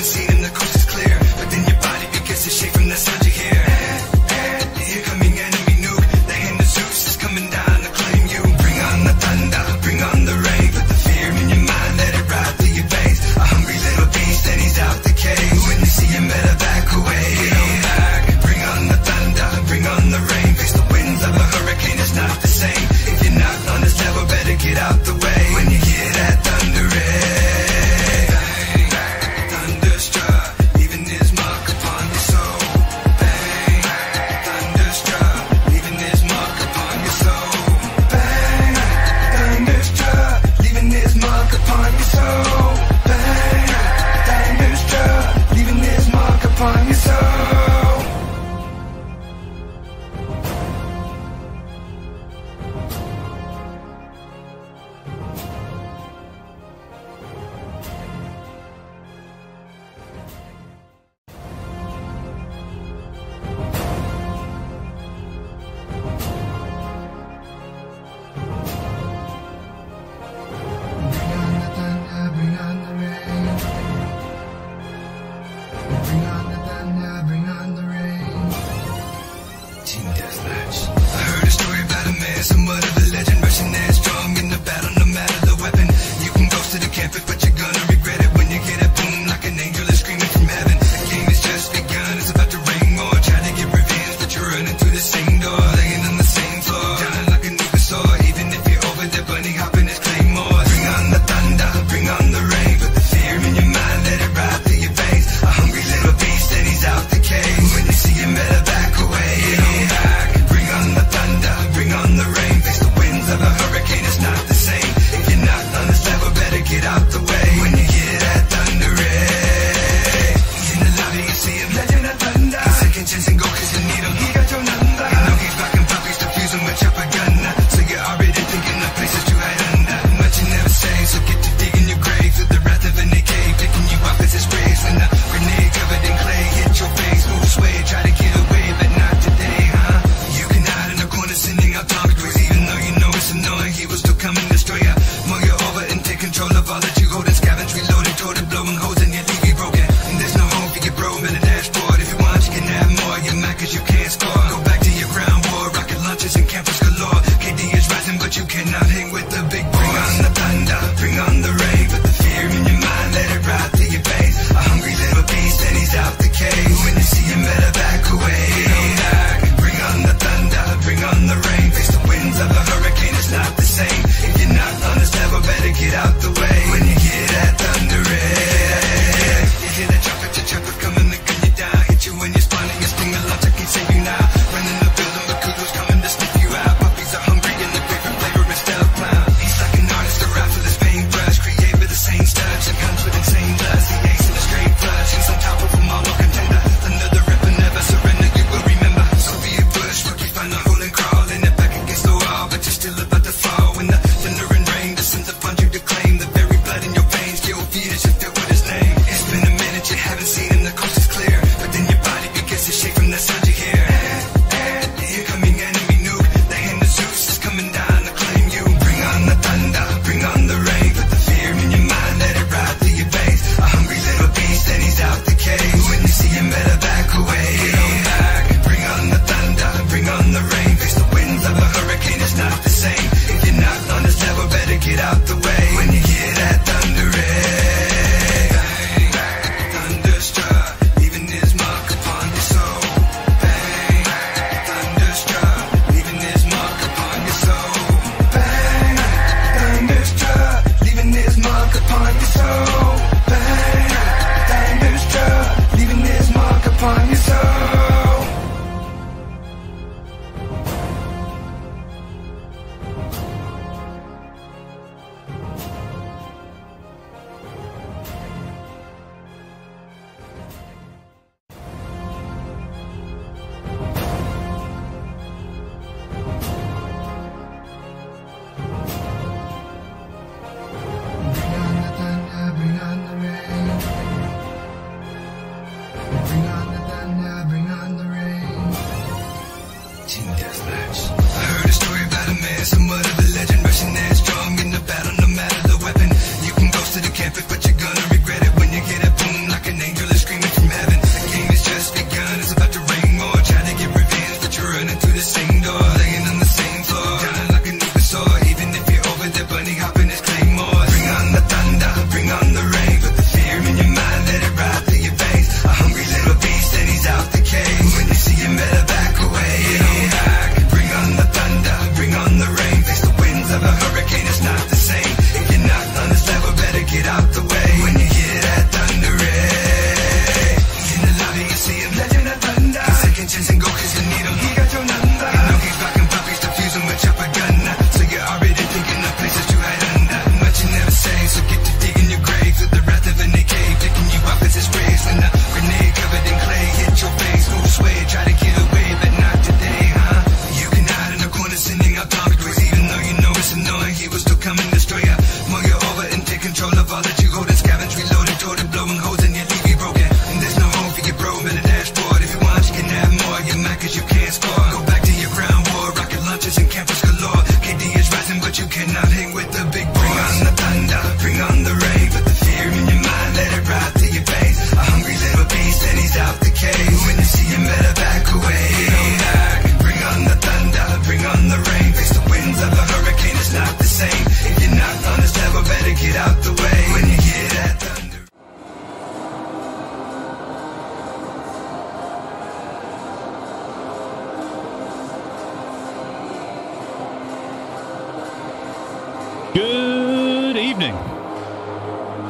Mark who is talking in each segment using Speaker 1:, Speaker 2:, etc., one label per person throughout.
Speaker 1: haven't seen and the coast is clear, but then your body begins to shake from the sound you hear. Here coming enemy nuke, the hand of Zeus is coming down to claim you. Bring on the thunder, bring on the rain, put the fear in your mind, let it ride through your veins. A hungry little beast and he's out the cage. When you see him, better back away. Get on back, bring on the thunder, bring on the rain. Face the winds of a hurricane, it's not the same. If you're not on this level, better get out the way. When you hear that thunder, thunder strike.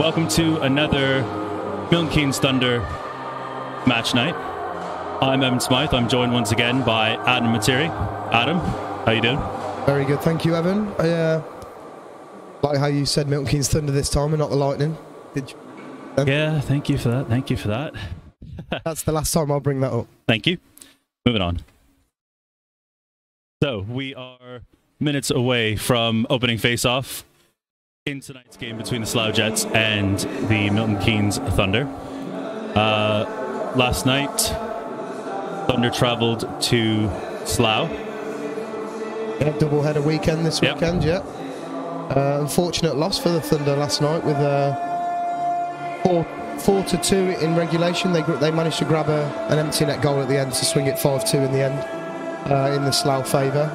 Speaker 2: Welcome to another Milton Keynes Thunder match night. I'm Evan Smythe. I'm joined once again by Adam Materi. Adam, how you doing?
Speaker 3: Very good, thank you, Evan. I like how you said Milton Keynes Thunder this time and not the Lightning. Did you?
Speaker 2: Yeah, thank you for that. Thank you for that.
Speaker 3: That's the last time I'll bring that up.
Speaker 2: Thank you. Moving on. So we are minutes away from opening face-off in tonight's game between the Slough Jets and the Milton Keynes Thunder. Last night, Thunder travelled to Slough.
Speaker 3: Yeah, double-header weekend this weekend, yeah. Unfortunate loss for the Thunder last night with 4-2 in regulation. They managed to grab an empty net goal at the end to swing it 5-2 in the end in the Slough favour.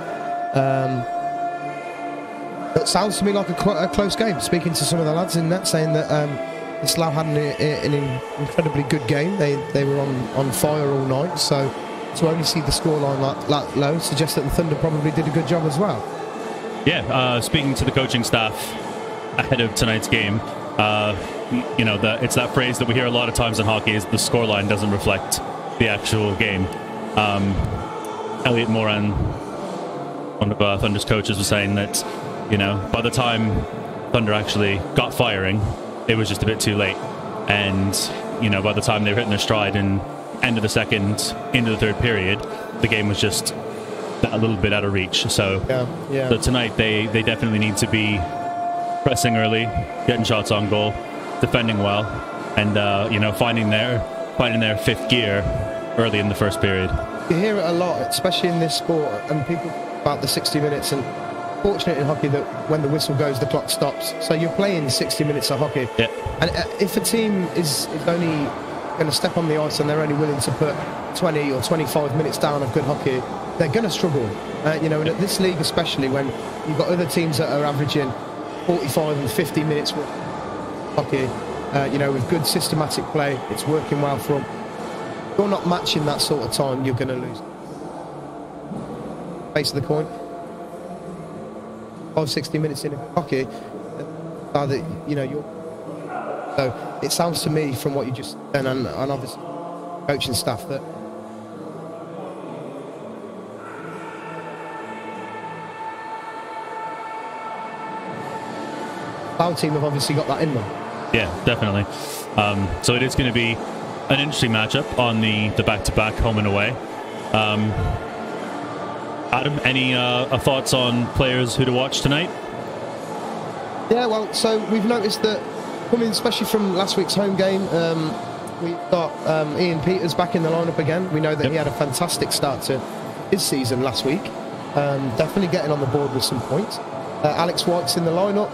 Speaker 3: It sounds to me like a close game. Speaking to some of the lads in that, saying that the Slough had an incredibly good game. They were on fire all night. So to only see the scoreline that low suggests that the Thunder probably did a good job as well.
Speaker 2: Yeah, speaking to the coaching staff ahead of tonight's game, it's that phrase that we hear a lot of times in hockey is the scoreline doesn't reflect the actual game. Elliot Moran, one of Thunder's coaches, was saying that, by the time Thunder actually got firing, it was just a bit too late. And, by the time they were hitting their stride and end of the second, into the third period, the game was just a little bit out of reach. So, so tonight they definitely need to be pressing early, getting shots on goal, defending well, and finding their fifth gear early in the first period.
Speaker 3: You hear it a lot, especially in this sport, and people about the 60 minutes. And fortunate in hockey that when the whistle goes, the clock stops. So you're playing 60 minutes of hockey. Yeah. And if a team is only going to step on the ice and they're only willing to put 20 or 25 minutes down of good hockey, they're going to struggle. And at this league especially, when you've got other teams that are averaging 45 and 50 minutes of hockey, with good systematic play, it's working well for them. If you're not matching that sort of time, you're going to lose. Face of the coin. 60 minutes in hockey, you're. So it sounds to me from what you just said, and obviously coaching staff, that our team have obviously got that in them.
Speaker 2: Yeah, definitely. So it is going to be an interesting matchup on the back-to-back home and away. Adam, any thoughts on players who to watch tonight?
Speaker 3: Yeah, well, so we've noticed that coming especially from last week's home game, we've got Ian Peters back in the lineup again. We know that he had a fantastic start to his season last week. Definitely getting on the board with some points. Alex White's in the lineup.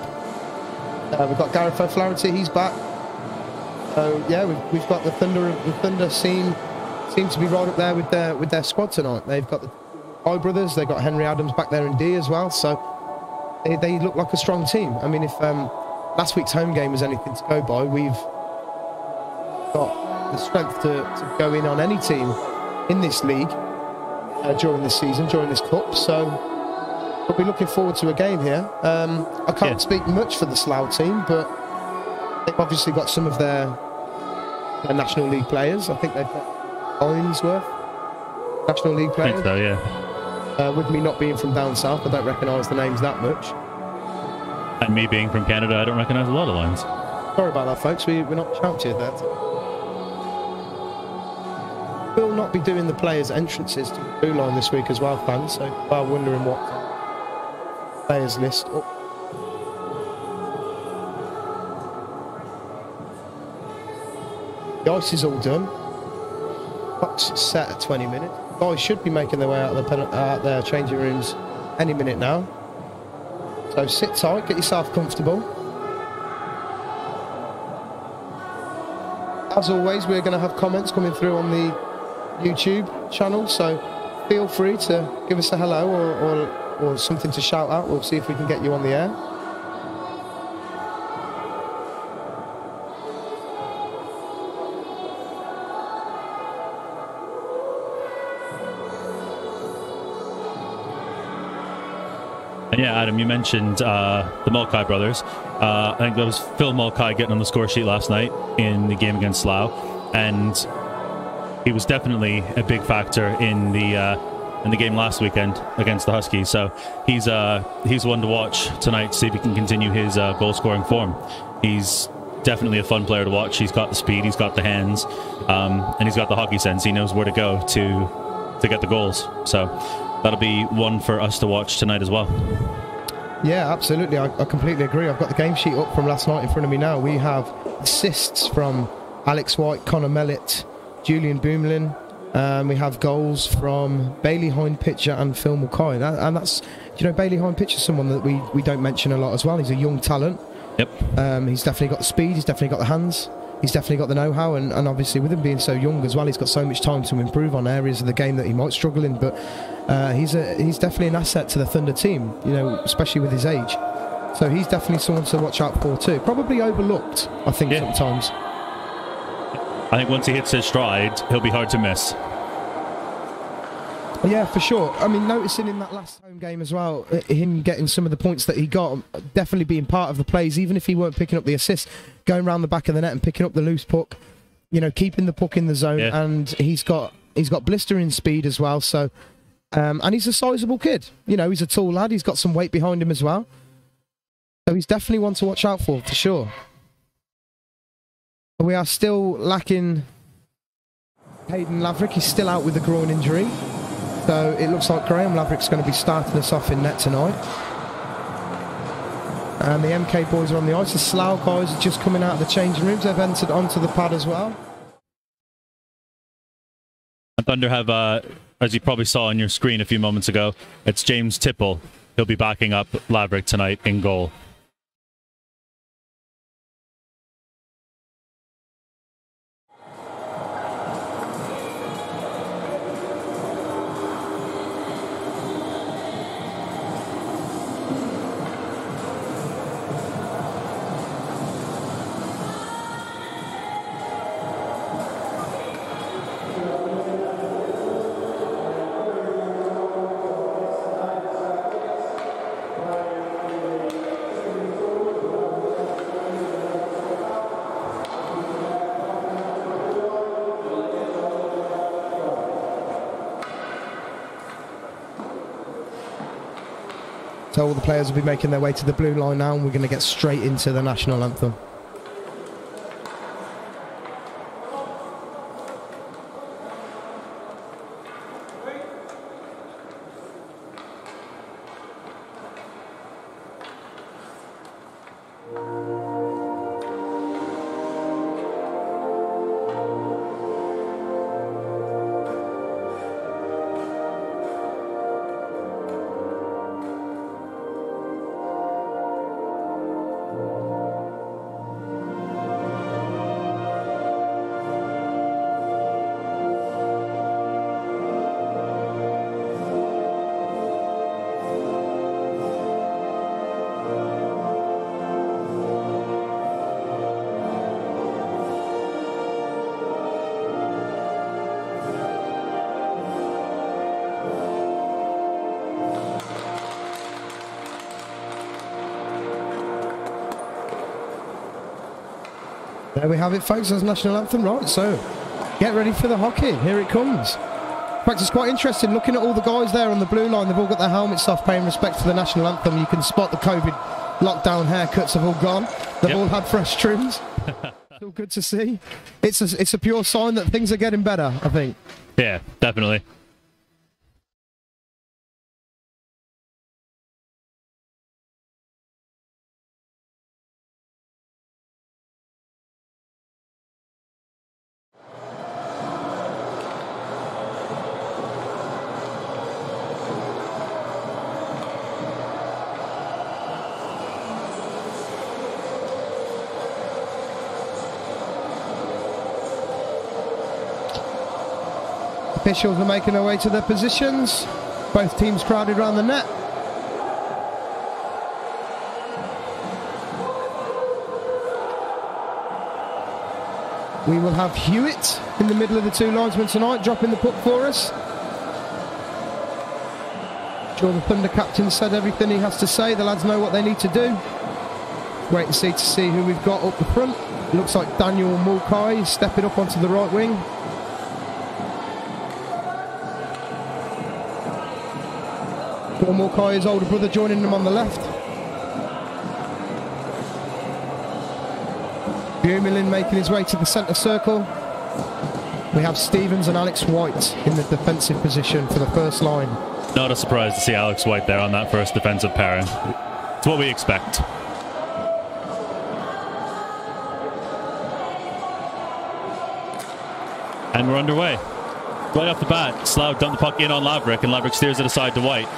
Speaker 3: We've got Gareth O'Flaherty, he's back. So yeah, we've got the Thunder. The Thunder seem to be right up there with their squad tonight. They've got the High brothers. They've got Henry Adams back there in D as well. So they look like a strong team. I mean, if last week's home game is anything to go by, we've got the strength to go in on any team in this league during this season, during this cup. So we'll be looking forward to a game here. I can't speak much for the Slough team, but they've obviously got some of their National League players. I think they've got Ainsworth, National League players.
Speaker 2: I think so, yeah.
Speaker 3: With me not being from down south, I don't recognise the names that much.
Speaker 2: And me being from Canada, I don't recognise a lot of lines.
Speaker 3: Sorry about that, folks. We're not shouting that. We'll not be doing the players' entrances to the blue line this week as well, fans. So while wondering what players list up. The ice is all done. Clock's set at 20 minutes. Guys should be making their way out of their changing rooms any minute now. So sit tight, get yourself comfortable. As always, we're going to have comments coming through on the YouTube channel, so feel free to give us a hello or something to shout out. We'll see if we can get you on the air.
Speaker 2: Yeah, Adam, you mentioned the Mulcahy brothers. I think that was Phil Mulcahy getting on the score sheet last night in the game against Slough, and he was definitely a big factor in the game last weekend against the Huskies. So he's one to watch tonight to see if he can continue his goal scoring form. He's definitely a fun player to watch. He's got the speed, he's got the hands, and he's got the hockey sense. He knows where to go to get the goals. So that'll be one for us to watch tonight as well.
Speaker 3: Yeah, absolutely. I completely agree. I've got the game sheet up from last night in front of me now. We have assists from Alex White, Connor Mellett, Julian Boomlin. We have goals from Bailey Hine-Pitcher and Phil Mulcahy. And that's, Bailey Hine-Pitcher is someone that we don't mention a lot as well. He's a young talent.
Speaker 2: Yep.
Speaker 3: He's definitely got the speed. He's definitely got the hands. He's definitely got the know-how, and obviously with him being so young as well, he's got so much time to improve on areas of the game that he might struggle in. But he's definitely an asset to the Thunder team, especially with his age. So he's definitely someone to watch out for too. Probably overlooked, I think, sometimes.
Speaker 2: I think once he hits his stride, he'll be hard to miss.
Speaker 3: Yeah, for sure. I mean, noticing in that last home game as well, him getting some of the points that he got, definitely being part of the plays, even if he weren't picking up the assist, going around the back of the net and picking up the loose puck, keeping the puck in the zone, and he's got blistering speed as well. So, and he's a sizable kid. He's a tall lad. He's got some weight behind him as well. So he's definitely one to watch out for sure. We are still lacking Hayden Laverick. He's still out with a groin injury. So it looks like Graham Laverick's going to be starting us off in net tonight. And the MK boys are on the ice. The Slough guys are just coming out of the changing rooms. They've entered onto the pad as well.
Speaker 2: Thunder have, as you probably saw on your screen a few moments ago, it's James Tipple. He'll be backing up Laverick tonight in goal.
Speaker 3: So all the players will be making their way to the blue line now, and we're going to get straight into the national anthem. There we have it, folks. That's national anthem, right? So get ready for the hockey. Here it comes. In fact, it's quite interesting looking at all the guys there on the blue line. They've all got their helmets off, paying respect to the national anthem. You can spot the COVID lockdown haircuts have all gone. They've all had fresh trims. It's all good to see. It's a pure sign that things are getting better, I think.
Speaker 2: Yeah, definitely.
Speaker 3: Officials are making their way to their positions. Both teams crowded around the net. We will have Hewitt in the middle of the two linesmen tonight, dropping the puck for us. Sure, the Thunder captain said everything he has to say. The lads know what they need to do. Wait and see who we've got up the front. Looks like Daniel Mulcahy stepping up onto the right wing. Paul Mulcahy's older brother joining them on the left. Bumilin making his way to the centre circle. We have Stevens and Alex White in the defensive position for the first line.
Speaker 2: Not a surprise to see Alex White there on that first defensive pairing. It's what we expect. And we're underway. Right off the bat, Slough dumped the puck in on Laverick, and Laverick steers it aside to White.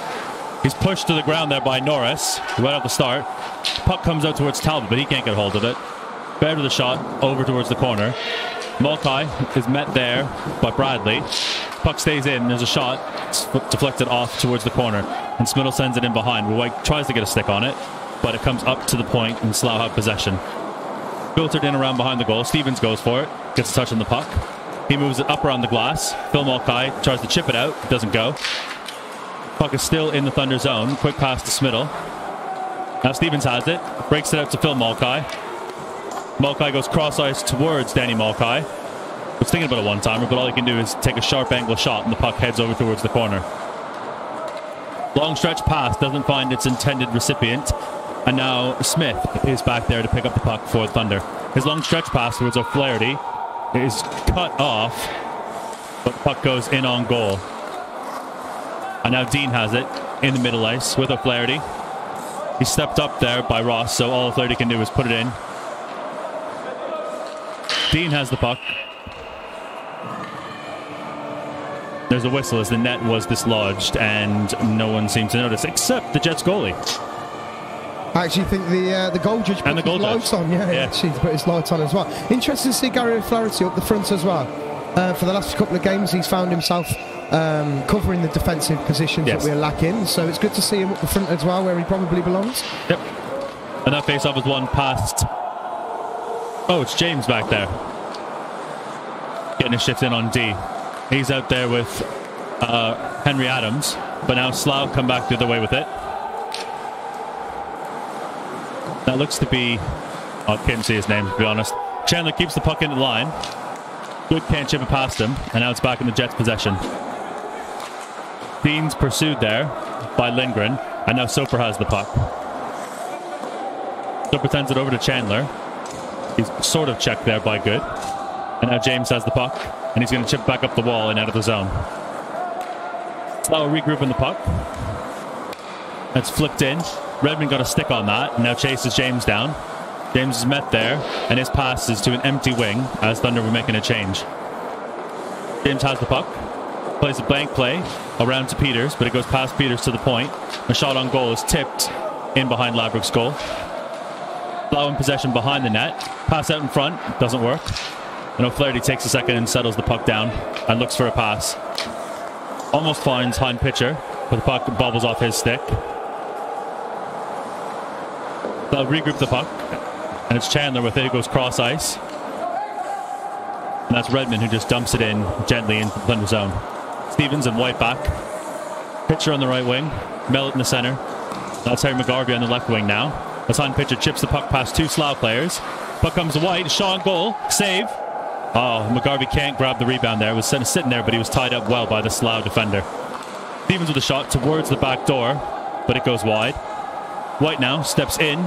Speaker 2: He's pushed to the ground there by Norris, right off the start. Puck comes out towards Talbot, but he can't get hold of it. Fair to the shot, over towards the corner. Mulcahy is met there by Bradley. Puck stays in, there's a shot. It's deflected off towards the corner, and Smittle sends it in behind. White tries to get a stick on it, but it comes up to the point, and Slough have possession. Filtered in around behind the goal. Stevens goes for it, gets a touch on the puck. He moves it up around the glass. Phil Mulcahy tries to chip it out. It doesn't go. Puck is still in the Thunder zone. Quick pass to Smittle. Now Stevens has it. Breaks it out to Phil Mulcahy. Mulcahy goes cross-ice towards Danny Mulcahy. Was thinking about a one-timer, but all he can do is take a sharp angle shot, and the puck heads over towards the corner. Long stretch pass doesn't find its intended recipient. And now Smith is back there to pick up the puck for Thunder. His long stretch pass towards O'Flaherty is cut off, but the puck goes in on goal. And now Dean has it in the middle ice with O'Flaherty. He stepped up there by Ross, so all O'Flaherty can do is put it in. Dean has the puck. There's a whistle as the net was dislodged, and no one seems to notice except the Jets goalie.
Speaker 3: I actually think the goal judge put his lights on. Yeah, actually put his lights on as well. Interesting to see Gary O'Flaherty up the front as well. For the last couple of games, he's found himself covering the defensive positions that we're lacking. So it's good to see him up the front as well, where he probably belongs.
Speaker 2: Yep. And that face-off is one past... Oh, it's James back there. Getting a shift in on D. He's out there with Henry Adams. But now Slough come back the other way with it. That looks to be... Oh, I can't see his name, to be honest. Chandler keeps the puck in the line. Good can't chip it past him. And now it's back in the Jets' possession. Dean's pursued there by Lindgren. And now Soper has the puck. Soper sends it over to Chandler. He's sort of checked there by Good. And now James has the puck. And he's going to chip back up the wall and out of the zone. Slough regrouping the puck. That's flipped in. Redmond got a stick on that, and now chases James down. James is met there, and his pass is to an empty wing as Thunder were making a change. James has the puck, plays a blank play around to Peters, but it goes past Peters to the point. A shot on goal is tipped in behind Laverick's goal. Slough in possession behind the net. Pass out in front, doesn't work. And O'Flaherty takes a second and settles the puck down and looks for a pass. Almost finds Hein Pitcher, but the puck bobbles off his stick. They'll regroup the puck, and it's Chandler with it. It goes cross ice, and that's Redmond who just dumps it in gently into the Thunder zone. Stevens and White back. Pitcher on the right wing, Milton in the center. That's Harry McGarvey on the left wing now. That's Hein Pitcher chips the puck past two Slough players. Puck comes to White, shot on goal, save. Oh, McGarvey can't grab the rebound there. It was sitting there, but he was tied up well by the Slough defender. Stevens with a shot towards the back door, but it goes wide. White now steps in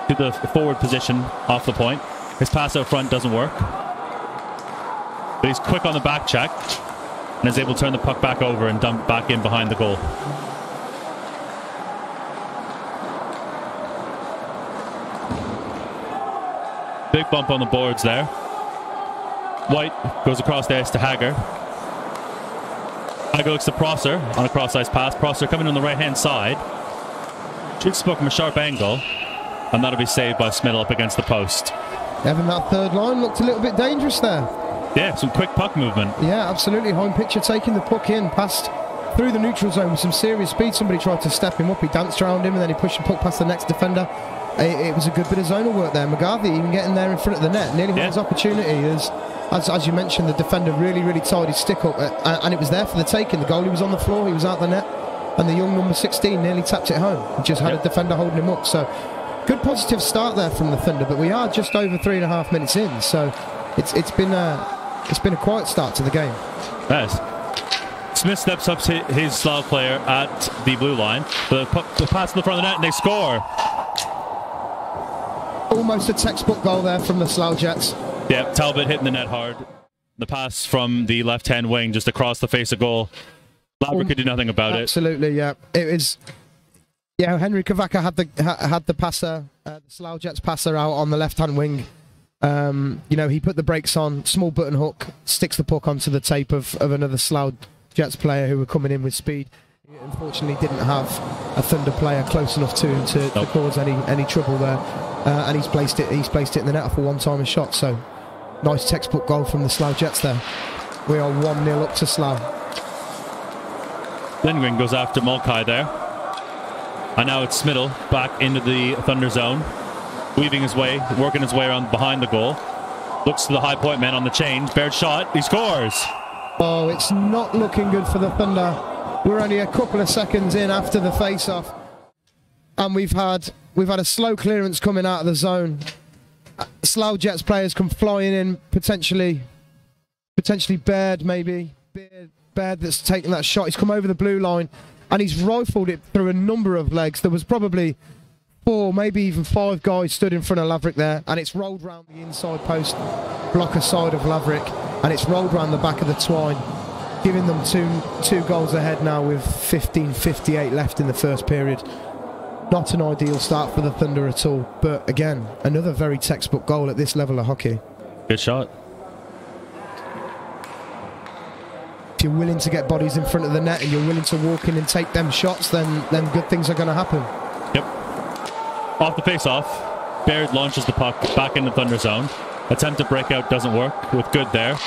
Speaker 2: to the forward position off the point. His pass out front doesn't work. But he's quick on the back check and is able to turn the puck back over and dump back in behind the goal. Big bump on the boards there. White goes across the ice to Hager. Hager looks to Prosser on a cross-ice pass. Prosser coming on the right-hand side. Shoots the puck from a sharp angle, and that'll be saved by Smittle up against the post.
Speaker 3: Evan, that third line looked a little bit dangerous there.
Speaker 2: Yeah, some quick puck movement.
Speaker 3: Yeah, absolutely. Hein Pitcher taking the puck in, passed through the neutral zone with some serious speed. Somebody tried to step him up. He danced around him, and then he pushed the puck past the next defender. It was a good bit of zonal work there. McGarvey even getting there in front of the net. Nearly had his opportunity. As you mentioned, the defender really tied his stick up, and it was there for the taking. The goalie was on the floor. He was out the net. and the young number 16 nearly tapped it home. He just had a defender holding him up. So good positive start there from the Thunder, but we are just over 3.5 minutes in, so it's been a quiet start to the game.
Speaker 2: Yes. Smith steps up to his Slough player at the blue line. The pass in the front of the net, and they score.
Speaker 3: Almost a textbook goal there from the Slough Jets.
Speaker 2: Yeah, Talbot hitting the net hard. The pass from the left-hand wing just across the face of goal. Laverick could do nothing about it.
Speaker 3: Absolutely, yeah. It was... Yeah, Henry Kavaka had the passer, the Slough Jets passer out on the left-hand wing. You know, he put the brakes on, small button hook, sticks the puck onto the tape of another Slough Jets player who were coming in with speed. He unfortunately didn't have a Thunder player close enough to him to cause any trouble there. And he's placed it in the net off a one-timer shot. So nice textbook goal from the Slough Jets there. We are 1-0 up to Slough.
Speaker 2: Lindgren goes after Mulcahy there. And now it's Smittle back into the Thunder zone. Weaving his way, working his way around behind the goal. Looks to the high point man on the change. Baird shot, he scores!
Speaker 3: Oh, it's not looking good for the Thunder. We're only a couple of seconds in after the face-off. And we've had a slow clearance coming out of the zone. Slough Jets players come flying in, potentially Baird maybe. Baird that's taken that shot. He's come over the blue line and he's rifled it through a number of legs. There was probably 4, maybe even 5 guys stood in front of Laverick there, and it's rolled round the inside post blocker side of Laverick, and it's rolled round the back of the twine, giving them two goals ahead now with 15:58 left in the first period. Not an ideal start for the Thunder at all, but again, another very textbook goal at this level of hockey.
Speaker 2: Good shot.
Speaker 3: If you're willing to get bodies in front of the net and you're willing to walk in and take them shots, then good things are going to happen.
Speaker 2: Yep. Off the face-off, Baird launches the puck back into Thunder zone. Attempted breakout doesn't work with Good there.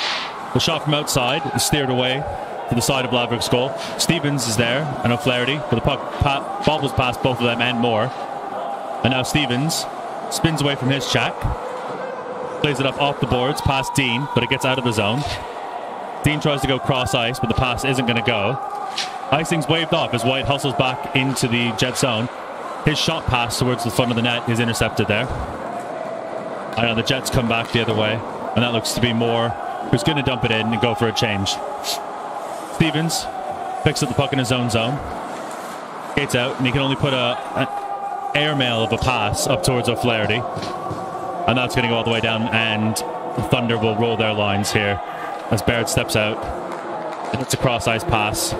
Speaker 2: The shot from outside is steered away to the side of Laverick's goal. Stevens is there, and O'Flaherty, but the puck bobbles past both of them and more. And now Stevens spins away from his check, plays it up off the boards past Dean, but it gets out of the zone. Dean tries to go cross ice, but the pass isn't going to go. Icing's waved off as White hustles back into the Jet zone. His shot pass towards the front of the net is intercepted there. And now the Jets come back the other way, and that looks to be Moore, who's going to dump it in and go for a change. Stevens picks up the puck in his own zone, skates out, and he can only put an airmail of a pass up towards O'Flaherty. And that's going to go all the way down, and the Thunder will roll their lines here as Baird steps out. And it's a cross-ice pass.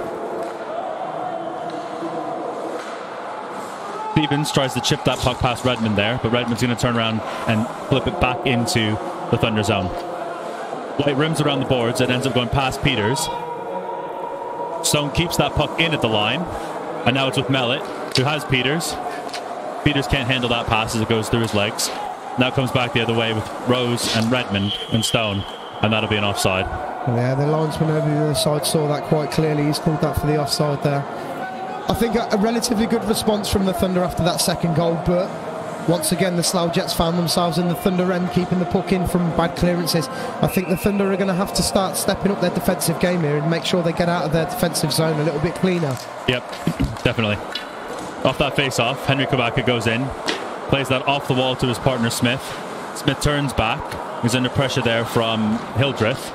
Speaker 2: Stevens tries to chip that puck past Redmond there, but Redmond's going to turn around and flip it back into the Thunder zone. White rims around the boards and ends up going past Peters. Stone keeps that puck in at the line, and now it's with Mellett, who has Peters. Peters can't handle that pass as it goes through his legs. Now comes back the other way with Rose and Redmond and Stone, and that'll be an offside.
Speaker 3: Yeah, the linesman over the other side saw that quite clearly. He's called that for the offside there. I think a relatively good response from the Thunder after that second goal, but once again the Slough Jets found themselves in the Thunder end, keeping the puck in from bad clearances. I think the Thunder are going to have to start stepping up their defensive game here and make sure they get out of their defensive zone a little bit cleaner. Yep,
Speaker 2: definitely. Off that face-off, Henry Kabaka goes in, plays that off the wall to his partner Smith. Smith turns back. He's under pressure there from Hildreth.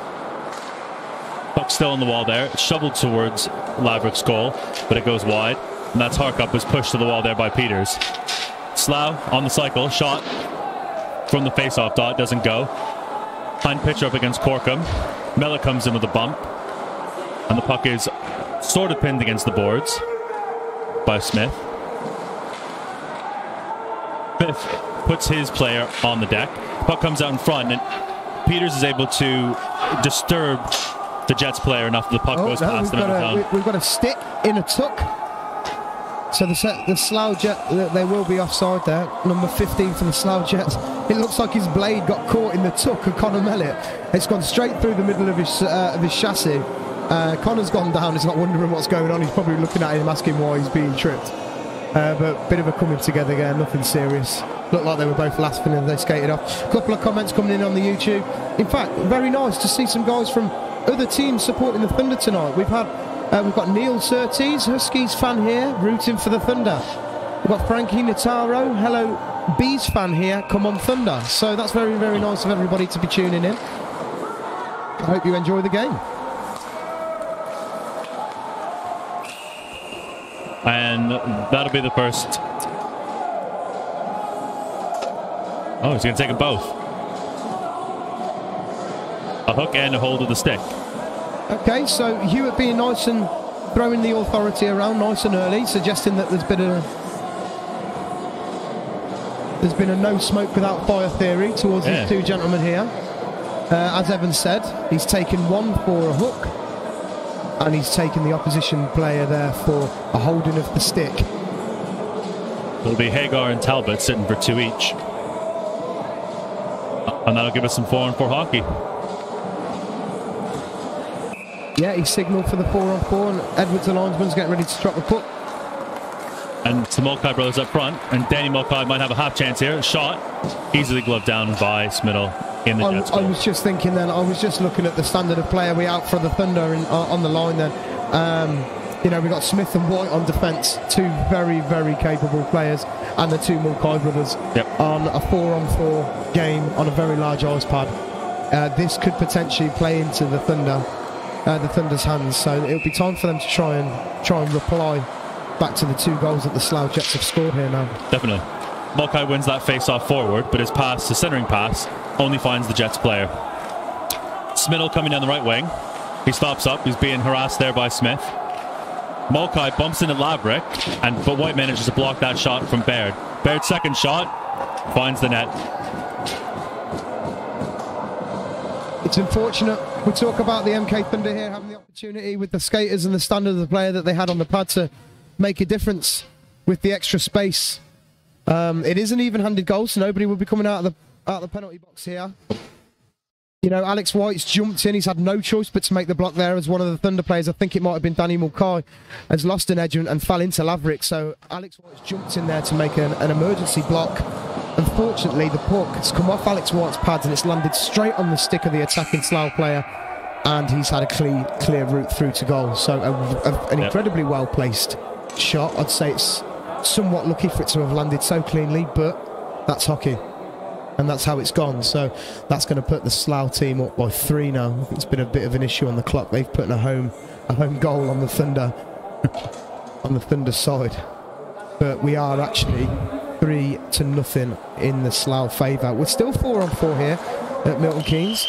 Speaker 2: Puck still on the wall there. It's shoveled towards Laverick's goal, but it goes wide. And that's Harkup, was pushed to the wall there by Peters. Slough on the cycle, shot from the face-off dot, doesn't go. Hind pitcher up against Corkum. Mellett comes in with a bump. And the puck is sort of pinned against the boards by Smith. Smith puts his player on the deck. Puck comes out in front, and Peters is able to disturb the Jets player enough that the puck goes past them.
Speaker 3: We've got a stick in a tuck. So the Slough Jet, they will be offside there. Number 15 for the Slough Jets. It looks like his blade got caught in the tuck of Connor Mellett. It's gone straight through the middle of his chassis. Connor's gone down. He's not wondering what's going on. He's probably looking at him, asking why he's being tripped. But bit of a coming together there, nothing serious. Looked like they were both laughing and they skated off. A couple of comments coming in on the YouTube. In fact, very nice to see some guys from other teams supporting the Thunder tonight. We've had We've got Neil Surtees, Huskies fan here, rooting for the Thunder. We've got Frankie Nataro, hello, Bees fan here, come on Thunder. So that's very, very nice of everybody to be tuning in. I hope you enjoy the game.
Speaker 2: And that'll be the first. Oh, he's going to take them both. A hook and a hold of the stick.
Speaker 3: Okay, so Hewitt being nice and throwing the authority around nice and early, suggesting that there's been a no smoke without fire theory towards these two gentlemen here. As Evan said, he's taken one for a hook, and he's taken the opposition player there for a holding of the stick.
Speaker 2: It'll be Hagar and Talbot sitting for 2 each. And that'll give us some 4-on-4 hockey.
Speaker 3: Yeah, he signalled for the 4-on-4, and Edwards, the linesman's getting ready to drop the puck.
Speaker 2: And it's the Mulcahy brothers up front, and Danny Mulcahy might have a half chance here. Shot, easily gloved down by Smittle in the Jets goal.
Speaker 3: I was just thinking then, I was just looking at the standard of play. Are we out for the Thunder on the line then? You know, we've got Smith and White on defence, 2 very, very capable players, and the 2 Mulcahy brothers on a 4-on-4 game on a very large ice pad. This could potentially play into the Thunder's hands, so it'll be time for them to try and reply back to the 2 goals that the Slough Jets have scored here now.
Speaker 2: Definitely. Mulcahy wins that face-off forward, but his pass, the centering pass, only finds the Jets player. Smittle coming down the right wing. He stops up. He's being harassed there by Smith. Mulcahy bumps into Laverick, but White manages to block that shot from Baird. Baird's second shot finds the net.
Speaker 3: It's unfortunate. We talk about the MK Thunder here having the opportunity with the skaters and the standard of the player that they had on the pad to make a difference with the extra space. It is an even-handed goal, so nobody will be coming out of the penalty box here. You know, Alex White's jumped in. He's had no choice but to make the block there as one of the Thunder players. I think it might have been Danny Mulcahy, has lost an edge and fell into Laverick. So Alex White's jumped in there to make an emergency block. Unfortunately, the puck has come off Alex White's pads and it's landed straight on the stick of the attacking Slough player. And he's had a clear route through to goal. So an incredibly well-placed shot. I'd say it's somewhat lucky for it to have landed so cleanly, but that's hockey. And that's how it's gone. So that's going to put the Slough team up by 3 now. I think it's been a bit of an issue on the clock. They've put in a home goal on the Thunder, on the Thunder side. But we are actually 3-0 in the Slough favour. We're still 4-on-4 here at Milton Keynes.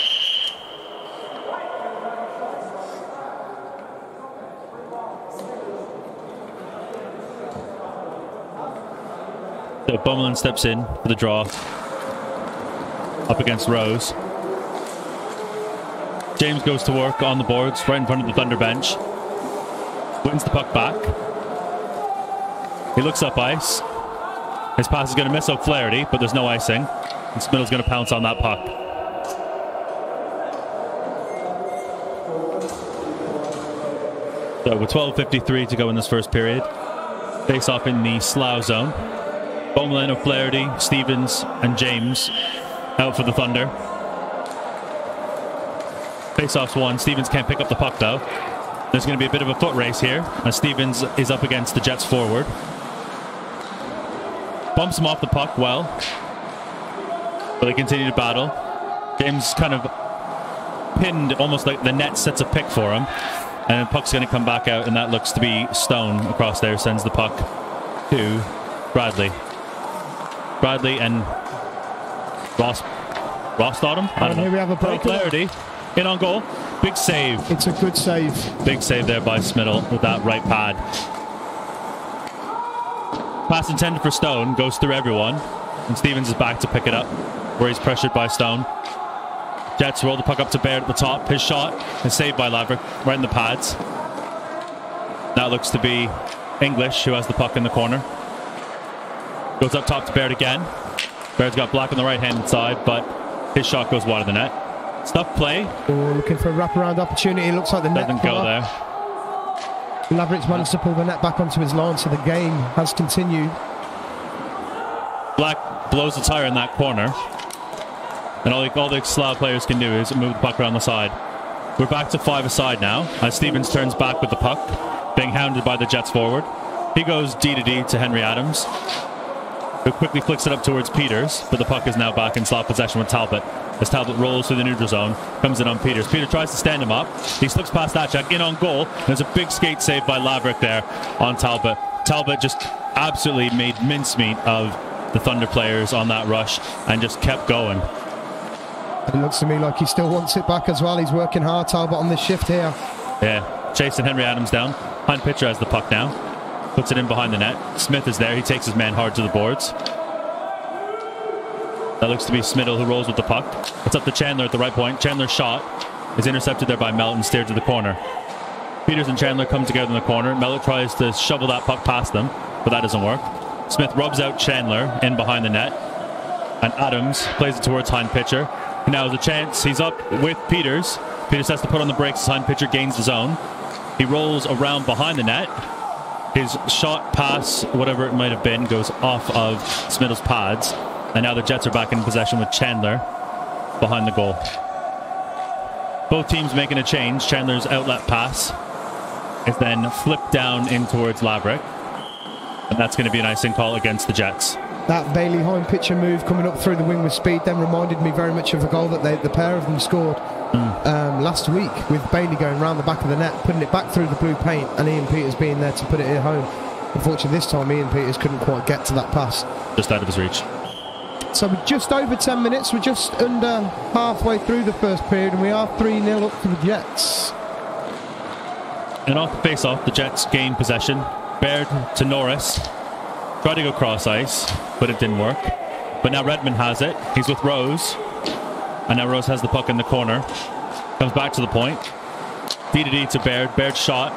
Speaker 2: So Bumlin steps in for the draw. Up against Rose. James goes to work on the boards right in front of the Thunder bench. Wins the puck back. He looks up ice. His pass is going to miss O'Flaherty, but there's no icing. And Smittle's going to pounce on that puck. So with 12:53 to go in this first period. Face off in the Slough zone. Bowman, O'Flaherty, Stevens and James out for the Thunder. Face-off's won. Stevens can't pick up the puck though. There's going to be a bit of a foot race here as Stevens is up against the Jets forward. Bumps him off the puck well, but they continue to battle. James kind of pinned, almost like the net sets a pick for him, and the puck's going to come back out, and that looks to be Stone across there. Sends the puck to Bradley. Bradley and Ross Dottam. I don't know.
Speaker 3: Here we have a break.
Speaker 2: Clarity in on goal. Big save.
Speaker 3: It's a good save.
Speaker 2: Big save there by Smittle with that right pad. Pass intended for Stone goes through everyone, and Stevens is back to pick it up where he's pressured by Stone. Jets roll the puck up to Baird at the top. His shot is saved by Laverick right in the pads. That looks to be English who has the puck in the corner. Goes up top to Baird again. Baird's got Black on the right hand side, but his shot goes wide of the net. Stuff play.
Speaker 3: Oh, looking for a wraparound opportunity. Looks like the net
Speaker 2: doesn't go there.
Speaker 3: Laverick's managed to pull the net back onto his line, so the game has continued.
Speaker 2: Black blows the tire in that corner, and all the Slough players can do is move the puck around the side. We're back to 5 aside now, as Stevens turns back with the puck, being hounded by the Jets forward. He goes D to D to Henry Adams, who quickly flicks it up towards Peters, but the puck is now back in Slough possession with Talbot. As Talbot rolls through the neutral zone, comes in on Peters. Peters tries to stand him up. He slips past that check, in on goal. There's a big skate save by Laverick there on Talbot. Talbot just absolutely made mincemeat of the Thunder players on that rush and just kept going.
Speaker 3: It looks to me like he still wants it back as well. He's working hard, Talbot, on this shift here.
Speaker 2: Yeah, chasing Henry Adams down. Hunt Pitcher has the puck now. Puts it in behind the net. Smith is there. He takes his man hard to the boards. That looks to be Smiddle, who rolls with the puck. It's up to Chandler at the right point. Chandler's shot is intercepted there by Melton, steered to the corner. Peters and Chandler come together in the corner. Melton tries to shovel that puck past them, but that doesn't work. Smith rubs out Chandler in behind the net. And Adams plays it towards Hind Pitcher. Now there's a chance. He's up with Peters. Peters has to put on the brakes as Hind Pitcher gains the zone. He rolls around behind the net. His shot pass, whatever it might have been, goes off of Smiddle's pads. And now the Jets are back in possession with Chandler behind the goal. Both teams making a change. Chandler's outlet pass is then flipped down in towards Laverick. And that's going to be an icing call against the Jets.
Speaker 3: That Bailey Hind Pitcher move coming up through the wing with speed then reminded me very much of a goal that the pair of them scored last week, with Bailey going round the back of the net, putting it back through the blue paint, and Ian Peters being there to put it at home. Unfortunately, this time Ian Peters couldn't quite get to that pass.
Speaker 2: Just out of his reach.
Speaker 3: So we're just over 10 minutes. We're just under halfway through the first period, and we are 3-0 up to the Jets.
Speaker 2: And off the face-off, the Jets gain possession. Baird to Norris. Tried to go cross ice, but it didn't work. But now Redmond has it. He's with Rose. And now Rose has the puck in the corner. Comes back to the point. D to D to Baird. Baird's shot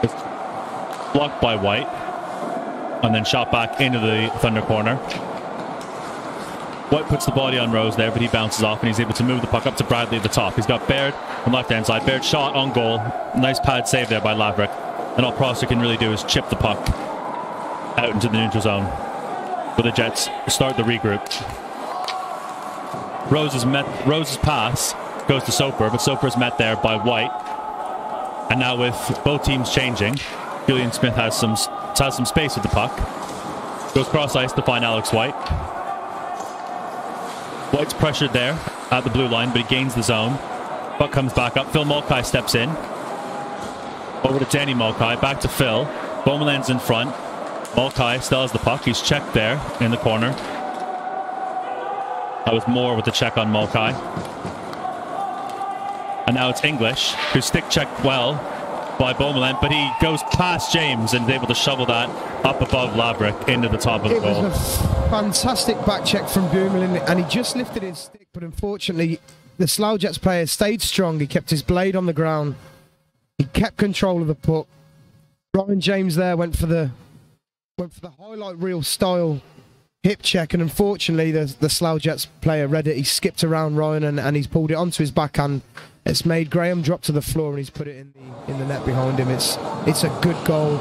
Speaker 2: is blocked by White. And then shot back into the Thunder corner. White puts the body on Rose there, but he bounces off and he's able to move the puck up to Bradley at the top. He's got Baird on the left-hand side. Baird shot on goal. Nice pad save there by Laverick. And all Prosser can really do is chip the puck out into the neutral zone. But the Jets start the regroup. Rose's pass goes to Soper, but Soper's met there by White. And now with both teams changing, Julian Smith has some space with the puck. Goes cross ice to find Alex White. White's pressured there at the blue line, but he gains the zone. Puck comes back up. Phil Mulcahy steps in. Over to Danny Mulcahy. Back to Phil. Beaumoulin in front. Mulcahy still has the puck. He's checked there in the corner. That was Moore with the check on Mulcahy. And now it's English, who stick checked well by Beaumoulin, but he goes past James and is able to shovel that up above Laverick into the top of the goal.
Speaker 3: It was a fantastic back check from Beaumoulin, and he just lifted his stick, but unfortunately the Slough Jets player stayed strong. He kept his blade on the ground. He kept control of the puck. Ryan James there went for the highlight reel style hip check, and unfortunately the Slough Jets player read it. He skipped around Ryan and he's pulled it onto his backhand. It's made Graham drop to the floor and he's put it in the net behind him. It's a good goal.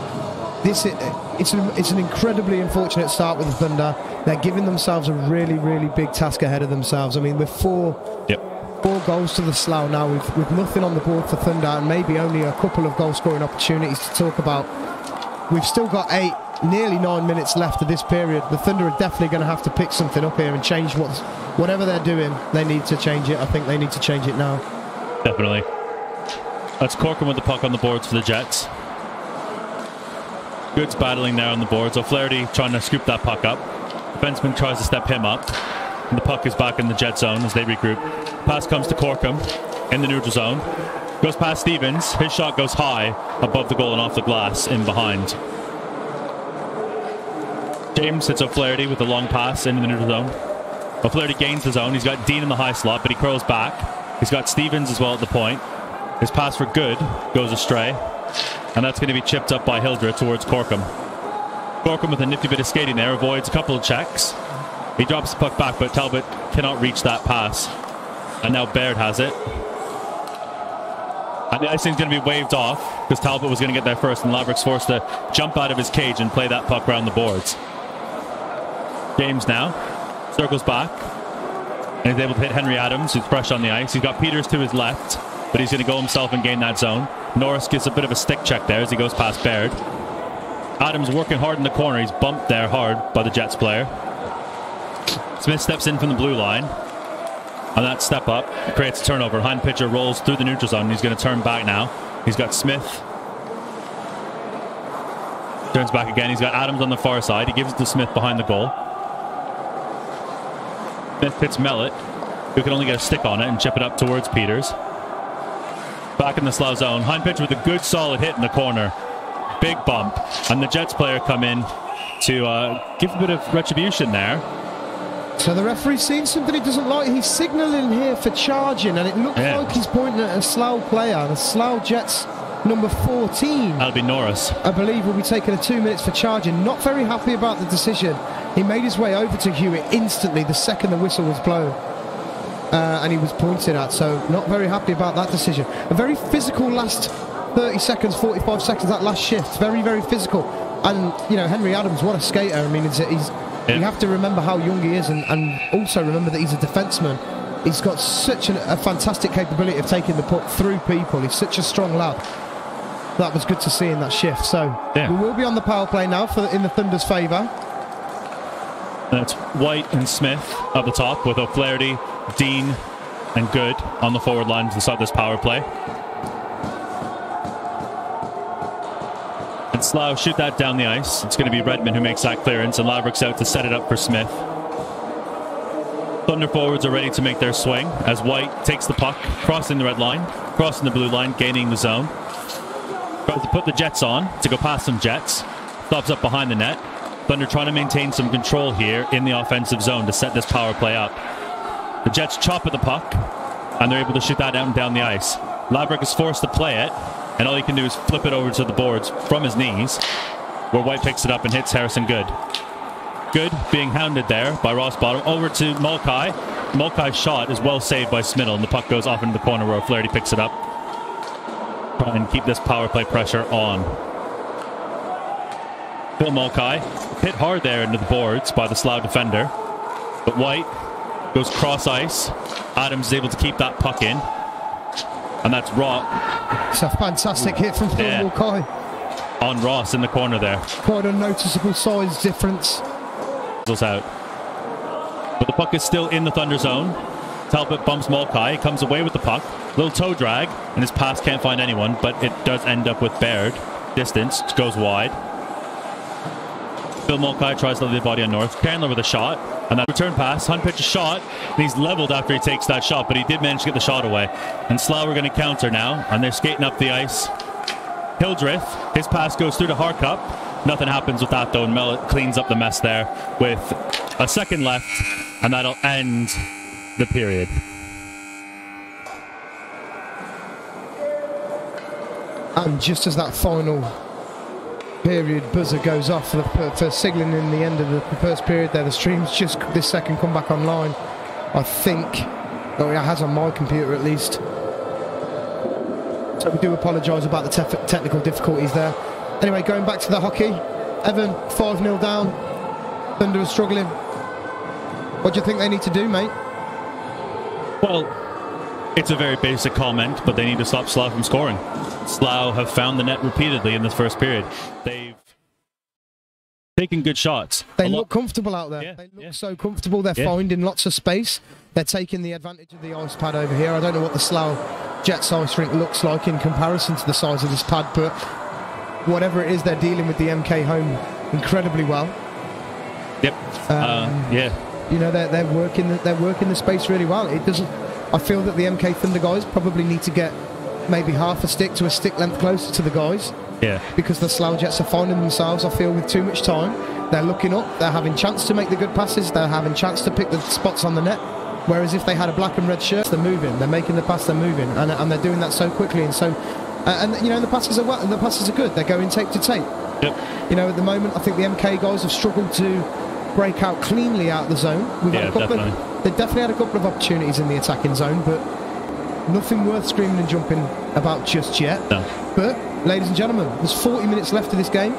Speaker 3: It's an incredibly unfortunate start with the Thunder. They're giving themselves a really, really big task ahead of themselves. I mean, with four goals to the Slough now, with nothing on the board for Thunder and maybe only a couple of goal scoring opportunities to talk about. We've still got nearly 9 minutes left of this period. The Thunder are definitely going to have to pick something up here and change whatever they're doing. They need to change it. I think they need to change it now.
Speaker 2: Definitely. That's Corcoran with the puck on the boards for the Jets. Goods battling there on the boards. O'Flaherty trying to scoop that puck up. Defenseman tries to step him up. And the puck is back in the Jet zone as they regroup. Pass comes to Corcoran in the neutral zone. Goes past Stevens. His shot goes high above the goal and off the glass in behind. James hits O'Flaherty with a long pass into the neutral zone. O'Flaherty gains the zone. He's got Dean in the high slot, but he curls back. He's got Stevens as well at the point. His pass for good goes astray. And that's going to be chipped up by Hildreth towards Corcoran. Corcoran with a nifty bit of skating there. Avoids a couple of checks. He drops the puck back, but Talbot cannot reach that pass. And now Baird has it. And the icing's going to be waved off because Talbot was going to get there first, and Laverick's forced to jump out of his cage and play that puck around the boards. James now circles back and he's able to hit Henry Adams, who's fresh on the ice. He's got Peters to his left. but he's going to go himself and gain that zone. Norris gets a bit of a stick check there as he goes past Baird. Adams working hard in the corner. He's bumped there hard by the Jets player. Smith steps in from the blue line. And that step up creates a turnover. Hind pitcher rolls through the neutral zone. He's going to turn back now. He's got Smith. Turns back again. He's got Adams on the far side. He gives it to Smith behind the goal. Smith hits Mellett, who can only get a stick on it and chip it up towards Peters. Back in the Slough zone. Hind pitcher with a good solid hit in the corner. Big bump. And the Jets player come in to give a bit of retribution there.
Speaker 3: So the referee's seen something he doesn't like. He's signalling here for charging, and it looks like he's pointing at a Slough player. The Slough Jets number 14.
Speaker 2: That'll be Norris.
Speaker 3: I believe will be taking a 2 minutes for charging. Not very happy about the decision. He made his way over to Hewitt instantly the second the whistle was blown. And he was pointed at, so not very happy about that decision. A very physical last 30 seconds, 45 seconds, that last shift. Very, very physical. And, you know, Henry Adams, what a skater. I mean, you have to remember how young he is, and also remember that he's a defenseman. He's got such a fantastic capability of taking the puck through people. He's such a strong lad. That was good to see in that shift. So we will be on the power play now in the Thunder's favour.
Speaker 2: That's White and Smith up the top with O'Flaherty, Dean and Good on the forward line to start this power play. And Slough shoot that down the ice. It's going to be Redmond who makes that clearance, and Laverick's out to set it up for Smith. Thunder forwards are ready to make their swing as White takes the puck, crossing the red line, crossing the blue line, gaining the zone. Tries to put the Jets on to go past some Jets. Stops up behind the net. Thunder trying to maintain some control here in the offensive zone to set this power play up. The Jets chop at the puck, and they're able to shoot that out and down the ice. Laverick is forced to play it, and all he can do is flip it over to the boards from his knees, where White picks it up and hits Harrison Good. Good being hounded there by Ross Bottom over to Mulcahy. Mulcahy's shot is well saved by Smiddle, and the puck goes off into the corner where O'Flaherty picks it up. Try and keep this power play pressure on. Phil Mulcahy hit hard there into the boards by the Slough defender, but White goes cross ice. Adams is able to keep that puck in, and that's Ross.
Speaker 3: It's a fantastic hit from Phil Mulcahy
Speaker 2: on Ross in the corner there.
Speaker 3: Quite a noticeable size difference.
Speaker 2: Out, but the puck is still in the Thunder zone. Talbot bumps Mulcahy, comes away with the puck, little toe drag, and his pass can't find anyone, but it does end up with Baird. Distance goes wide. Phil Mulcahy tries to lay the body on North. Chandler with a shot, and that return pass. Hunt pitch a shot, and he's leveled after he takes that shot, but he did manage to get the shot away. And Slough are going to counter now, and they're skating up the ice. Hildreth, his pass goes through to Harkup. Nothing happens with that though, and Mellett cleans up the mess there with a second left, and that'll end the period.
Speaker 3: And just as that final period buzzer goes off for signalling in the end of the first period there, the stream's just this second come back online, I think. Oh, it has on my computer at least. So we do apologise about the technical difficulties there. Anyway, going back to the hockey, Evan, 5-0 down. Thunder are struggling. What do you think they need to do, mate?
Speaker 2: Well, it's a very basic comment, but they need to stop Slough from scoring. Slough have found the net repeatedly in this first period. They've taken good shots.
Speaker 3: They look comfortable out there. They look so comfortable. They're finding lots of space. They're taking the advantage of the ice pad over here. I don't know what the Slough Jets ice rink looks like in comparison to the size of this pad, but whatever it is, they're dealing with the MK home incredibly well.
Speaker 2: Yep.
Speaker 3: You know, they're working the space really well. It doesn't. I feel that the MK Thunder guys probably need to get maybe half a stick to a stick length closer to the guys.
Speaker 2: Yeah.
Speaker 3: Because the Slough Jets are finding themselves, I feel, with too much time. They're looking up. They're having chance to make the good passes. They're having chance to pick the spots on the net. Whereas if they had a black and red shirt, they're moving. They're making the pass. They're moving, and they're doing that so quickly and so. And you know, the passes are the passes are good. They're going tape to tape.
Speaker 2: Yep.
Speaker 3: You know, at the moment, I think the MK guys have struggled to break out cleanly out of the zone. They definitely had a couple of opportunities in the attacking zone, but nothing worth screaming and jumping about just yet.
Speaker 2: No.
Speaker 3: But, ladies and gentlemen, there's 40 minutes left of this game.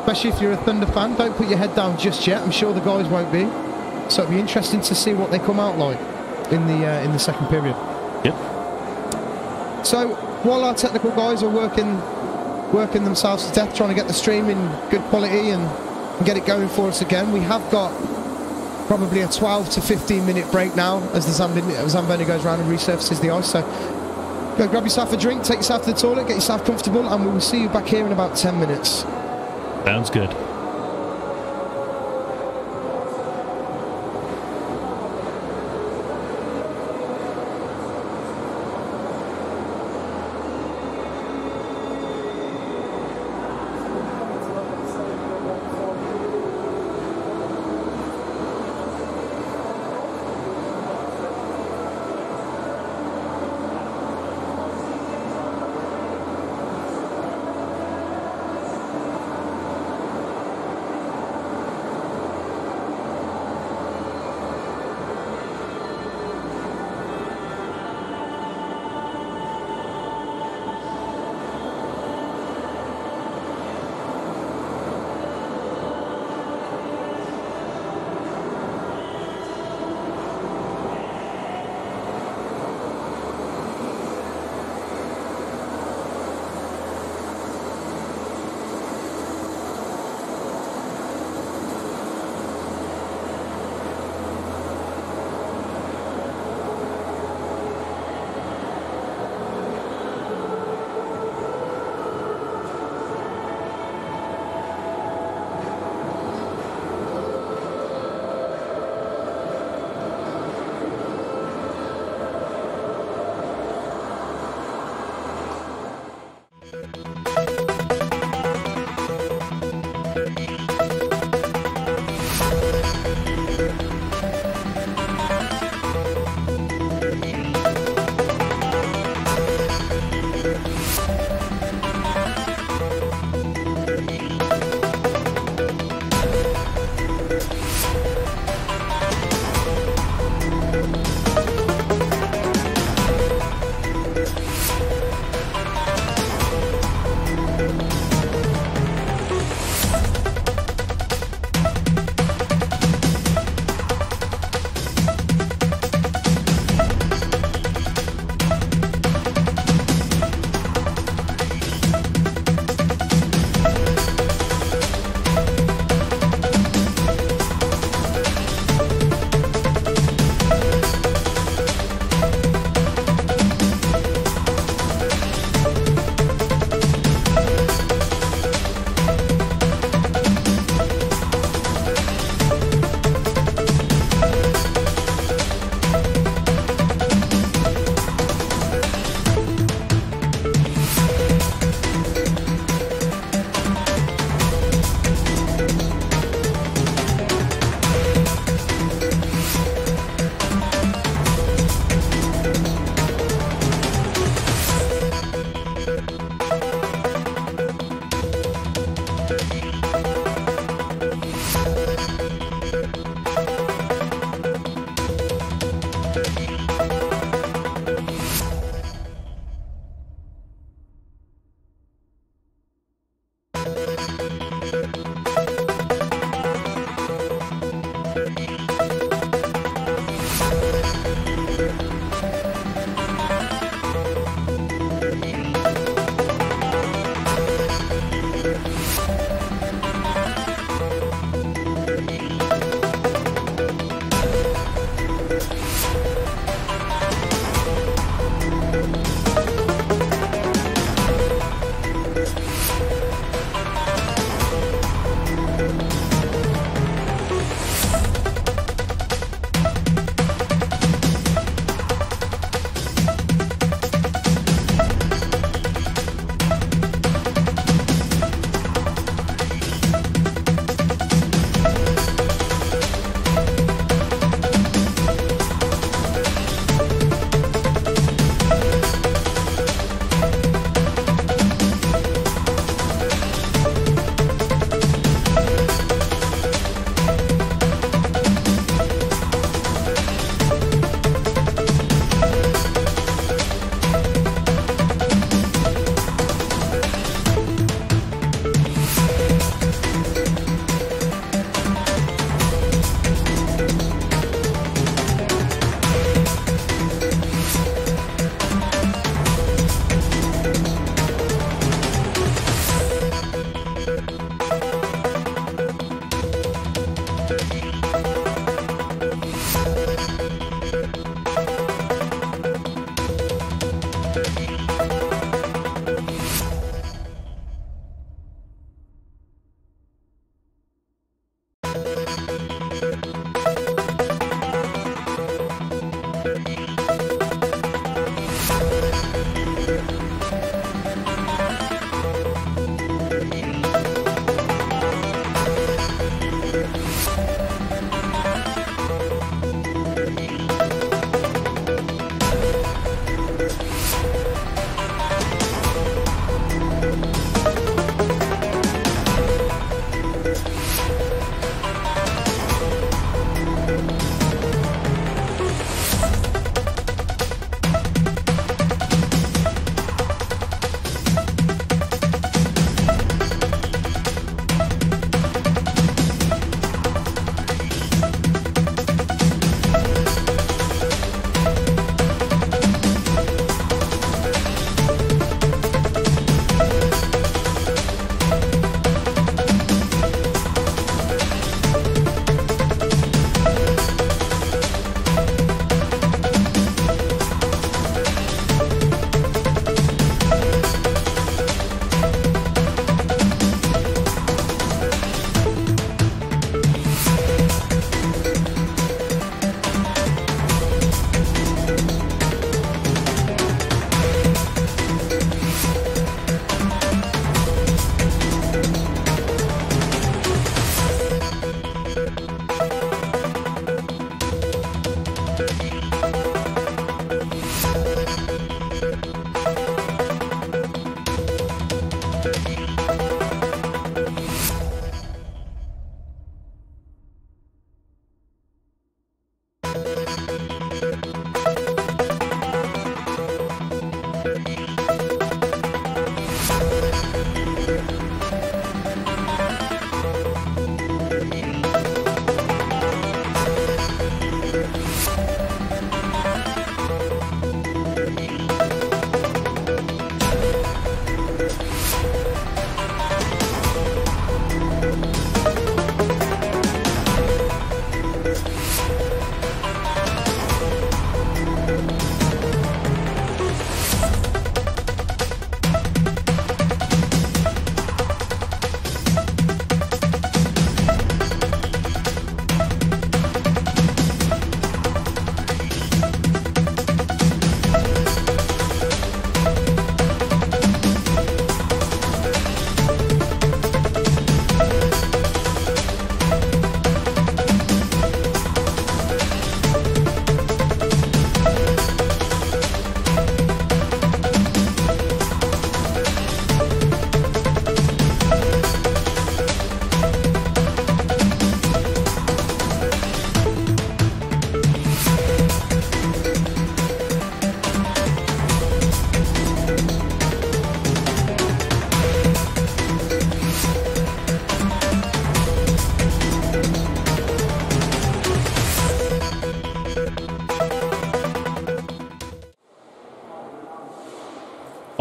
Speaker 3: Especially if you're a Thunder fan, don't put your head down just yet. I'm sure the guys won't be. So it'll be interesting to see what they come out like in the second period.
Speaker 2: Yep.
Speaker 3: So while our technical guys are working themselves to death, trying to get the stream in good quality and get it going for us again, we have got probably a 12 to 15 minute break now as the Zamboni goes around and resurfaces the ice. So go grab yourself a drink, take yourself to the toilet, get yourself comfortable, and we will see you back here in about 10 minutes.
Speaker 2: Sounds good.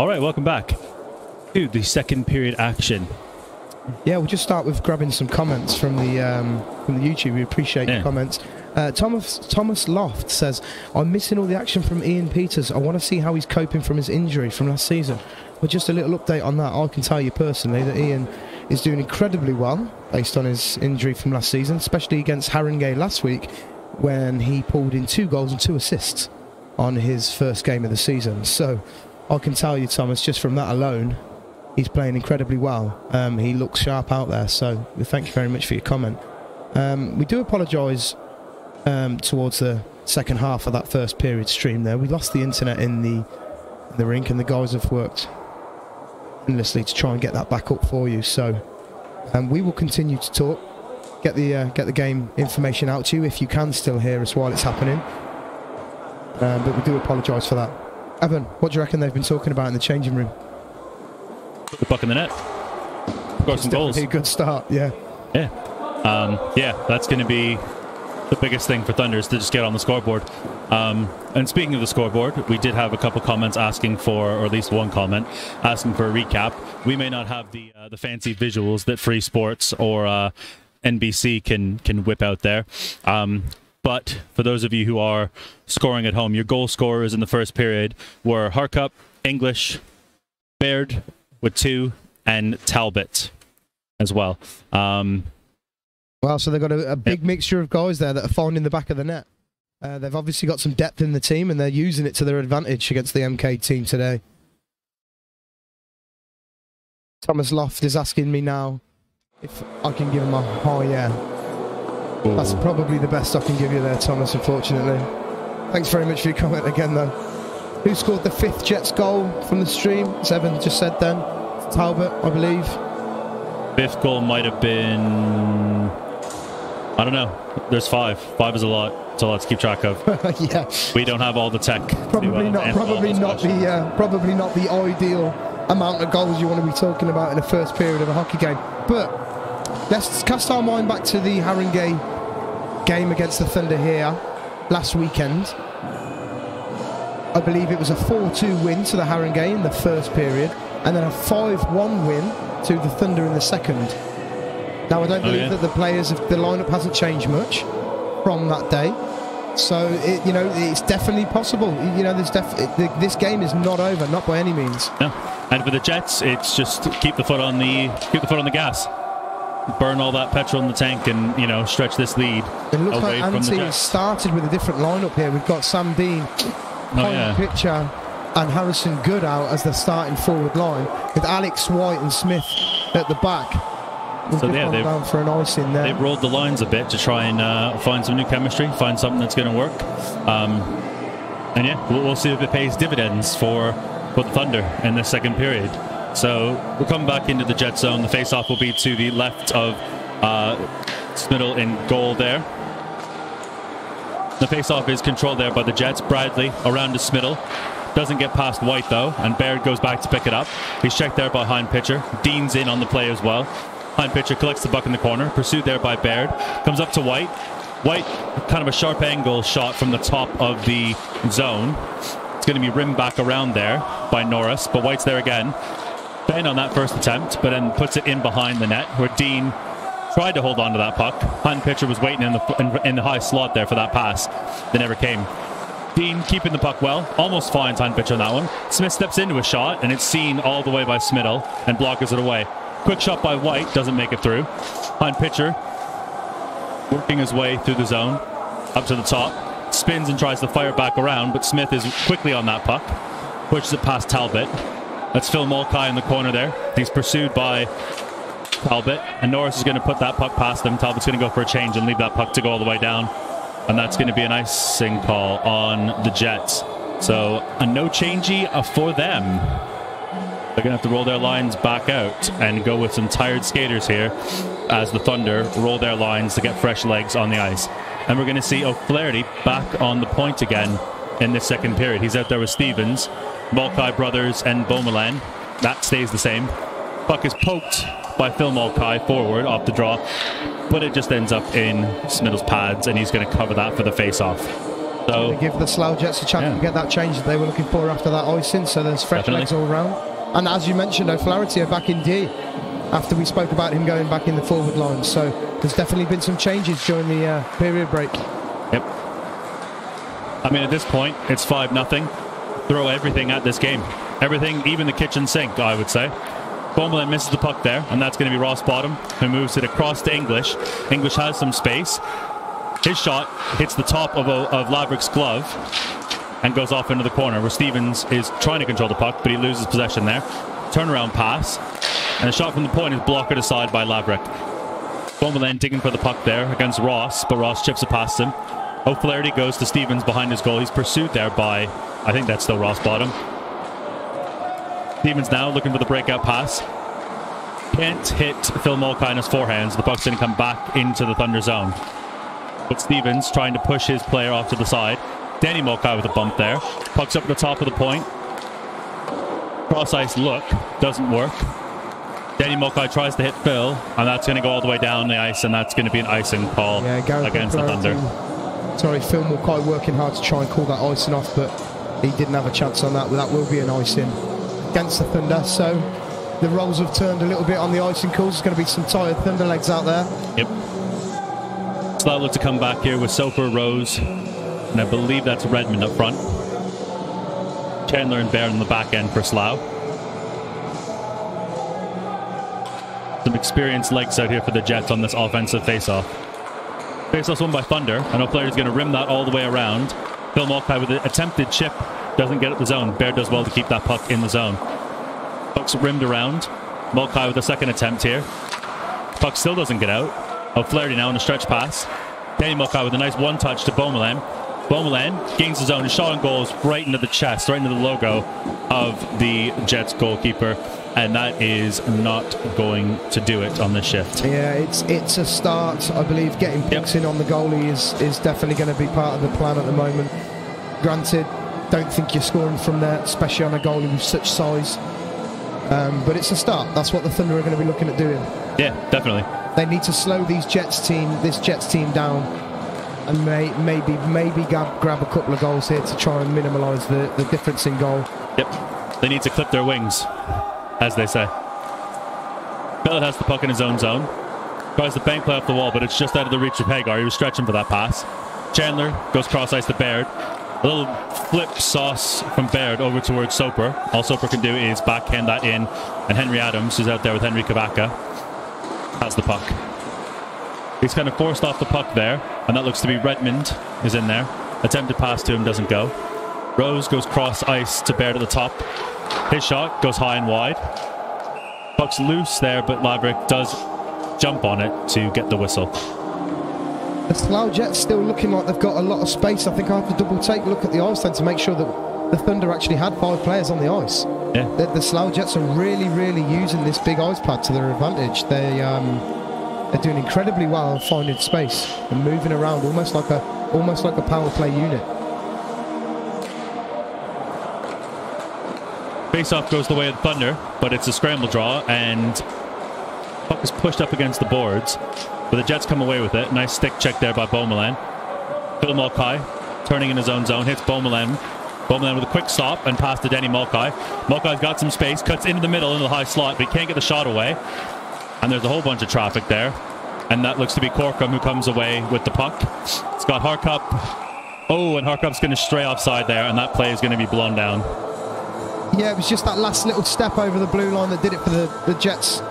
Speaker 2: All right, welcome back to the second period action.
Speaker 3: Yeah, we'll just start with grabbing some comments from the YouTube. We appreciate your comments. Thomas Loft says, I'm missing all the action from Ian Peters. I want to see how he's coping from his injury from last season. Well, just a little update on that. I can tell you personally that Ian is doing incredibly well based on his injury from last season, especially against Haringey last week when he pulled in 2 goals and 2 assists on his first game of the season. So I can tell you, Thomas, just from that alone, he's playing incredibly well. He looks sharp out there, so thank you very much for your comment. We do apologise towards the second half of that first period stream there. We lost the internet in the rink, and the guys have worked endlessly to try and get that back up for you. So we will continue to talk, get the game information out to you if you can still hear us while it's happening. But we do apologise for that. Evan, what do you reckon they've been talking about in the changing room?
Speaker 2: Put the puck in the net. Got some goals.
Speaker 3: A good start, yeah.
Speaker 2: Yeah, that's going to be the biggest thing for Thunder, is to just get on the scoreboard. And speaking of the scoreboard, we did have a couple comments asking for, or at least one comment, asking for a recap. We may not have the fancy visuals that Free Sports or NBC can whip out there. But for those of you who are scoring at home, your goal scorers in the first period were Harkup, English, Baird with 2, and Talbot as well.
Speaker 3: Well, so they've got a big mixture of guys there that are finding the back of the net. They've obviously got some depth in the team, and they're using it to their advantage against the MK team today. Thomas Loft is asking me now if I can give him a high yeah. Ooh. That's probably the best I can give you there, Thomas, unfortunately. Thanks very much for your comment again, though. Who scored the 5th Jets goal from the stream? As Evan just said then. Talbot, I believe.
Speaker 2: 5th goal might have been... I don't know. There's 5. 5 is a lot. So let's keep track of.
Speaker 3: Yeah.
Speaker 2: We don't have all the tech.
Speaker 3: Probably not the ideal amount of goals you want to be talking about in the first period of a hockey game. But let's cast our mind back to the Haringey game against the Thunder here last weekend. I believe it was a 4-2 win to the Haringey in the first period, and then a 5-1 win to the Thunder in the second. Now, I don't believe that the lineup hasn't changed much from that day. So, it's definitely possible. This game is not over, not by any means.
Speaker 2: No. And for the Jets, it's just keep the foot on the gas. Burn all that petrol in the tank and, stretch this lead.
Speaker 3: It looks
Speaker 2: away
Speaker 3: like
Speaker 2: from the
Speaker 3: Anthony
Speaker 2: Jets.
Speaker 3: started with a different lineup here. We've got Sam Dean, Pitcher, and Harrison Good out as the starting forward line, with Alex White and Smith at the back.
Speaker 2: So yeah, they've
Speaker 3: down for an ice in there.
Speaker 2: They've rolled the lines a bit to try and find some new chemistry, find something that's going to work. And yeah, we'll see if it pays dividends for the Thunder in the second period. So we'll come back into the Jet zone. The face-off will be to the left of Smithell in goal there. The face-off is controlled there by the Jets. Bradley around to Smithell. Doesn't get past White though, and Baird goes back to pick it up. He's checked there by Hind Pitcher. Dean's in on the play as well. Hind Pitcher collects the puck in the corner, pursued there by Baird. Comes up to White. White, kind of a sharp angle shot from the top of the zone. It's going to be rimmed back around there by Norris, but White's there again. Ben on that first attempt, but then puts it in behind the net, where Dean tried to hold on to that puck. Hind Pitcher was waiting in the high slot there for that pass. They never came. Dean keeping the puck well, almost finds Hind Pitcher on that one. Smith steps into a shot, and it's seen all the way by Smithell, and blockers it away. Quick shot by White, doesn't make it through. Hind Pitcher working his way through the zone, up to the top. Spins and tries to fire back around, but Smith is quickly on that puck. Pushes it past Talbot. That's Phil Mulcahy in the corner there. He's pursued by Talbot, and Norris is going to put that puck past him. Talbot's going to go for a change and leave that puck to go all the way down. And that's going to be an icing call on the Jets. So a no changey for them. They're going to have to roll their lines back out and go with some tired skaters here as the Thunder roll their lines to get fresh legs on the ice. And we're going to see O'Flaherty back on the point again in this second period. He's out there with Stevens, Mulcahy brothers, and Beaumoulin. That stays the same. Puck is poked by Phil Mulcahy forward off the draw, but it just ends up in Smith's pads, and he's going to cover that for the face-off. So
Speaker 3: They give the Slough Jets a chance to get that change that they were looking for after that icing, so there's fresh legs all round. And as you mentioned, O'Flaherty are back in D after we spoke about him going back in the forward line, so there's definitely been some changes during the period break.
Speaker 2: Yep. I mean, at this point, it's 5-0. Throw everything at this game. Everything, even the kitchen sink, I would say. Beaumoulin misses the puck there, and that's going to be Ross Bottom, who moves it across to English. English has some space. His shot hits the top of Laverick's glove and goes off into the corner, where Stevens is trying to control the puck, but he loses possession there. Turnaround pass, and a shot from the point is blocked aside by Laverick. Beaumoulin digging for the puck there against Ross, but Ross chips it past him. O'Flaherty goes to Stevens behind his goal. He's pursued there by, I think that's still Ross Bottom. Stevens now looking for the breakout pass. Can't hit Phil Mulcahy in his forehands. The puck's going to come back into the Thunder zone. But Stevens trying to push his player off to the side. Danny Mulcahy with a bump there. Puck's up at the top of the point. Cross ice look. Doesn't work. Danny Mulcahy tries to hit Phil, and that's going to go all the way down the ice, and that's going to be an icing call against the Thunder.
Speaker 3: Sorry, Phil Mulcahy working hard to try and call that icing off, but he didn't have a chance on that. That will be an icing against the Thunder. So the roles have turned a little bit on the icing calls. There's going to be some tired Thunder legs out there.
Speaker 2: Yep. Slough look to come back here with Soper, Rose, and I believe that's Redmond up front. Chandler and Baird on the back end for Slough. Some experienced legs out here for the Jets on this offensive face-off. Face-off's won by Thunder, and O'Flaherty's going to rim that all the way around. Phil Mulcahy with an attempted chip, doesn't get it the zone. Baird does well to keep that puck in the zone. Puck's rimmed around. Mulcahy with a second attempt here. Puck still doesn't get out. O'Flaherty now on a stretch pass. Danny Mulcahy with a nice one-touch to Beaumoulin. Beaumoulin gains his own shot and goes right into the chest, right into the logo of the Jets goalkeeper, and that is not going to do it on this shift.
Speaker 3: Yeah, it's a start. I believe getting picks in on the goalie is definitely going to be part of the plan at the moment. Granted, don't think you're scoring from there, especially on a goalie with such size. But it's a start. That's what the Thunder are going to be looking at doing.
Speaker 2: Yeah, definitely.
Speaker 3: They need to slow this Jets team down, and maybe grab a couple of goals here to try and minimalise the difference in goal.
Speaker 2: Yep. They need to clip their wings, as they say. Billett has the puck in his own zone. Tries to bank play off the wall, but it's just out of the reach of Hagar. He was stretching for that pass. Chandler goes cross ice to Baird. A little flip sauce from Baird over towards Soper. All Soper can do is backhand that in, and Henry Adams, who's out there with Henry Kavaka, has the puck. He's kind of forced off the puck there, and that looks to be Redmond is in there. Attempted pass to him doesn't go. Rose goes cross ice to Baird at the top. His shot goes high and wide. Puck's loose there, but Laverick does jump on it to get the whistle.
Speaker 3: The Slough Jets still looking like they've got a lot of space. I think I have to double take a look at the ice then to make sure that the Thunder actually had 5 players on the ice.
Speaker 2: Yeah.
Speaker 3: The Slough Jets are really using this big ice pad to their advantage. They're doing incredibly well finding space and moving around almost like a power play unit.
Speaker 2: Face-off goes the way of the Thunder, but it's a scramble draw, and puck is pushed up against the boards. But the Jets come away with it. Nice stick check there by Beaumoulin. Phil Mulcahy turning in his own zone, hits Beaumoulin. Beaumoulin with a quick stop and pass to Danny Mulcahy. Mulcahy's got some space, cuts into the middle, into the high slot, but he can't get the shot away. And there's a whole bunch of traffic there. And that looks to be Corkum who comes away with the puck. Scott Harkup. Oh, and Harkup's going to stray offside there, and that play is going to be blown down.
Speaker 3: Yeah, it was just that last little step over the blue line that did it for the Jets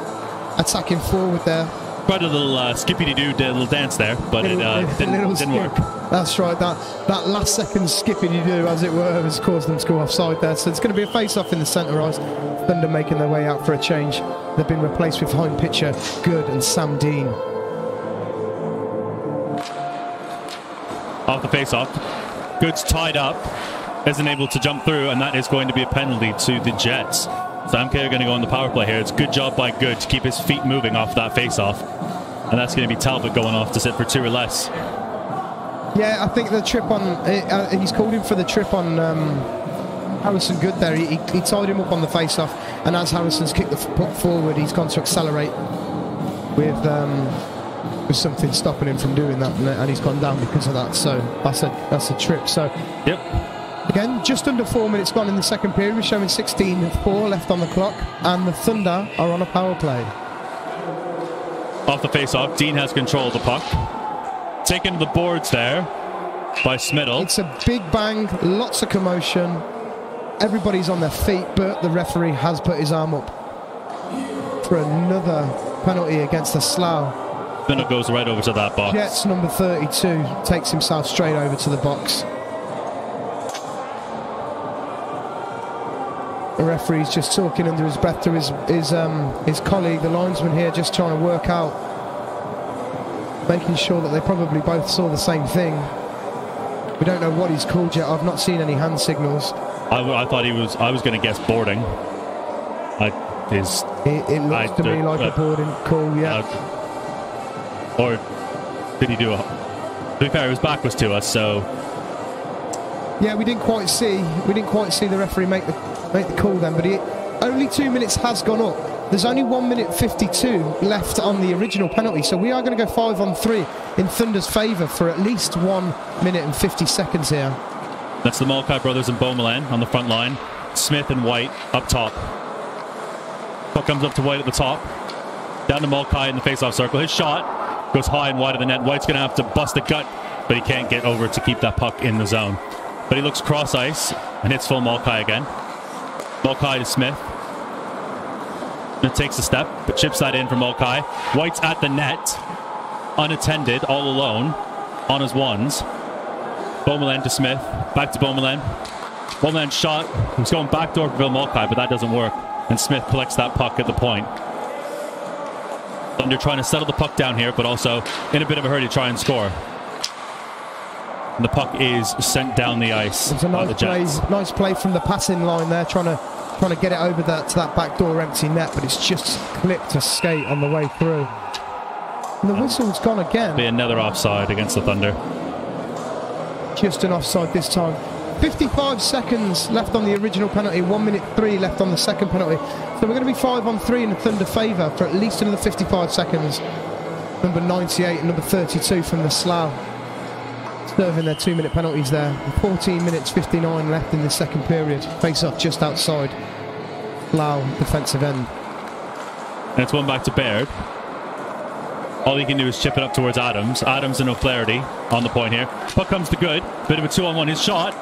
Speaker 3: attacking forward there.
Speaker 2: Quite a little skippy-doo little dance there, but it didn't work.
Speaker 3: That's right. That last second skippy-doo, as it were, has caused them to go offside there. So it's going to be a face-off in the centre ice. Thunder making their way out for a change. They've been replaced with home pitcher Good and Sam Dean.
Speaker 2: Off the face-off. Good's tied up, isn't able to jump through, and that is going to be a penalty to the Jets. Sam Kerr going to go on the power play here. It's a good job by Good to keep his feet moving off that face-off. And that's going to be Talbot going off to sit for 2 or less.
Speaker 3: Yeah, I think the trip on... he's called him for the trip on Harrison Good there. He tied him up on the face-off, and as Harrison's kicked the puck forward, he's gone to accelerate with There's something stopping him from doing that, and he's gone down because of that. So that's a trip. So
Speaker 2: yep.
Speaker 3: Again, just under 4 minutes gone in the second period. We're showing 16:04 left on the clock, and the Thunder are on a power play.
Speaker 2: Off the face-off, Dean has control of the puck. Taken to the boards there by Smittle.
Speaker 3: It's a big bang, lots of commotion. Everybody's on their feet, but the referee has put his arm up for another penalty against the Slough.
Speaker 2: Smittle goes right over to that box.
Speaker 3: Jets number 32 takes himself straight over to the box. The referee's just talking under his breath to his colleague, the linesman here, just trying to work out, making sure that they probably both saw the same thing. We don't know what he's called yet. I've not seen any hand signals.
Speaker 2: I thought he was. I was going to guess boarding.
Speaker 3: It looks to me like a boarding call, yeah.
Speaker 2: Or did he do a? To be fair, his back was to us, so.
Speaker 3: Yeah, we didn't quite see the referee make the call then, but only 2 minutes has gone up. There's only 1 minute 52 left on the original penalty, so we are going to go 5-on-3 in Thunder's favour for at least 1 minute and 50 seconds here.
Speaker 2: That's the Mulcahy brothers and Beaumoulin on the front line. Smith and White up top. Puck comes up to White at the top. Down to Mulcahy in the face-off circle. His shot goes high and wide of the net. White's going to have to bust a gut, but he can't get over to keep that puck in the zone. But he looks cross-ice and hits full Mulcahy again. Mulcahy to Smith. Smith takes a step, but chips that in from Mulcahy. White's at the net, unattended, all alone, on his ones. Beaumoulin to Smith, back to Beaumoulin. Beaumoulin shot, he's going backdoor for Bill Mulcahy, but that doesn't work. And Smith collects that puck at the point. Thunder trying to settle the puck down here, but also in a bit of a hurry to try and score. And the puck is sent down the ice.
Speaker 3: It's a nice play from the passing line there, trying to get it over to that backdoor empty net, but it's just clipped a skate on the way through. And the whistle's gone again.
Speaker 2: Be another offside against the Thunder.
Speaker 3: Just an offside this time. 55 seconds left on the original penalty, 1 minute 3 left on the second penalty. So we're going to be 5-on-3 in the Thunder favour for at least another 55 seconds. Number 98 and number 32 from the Slough serving their 2 minute penalties there. 14 minutes 59 left in the second period. Face off just outside Slough defensive end.
Speaker 2: And it's one back to Baird. All he can do is chip it up towards Adams. Adams and O'Flaherty on the point here. Puck comes to good. Bit of a 2-on-1. His shot.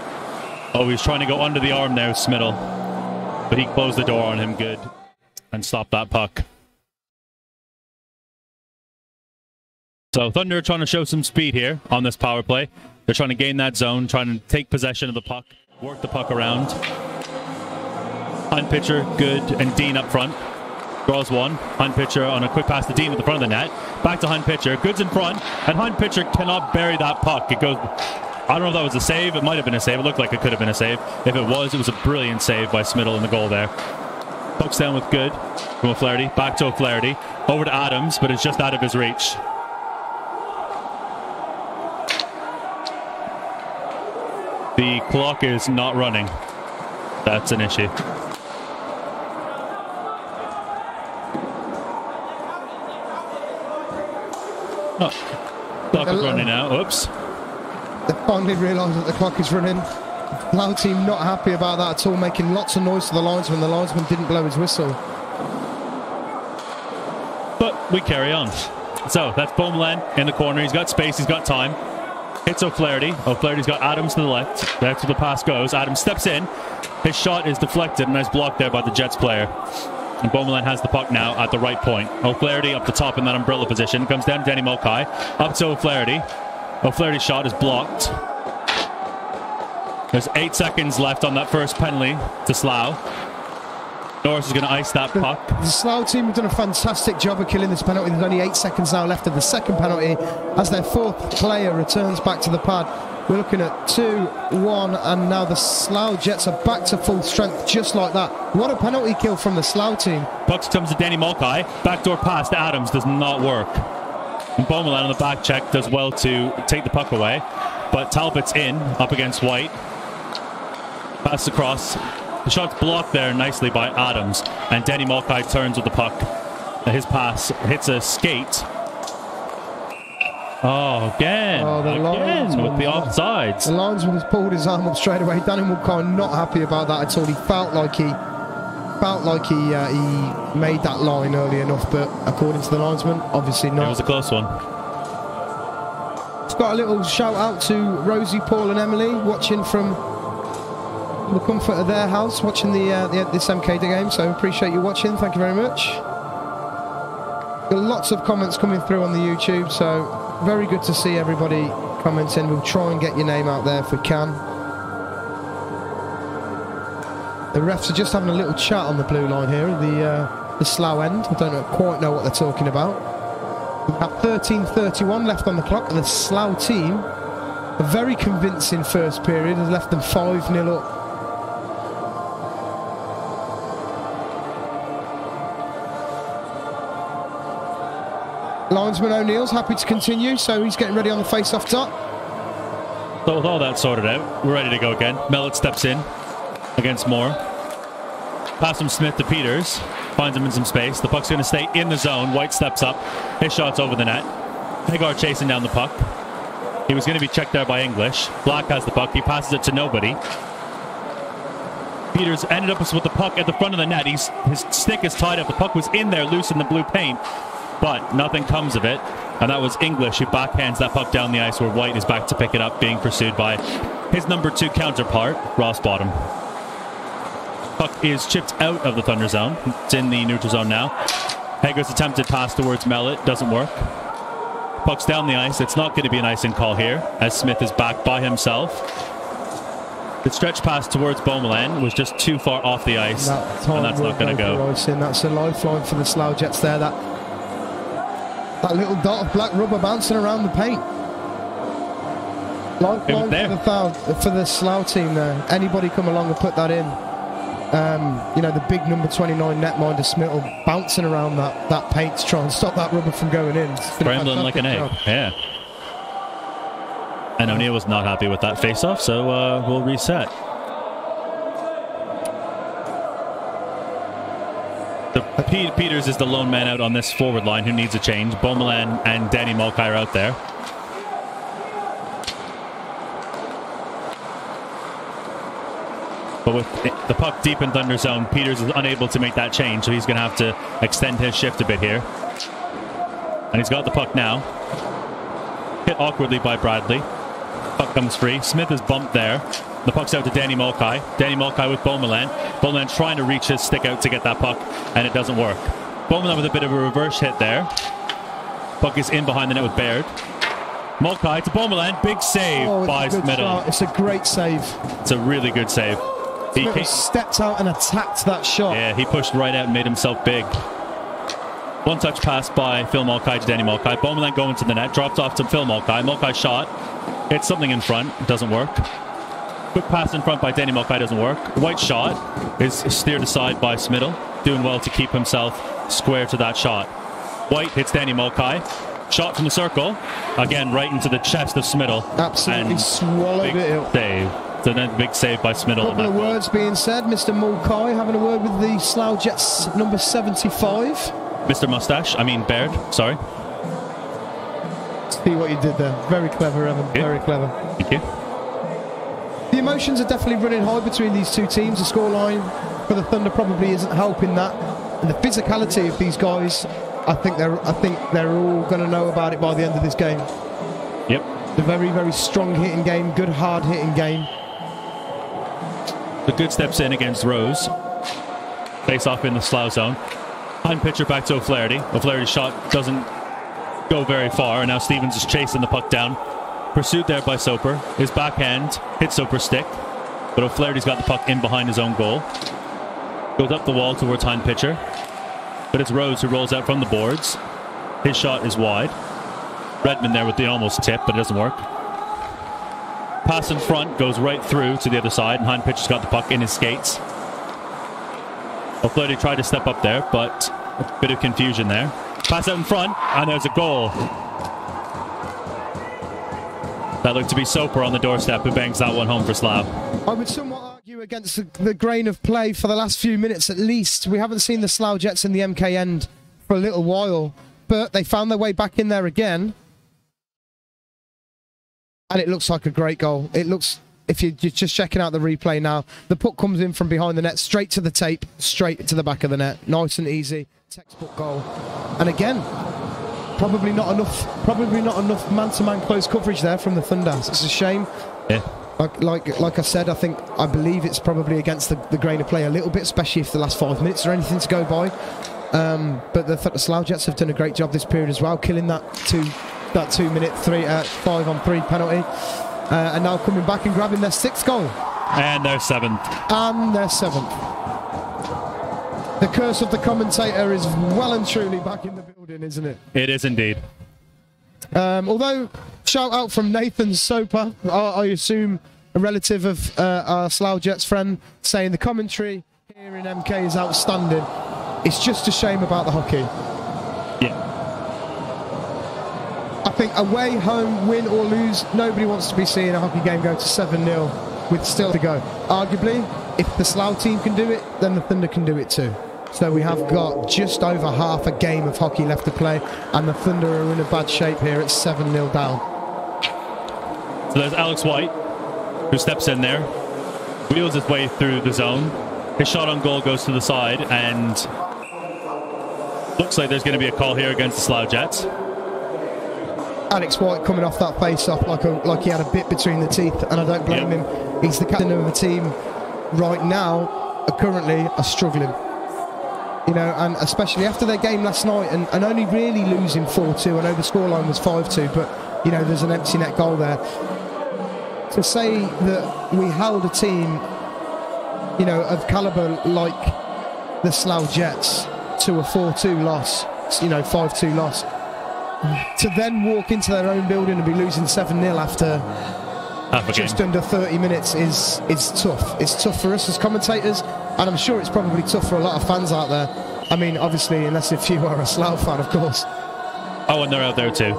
Speaker 2: Oh, he's trying to go under the arm there, Smittle. But he closed the door on him good and stopped that puck. So Thunder are trying to show some speed here on this power play. They're trying to gain that zone, trying to take possession of the puck, work the puck around. Hunt pitcher, good, and Dean up front. Draws one. Hunt pitcher on a quick pass to Dean at the front of the net. Back to Hunt pitcher. Good's in front, and Hunt pitcher cannot bury that puck. It goes. I don't know if that was a save. It might have been a save. It looked like it could have been a save. If it was a brilliant save by Smittle in the goal there. Puck's down with Good from O'Flaherty. Back to O'Flaherty. Over to Adams, but it's just out of his reach. The clock is not running. That's an issue. Oh, clock is running now. Oops.
Speaker 3: They finally realised that the clock is running. The Slough team not happy about that at all, making lots of noise to the linesman. The linesman didn't blow his whistle.
Speaker 2: But we carry on. So that's Beaumoulin in the corner. He's got space. He's got time. Hits O'Flaherty. O'Flaherty's got Adams to the left. That's where the pass goes. Adams steps in. His shot is deflected. Nice block there by the Jets player. And Beaumoulin has the puck now at the right point. O'Flaherty up the top in that umbrella position. Comes down to Danny Mulcahy. Up to O'Flaherty. O'Flaherty's shot is blocked. There's 8 seconds left on that first penalty to Slough. Norris is going to ice that puck.
Speaker 3: The Slough team have done a fantastic job of killing this penalty. There's only 8 seconds now left of the second penalty as their fourth player returns back to the pad. We're looking at 2-1, and now the Slough Jets are back to full strength just like that. What a penalty kill from the Slough team.
Speaker 2: Puck comes to Danny Mulcahy. Backdoor pass to Adams does not work. And Beaumoulin on the back check does well to take the puck away. But Talbot's in, up against White. Pass across. The shot's blocked there nicely by Adams. And Danny Mulcahy turns with the puck. His pass hits a skate. Oh, again.
Speaker 3: Oh, the
Speaker 2: Again with the offsides.
Speaker 3: The linesman has pulled his arm up straight away. Danny Mulcahy not happy about that at all. He felt like he made that line early enough, but according to the linesman, obviously not.
Speaker 2: It was a close one.
Speaker 3: It's got a little shout out to Rosie, Paul and Emily watching from the comfort of their house, watching this MK game, so appreciate you watching. Thank you very much. Got lots of comments coming through on the YouTube, so very good to see everybody commenting. We'll try and get your name out there if we can. The refs are just having a little chat on the blue line here at the Slough end. I don't quite know what they're talking about. We have 13:31 left on the clock, and the Slough team, a very convincing first period, has left them 5-0 up. Linesman O'Neill's happy to continue, so he's getting ready on the face-off top.
Speaker 2: So with all that sorted out, we're ready to go again. Mellett steps in against Moore. Pass from Smith to Peters. Finds him in some space. The puck's going to stay in the zone. White steps up. His shot's over the net. Hagar chasing down the puck. He was going to be checked there by English. Black has the puck. He passes it to nobody. Peters ended up with the puck at the front of the net. His stick is tied up. The puck was in there, loose in the blue paint. But nothing comes of it, and that was English who backhands that puck down the ice, where White is back to pick it up, being pursued by his number 2 counterpart, Ross Bottom. Puck is chipped out of the Thunder zone. It's in the neutral zone now. Hager's attempted pass towards Mellett doesn't work. Puck's down the ice. It's not going to be an icing call here, as Smith is back by himself. The stretch pass towards Beaumoulin was just too far off the ice, and that's not going to go.
Speaker 3: That's a lifeline for the Slough Jets there. That little dot of black rubber bouncing around the paint. Lifeline for the Slough team there. Anybody come along and put that in. You know, the big number 29 netminder Smittle bouncing around that paint to try and stop that rubber from going in.
Speaker 2: Scrambling like an egg. Yeah. And O'Neill was not happy with that face-off, so we'll reset. Peters is the lone man out on this forward line who needs a change. Beaumoulin and Danny Mulcahy are out there. But with the puck deep in Thunder zone, Peters is unable to make that change, so he's going to have to extend his shift a bit here. And he's got the puck now. Hit awkwardly by Bradley. Puck comes free. Smith is bumped there. The puck's out to Danny Mulcahy. Danny Mulcahy with Beaumoulin. Beaumoulin trying to reach his stick out to get that puck, and it doesn't work. Beaumoulin with a bit of a reverse hit there. Puck is in behind the net with Baird. Mulcahy to Beaumoulin. Big save by Smittle.
Speaker 3: It's a great save.
Speaker 2: It's a really good save.
Speaker 3: He stepped out and attacked that shot.
Speaker 2: Yeah, he pushed right out and made himself big. One touch pass by Phil Mulcahy to Danny Mulcahy. Beaumoulin going to the net. Dropped off to Phil Mulcahy. Mulcahy shot. Hits something in front. Doesn't work. Quick pass in front by Danny Mulcahy doesn't work. White shot is steered aside by Smittle. Doing well to keep himself square to that shot. White hits Danny Mulcahy. Shot from the circle. Again, right into the chest of Smittle.
Speaker 3: Absolutely swallowed it up.
Speaker 2: Save. So then big save by Smittle.
Speaker 3: A couple of words being said. Mr. Mulcahy having a word with the Slough Jets number 75.
Speaker 2: Mr. Mustache. I mean Baird. Sorry.
Speaker 3: See what you did there. Very clever, Evan. Very clever.
Speaker 2: Thank you.
Speaker 3: The emotions are definitely running high between these two teams. The scoreline for the Thunder probably isn't helping that. And the physicality of these guys, I think they're all going to know about it by the end of this game.
Speaker 2: Yep.
Speaker 3: The very, very strong hitting game, good hard hitting game.
Speaker 2: The good steps in against Rose. Face off in the Slough zone. Hand pitcher back to O'Flaherty. O'Flaherty's shot doesn't go very far, and now Stevens is chasing the puck down. Pursued there by Soper. His backhand hits Soper's stick, but O'Flaherty's got the puck in behind his own goal. Goes up the wall towards hand pitcher, but it's Rose who rolls out from the boards. His shot is wide. Redmond there with the almost tip, but it doesn't work. Pass in front goes right through to the other side, and hand pitcher's got the puck in his skates. O'Flaherty tried to step up there, but a bit of confusion there. Pass out in front, and there's a goal. That looked to be Soper on the doorstep, who bangs that one home for Slough.
Speaker 3: I would somewhat argue against the grain of play for the last few minutes at least. We haven't seen the Slough Jets in the MK end for a little while, but they found their way back in there again. And it looks like a great goal. It looks, if you're just checking out the replay now, the puck comes in from behind the net, straight to the tape, straight to the back of the net. Nice and easy, textbook goal. And again, probably not enough man-to-man close coverage there from the Thunder. It's a shame.
Speaker 2: Yeah.
Speaker 3: Like I said, I believe it's probably against the grain of play a little bit, especially if the last 5 minutes or anything to go by. But the Slough Jets have done a great job this period as well, killing that 2 minute 5-on-3 penalty, and now coming back and grabbing their 6th goal.
Speaker 2: And their 7th.
Speaker 3: And their 7th. The curse of the commentator is well and truly back in the building, isn't it?
Speaker 2: It is indeed.
Speaker 3: Although, shout out from Nathan Soper, I assume a relative of our Slough Jets friend, saying the commentary here in MK is outstanding. It's just a shame about the hockey.
Speaker 2: Yeah.
Speaker 3: I think away, home, win or lose, nobody wants to be seeing a hockey game go to 7-0 with still to go. Arguably, if the Slough team can do it, then the Thunder can do it too. So we have got just over half a game of hockey left to play, and the Thunder are in a bad shape here at 7-0 down.
Speaker 2: So there's Alex White, who steps in there, wheels his way through the zone. His shot on goal goes to the side, and looks like there's going to be a call here against the Slough Jets.
Speaker 3: Alex White coming off that face-off like he had a bit between the teeth, and I don't blame him. He's the captain of the team right now, currently are struggling. You know, and especially after their game last night, and only really losing 4-2. I know the scoreline was 5-2, but, you know, there's an empty net goal there. To say that we held a team, you know, of calibre like the Slough Jets to a 4-2 loss, you know, 5-2 loss, to then walk into their own building and be losing 7-0 after just under 30 minutes is tough. It's tough for us as commentators, and I'm sure it's probably tough for a lot of fans out there. I mean, obviously, unless if you are a Slough fan, of course.
Speaker 2: Oh, and they're out there too.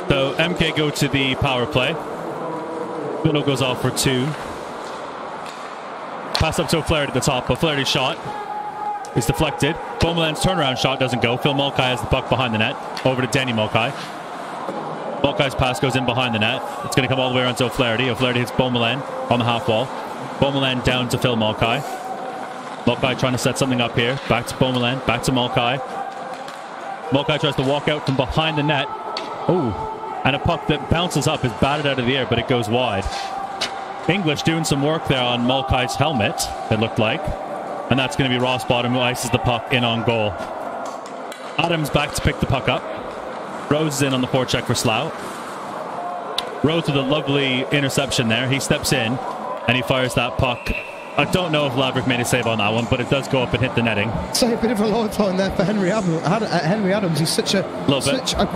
Speaker 2: So MK go to the power play. Little goes off for 2. Pass up to O'Flaherty at the top. O'Flaherty's shot is deflected. Beaumoulin turnaround shot doesn't go. Phil Mulcahy has the puck behind the net. Over to Danny Mulcahy. Mulcahy's pass goes in behind the net. It's going to come all the way around to O'Flaherty. O'Flaherty hits Beaumoulin on the half wall. Beaumoulin down to Phil Mulcahy. Mulcahy trying to set something up here. Back to Beaumoulin. Back to Mulcahy. Mulcahy tries to walk out from behind the net. Oh. And a puck that bounces up is batted out of the air, but it goes wide. English doing some work there on Mulcahy's helmet, it looked like. And that's going to be Ross Bottom, who ices the puck in on goal. Adams back to pick the puck up. Rose is in on the forecheck for Slough. Rose with a lovely interception there. He steps in and he fires that puck. I don't know if Laverick made a save on that one, but it does go up and hit the netting.
Speaker 3: So a bit of a lifeline there for Henry Adams. He's such a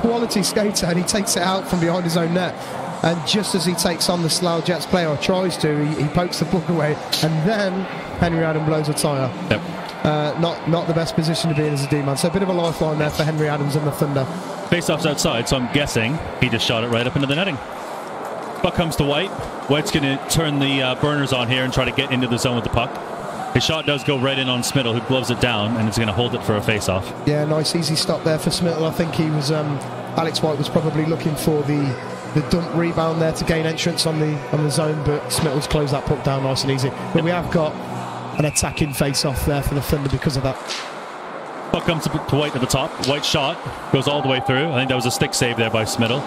Speaker 3: quality skater, and he takes it out from behind his own net. And just as he takes on the Slough Jets player, or tries to, he pokes the puck away, and then Henry Adams blows a tyre.
Speaker 2: Yep.
Speaker 3: Not the best position to be in as a D-man. So a bit of a lifeline there for Henry Adams and the Thunder.
Speaker 2: Face-off's outside, so I'm guessing he just shot it right up into the netting. Puck comes to White. White's going to turn the burners on here and try to get into the zone with the puck. His shot does go right in on Smittle, who gloves it down and is going to hold it for a face-off. Yeah, nice easy stop there for Smittle. I think he was Alex White was probably looking for the dump rebound there to gain entrance on the zone, but Smittle's closed that puck down nice and easy. But we have got an attacking face-off there for the Thunder because of that. Puck comes to White at the top. White's shot goes all the way through. I think that was a stick save there by Smittle.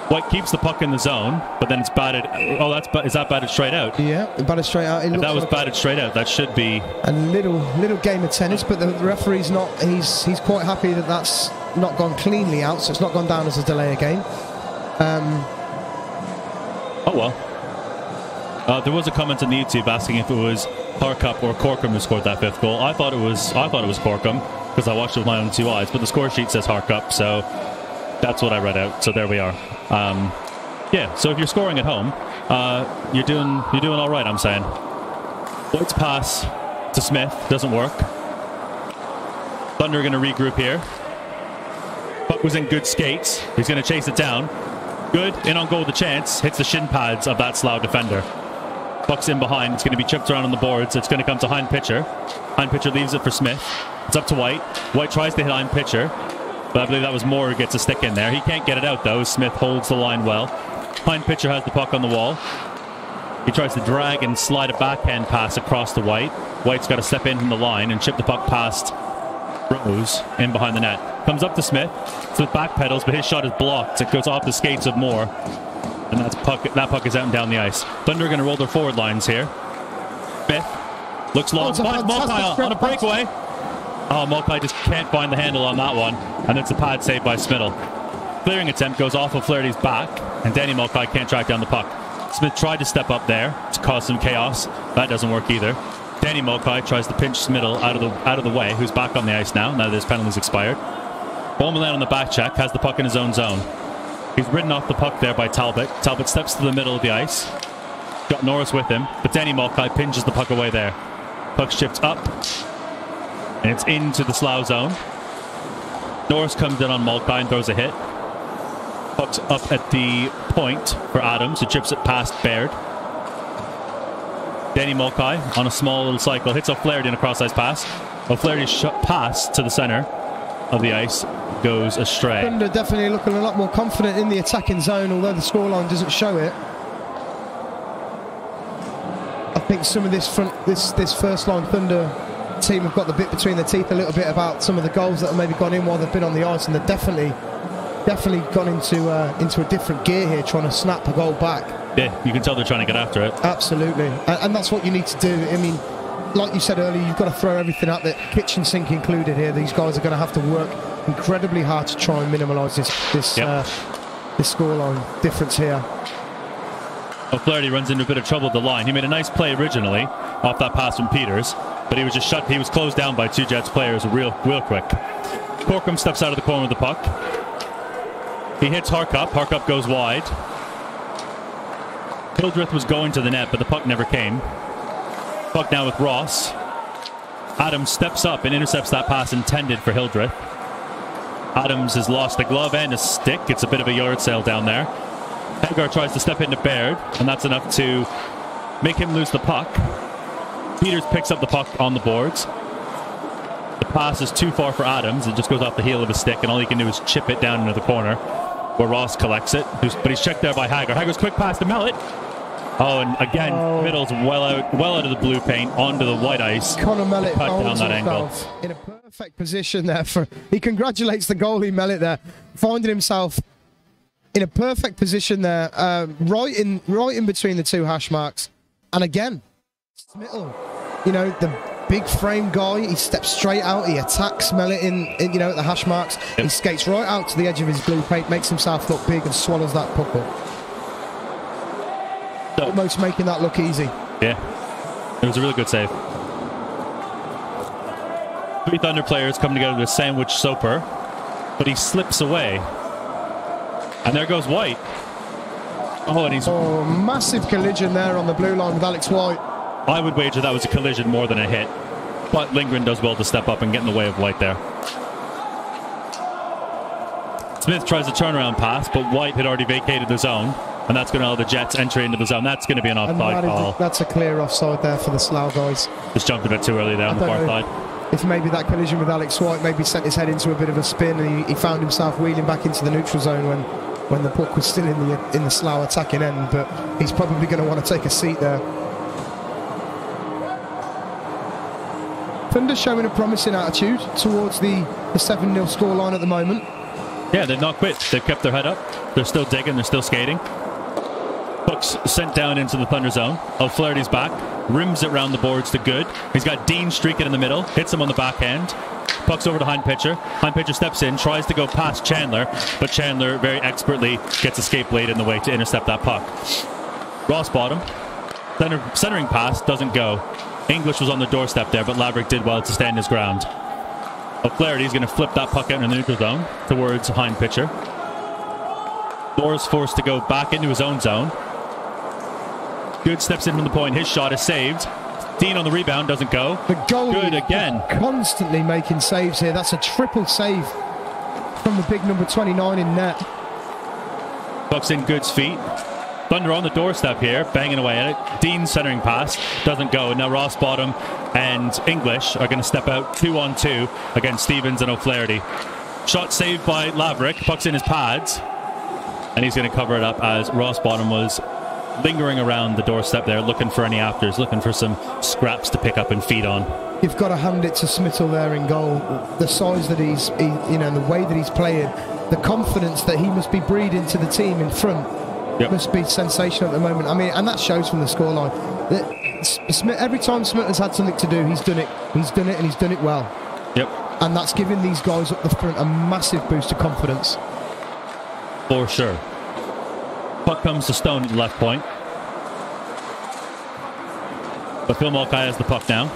Speaker 2: White keeps the puck in the zone, but then it's batted. Oh, is that batted straight out? Yeah, batted straight out. If that was batted straight out, that should be a little game of tennis. But the referee's not. He's quite happy that that's not gone cleanly out, so it's not gone down as a delay of game. Oh well. There was a comment on the YouTube asking if it was Harkup or Corkum who scored that 5th goal. I thought it was Corkum because I watched it with my own 2 eyes, but the score sheet says Harkup, so that's what I read out. So there we are. Yeah, so if you're scoring at home, you're doing all right, I'm saying. White's pass to Smith doesn't work. Thunder are going to regroup here. Puck was in good skates. He's going to chase it down. Good, in on goal with a chance. Hits the shin pads of that Slough defender. Puck's in behind. It's going to be chipped around on the boards. It's going to come to Hein Pitcher. Hein Pitcher leaves it for Smith. It's up to White. White tries to hit Hein Pitcher. But I believe that was Moore who gets a stick in there. He can't get it out, though. Smith holds the line well. Hind pitcher has the puck on the wall. He tries to drag and slide a backhand pass across to White. White's got to step in from the line and chip the puck past Rose in behind the net. Comes up to Smith. Smith backpedals, but his shot is blocked. It goes off the skates of Moore. And that puck is out and down the ice. Thunder are going to roll their forward lines here. Smith looks long. Finds Mulcahy on a breakaway. Oh, Mulcahy just can't find the handle on that one. And it's a pad save by Smittle. Clearing attempt goes off of Flaherty's back. And Danny Mulcahy can't track down the puck. Smith tried to step up there to cause some chaos. That doesn't work either. Danny Mulcahy tries to pinch Smittle out of the way, who's back on the ice now that his penalty's expired. Bowman on the back check, has the puck in his own zone. He's ridden off the puck there by Talbot. Talbot steps to the middle of the ice. Got Norris with him, but Danny Mulcahy pinches the puck away there. Puck shifts up, and it's into the Slough zone. Norris comes in on Mulcahy and throws a hit. Puck's up at the point for Adams, who chips it past Baird. Danny Mulcahy on a small little cycle hits O'Flaherty in a cross-ice pass. O'Flaherty's pass to the center of the ice goes astray.
Speaker 3: Thunder definitely looking a lot more confident in the attacking zone, although the scoreline doesn't show it. I think some of this first line Thunder team have got the bit between their teeth a little bit about some of the goals that have maybe gone in while they've been on the ice, and they've definitely gone into a different gear here, trying to snap a goal back.
Speaker 2: Yeah, you can tell they're trying to get after it.
Speaker 3: Absolutely, and that's what you need to do. I mean, like you said earlier, you've got to throw everything at it, kitchen sink included here. These guys are going to have to work incredibly hard to try and minimise this scoreline difference here.
Speaker 2: O'Flaherty runs into a bit of trouble at the line. He made a nice play originally off that pass from Peters, but he was just shut. He was closed down by two Jets players real quick. Corcoran steps out of the corner of the puck. He hits Harkup. Harkup goes wide. Hildreth was going to the net, but the puck never came. Puck now with Ross. Adams steps up and intercepts that pass intended for Hildreth. Adams has lost a glove and a stick. It's a bit of a yard sale down there. Hagar tries to step into Baird, and that's enough to make him lose the puck. Peters picks up the puck on the boards. The pass is too far for Adams. It just goes off the heel of his stick, and all he can do is chip it down into the corner where Ross collects it. But he's checked there by Hagar. Hagar's quick pass to Mellett. Oh, and again, Middle's well out of the blue paint onto the white ice.
Speaker 3: Connor Mellett
Speaker 2: down that angle.
Speaker 3: In a perfect position there. He congratulates the goalie Mellett there, finding himself in a perfect position there, right in between the two hash marks. And again, Smittle, the big frame guy, he steps straight out, he attacks Mellett in at the hash marks. Yep. He skates right out to the edge of his blue paint, makes himself look big and swallows that puck up. So, almost making that look easy. Yeah,
Speaker 2: it was a really good save. Three Thunder players come together to sandwich Soper, but he slips away. And there goes White. Oh, and he's...
Speaker 3: Oh, massive collision there on the blue line with Alex White.
Speaker 2: I would wager that was a collision more than a hit. But Lindgren does well to step up and get in the way of White there. Smith tries a turnaround pass, but White had already vacated the zone. And that's going to allow the Jets entry into the zone. That's going to be an offside call.
Speaker 3: That's a clear offside there for the Slough guys.
Speaker 2: Just jumped a bit too early there on the far side.
Speaker 3: If maybe that collision with Alex White maybe sent his head into a bit of a spin, and he found himself wheeling back into the neutral zone when the puck was still in the Slough attacking end. But he's probably going to want to take a seat there. Thunder showing a promising attitude towards the 7-0 scoreline at the moment.
Speaker 2: Yeah, they've not quit. They've kept their head up. They're still digging. They're still skating. Puck's sent down into the Thunder zone. O'Flaherty's back. Rims it round the boards to Good. He's got Dean streaking in the middle. Hits him on the backhand. Puck's over to Hind Pitcher. Hind Pitcher steps in, tries to go past Chandler, but Chandler very expertly gets escape blade in the way to intercept that puck. Ross bottom. Centering pass doesn't go. English was on the doorstep there, but Laverick did well to stand his ground. O'Flaherty's going to flip that puck out in the neutral zone towards Hind Pitcher. Moore's forced to go back into his own zone. Good steps in from the point. His shot is saved. Dean on the rebound doesn't go.
Speaker 3: The goalie
Speaker 2: Good again.
Speaker 3: Constantly making saves here. That's a triple save from the big number 29 in net.
Speaker 2: Puck's in Good's feet. Thunder on the doorstep here, banging away at it. Dean's centering pass doesn't go. And now Ross Bottom and English are going to step out 2-on-2 against Stevens and O'Flaherty. Shot saved by Laverick. Puck's in his pads. And he's going to cover it up as Ross Bottom was lingering around the doorstep there, looking for any afters, looking for some scraps to pick up and feed on.
Speaker 3: You've got to hand it to Smittle there in goal. The size that and the way that he's playing, the confidence that he must be breeding to the team in front must be sensational at the moment. I mean, and that shows from the scoreline. Every time Smith has had something to do, he's done it. He's done it, and he's done it well.
Speaker 2: Yep.
Speaker 3: And that's giving these guys up the front a massive boost of confidence.
Speaker 2: For sure. Puck comes to Stone at the left point. But Phil Mulcahy has the puck now.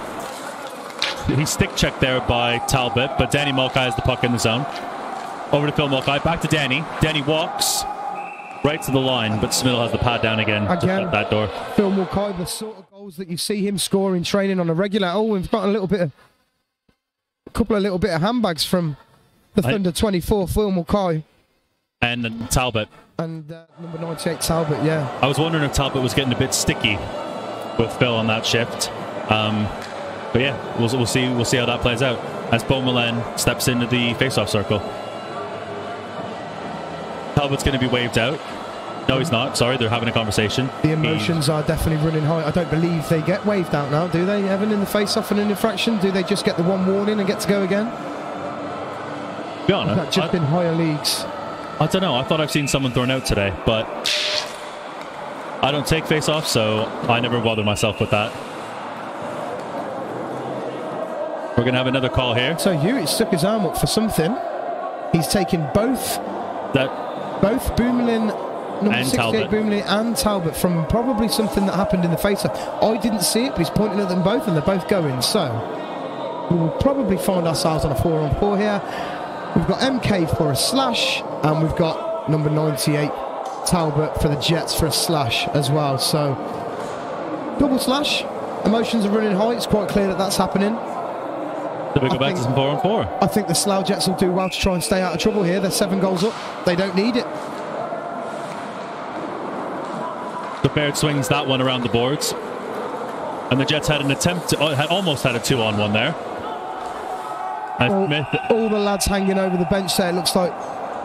Speaker 2: He's stick checked there by Talbot, but Danny Mulcahy has the puck in the zone. Over to Phil Mulcahy, back to Danny. Danny walks right to the line, but Smittle has the pad down again to shut that door.
Speaker 3: Phil Mulcahy, the sort of goals that you see him score in training on a regular. Oh, we've got a couple of little bit of handbags from the Thunder 24, Phil Mulcahy.
Speaker 2: And Talbot.
Speaker 3: And number 98, Talbot, yeah.
Speaker 2: I was wondering if Talbot was getting a bit sticky with Phil on that shift. But yeah, we'll see how that plays out as Beaumoulin steps into the face-off circle. Talbot's going to be waved out. No, he's not. Sorry, they're having a conversation.
Speaker 3: The emotions are definitely running high. I don't believe they get waved out now, do they, Evan, in the face-off and an infraction? Do they just get the one warning and get to go again?
Speaker 2: Be honest,
Speaker 3: that's just been higher leagues.
Speaker 2: I don't know. I thought I've seen someone thrown out today, but I don't take face-off, so I never bother myself with that. We're going to have another call here.
Speaker 3: So Hewitt stuck his arm up for something. He's taken both Beaumoulin, number 68 Beaumoulin and Talbot from probably something that happened in the face-off. I didn't see it, but he's pointing at them both, and they're both going. So we'll probably find ourselves on a 4-on-4 here. We've got MK for a slash, and we've got number 98 Talbot for the Jets for a slash as well. So double slash. Emotions are running high. It's quite clear that that's happening.
Speaker 2: So we go back to some 4-on-4.
Speaker 3: I think the Slough Jets will do well to try and stay out of trouble here. They're 7 goals up. They don't need it.
Speaker 2: The Baird swings that one around the boards, and the Jets had an attempt to, almost had a 2-on-1 there.
Speaker 3: All the lads hanging over the bench there. It looks like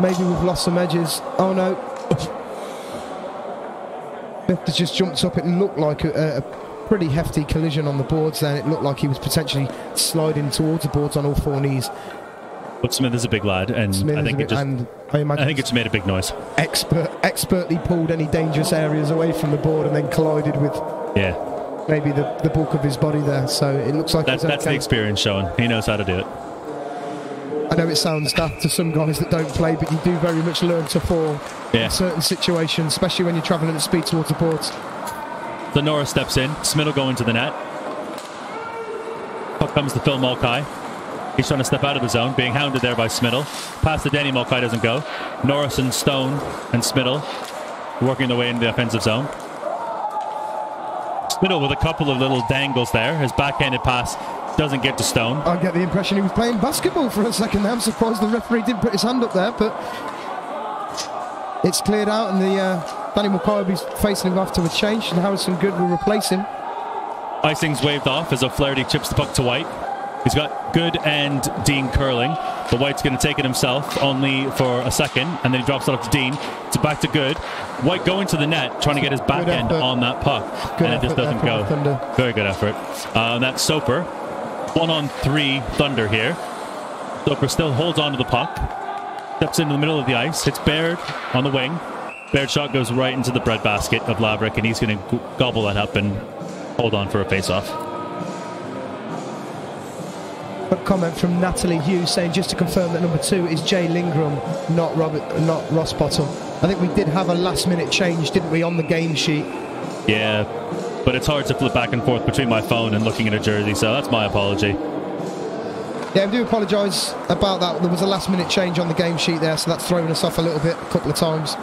Speaker 3: maybe we've lost some edges. Oh no. Smith has just jumped up. It looked like a pretty hefty collision on the boards then. It looked like he was potentially sliding towards the boards on all 4 knees.
Speaker 2: But Smith is a big lad, and I think it just made a big noise.
Speaker 3: Expertly pulled any dangerous areas away from the board and then collided with maybe the bulk of his body there. So it looks like
Speaker 2: that's the experience showing. He knows how to do it.
Speaker 3: I know it sounds daft to some guys that don't play, but you do very much learn to fall in certain situations, especially when you're travelling at speed towards the boards.
Speaker 2: So Norris steps in. Smith will go into the net. Puck comes to Phil Mulcahy. He's trying to step out of the zone, being hounded there by Smittle. Pass to Danny Mulcahy doesn't go. Norris and Stone and Smittle working their way into the offensive zone. Smittle with a couple of little dangles there. His backhanded pass doesn't get to Stone.
Speaker 3: I get the impression he was playing basketball for a second there. I'm surprised the referee didn't put his hand up there, but it's cleared out, and Danny Mulcahy will be facing him after a change, and Harrison Good will replace him.
Speaker 2: Icing's waved off as O'Flaherty chips the puck to White. He's got Good and Dean curling, but White's going to take it himself only for a second, and then he drops it off to Dean. It's back to Good. White going to the net, trying to get his back end on that puck, and it just doesn't go. Very good effort. That's Soper. 1-on-3 Thunder here. Soper still holds on to the puck. Steps into the middle of the ice. Hits Baird on the wing. Baird's shot goes right into the breadbasket of Laverick, and he's going to gobble that up and hold on for a face-off.
Speaker 3: A comment from Natalie Hughes saying, just to confirm that number 2 is Jay Lingram, not Ross Bottom. I think we did have a last-minute change, didn't we, on the game sheet?
Speaker 2: Yeah, but it's hard to flip back and forth between my phone and looking at a jersey, so that's my apology.
Speaker 3: Yeah, I do apologise about that. There was a last-minute change on the game sheet there, so that's throwing us off a little bit a couple of times.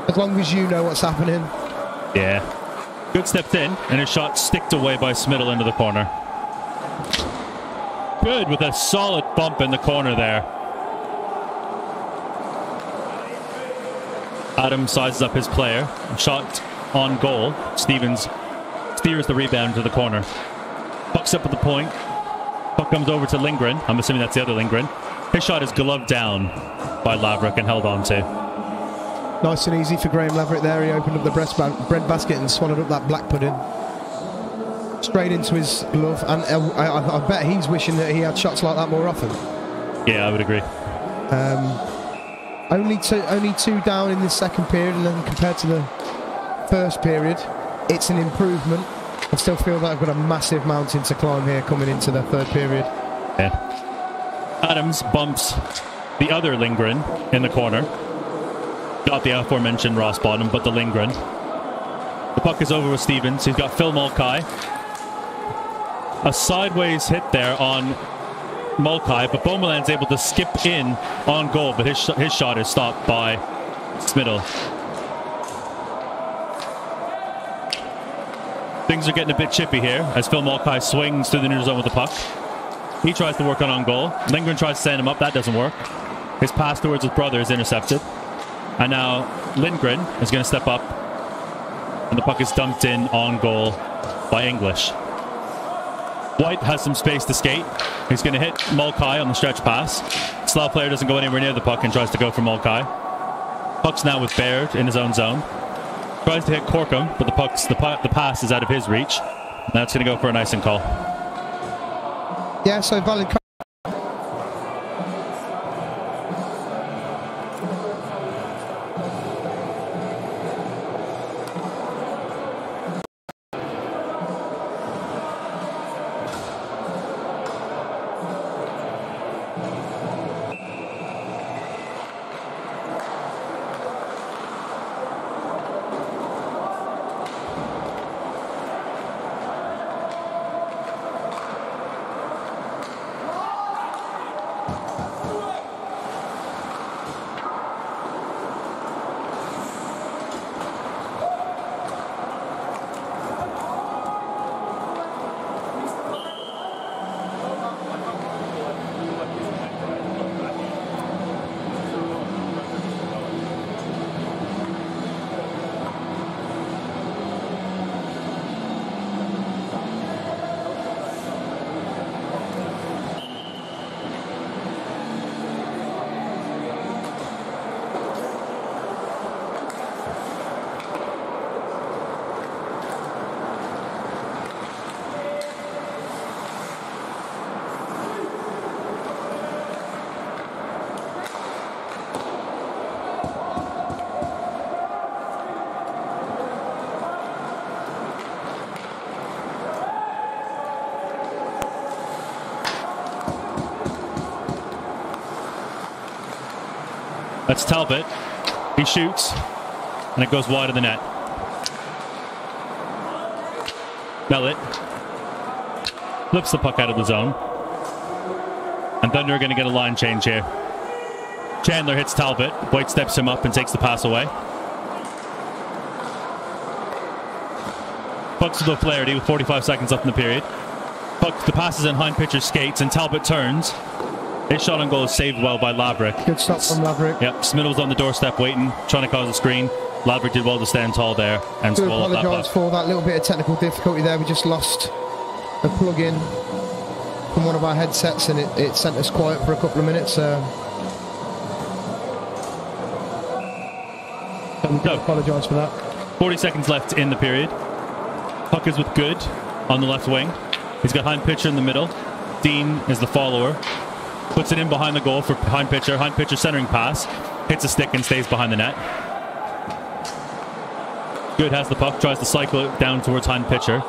Speaker 3: As long as you know what's happening.
Speaker 2: Yeah. Good stepped in, and his shot sticked away by Smittle into the corner. Good with a solid bump in the corner there. Adam sizes up his player. Shot on goal. Stevens steers the rebound to the corner. Puck's up at the point. Puck comes over to Lindgren. I'm assuming that's the other Lindgren. His shot is gloved down by Laverick and held on to.
Speaker 3: Nice and easy for Graham Laverick there. He opened up the bread basket and swallowed up that black pudding. Straight into his glove. And I bet he's wishing that he had shots like that more often.
Speaker 2: Yeah, I would agree.
Speaker 3: Only two down in the second period, and then compared to the first period, it's an improvement. I still feel that I've got a massive mountain to climb here coming into the third period.
Speaker 2: Yeah. Adams bumps the other Lindgren in the corner. Got the aforementioned Ross Bottom, but the Lindgren. The puck is over with Stevens. He's got Phil Mulcahy. A sideways hit there on Mulcahy, but Beaumoulin is able to skip in on goal, but his shot is stopped by Smittle. Things are getting a bit chippy here as Phil Mulcahy swings through the neutral zone with the puck. He tries to work on goal. Lindgren tries to stand him up. That doesn't work. His pass towards his brother is intercepted. And now Lindgren is going to step up. And the puck is dumped in on goal by English. White has some space to skate. He's going to hit Mulcahy on the stretch pass. Slough player doesn't go anywhere near the puck and tries to go for Mulcahy. Puck's now with Baird in his own zone. Tries to hit Corkum, but the pass is out of his reach. Now it's going to go for an icing call.
Speaker 3: Yeah, so valid.
Speaker 2: That's Talbot. He shoots, and it goes wide of the net. Mellett flips the puck out of the zone. And Thunder are going to get a line change here. Chandler hits Talbot. White steps him up and takes the pass away. Puck's with O'Flaherty with 45 seconds left in the period. Puck, the pass is in hind pitcher skates, and Talbot turns. His shot on goal is saved well by Laverick.
Speaker 3: Good stop from Laverick.
Speaker 2: Yep, Smiddle's on the doorstep waiting, trying to cause a screen. Laverick did well to stand tall there and
Speaker 3: do
Speaker 2: swallow that
Speaker 3: apologise
Speaker 2: puck.
Speaker 3: for that little bit of technical difficulty there. We just lost a plug-in from one of our headsets, and it sent us quiet for a couple of minutes. So we do apologise for that.
Speaker 2: 40 seconds left in the period. Puck is with Good on the left wing. He's got hind pitcher in the middle. Dean is the follower. Puts it in behind the goal for hind pitcher. Hind pitcher centering pass. Hits a stick and stays behind the net. Good has the puck. Tries to cycle it down towards hind pitcher.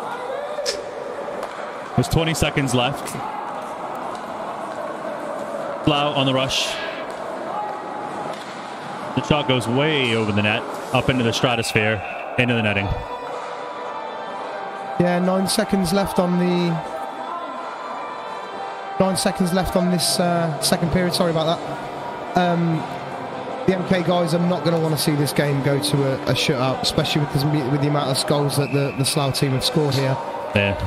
Speaker 2: There's 20 seconds left. Slough on the rush. The shot goes way over the net. Up into the stratosphere. Into the netting.
Speaker 3: Yeah, 9 seconds left on the... 9 seconds left on this second period. Sorry about that. The MK guys are not going to want to see this game go to a shutout, especially with the amount of goals that the Slough team have scored here.
Speaker 2: Yeah.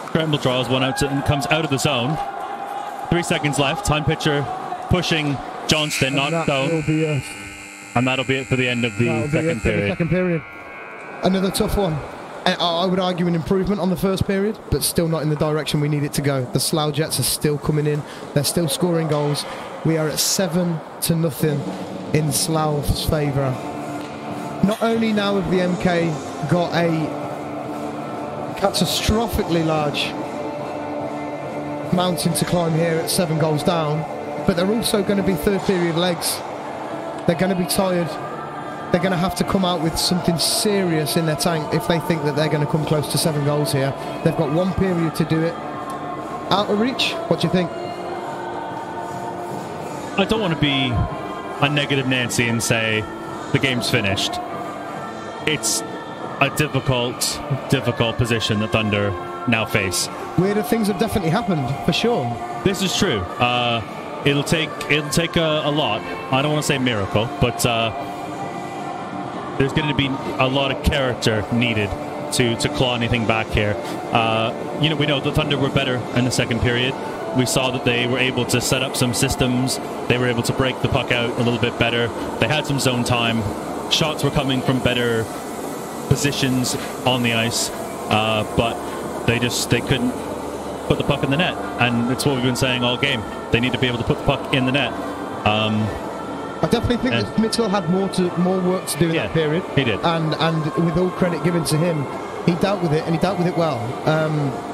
Speaker 2: Scramble draws one out and comes out of the zone. 3 seconds left. Time pitcher pushing Johnston, not so. And that'll be it for the end of the second period.
Speaker 3: Another tough one. I would argue an improvement on the first period, but still not in the direction we need it to go. The Slough Jets are still coming in. They're still scoring goals. We are at 7-0 in Slough's favour. Not only now have the MK got a catastrophically large mountain to climb here at 7 goals down, but they're also going to be third period legs. They're going to be tired. They're going to have to come out with something serious in their tank if they think that they're going to come close to 7 goals here. They've got 1 period to do it. Out of reach? What do you think?
Speaker 2: I don't want to be a negative Nancy and say the game's finished. It's a difficult position that Thunder now face.
Speaker 3: Weirder things have definitely happened, for sure.
Speaker 2: This is true. It'll take a lot. I don't want to say miracle, but there's going to be a lot of character needed to claw anything back here. We know the Thunder were better in the second period. We saw that they were able to set up some systems. They were able to break the puck out a little bit better. They had some zone time. Shots were coming from better positions on the ice, but they couldn't put the puck in the net. And it's what we've been saying all game. They need to be able to put the puck in the net.
Speaker 3: I definitely think that Mitchell had more work to do in that period.
Speaker 2: He did.
Speaker 3: And with all credit given to him, he dealt with it, and he dealt with it well.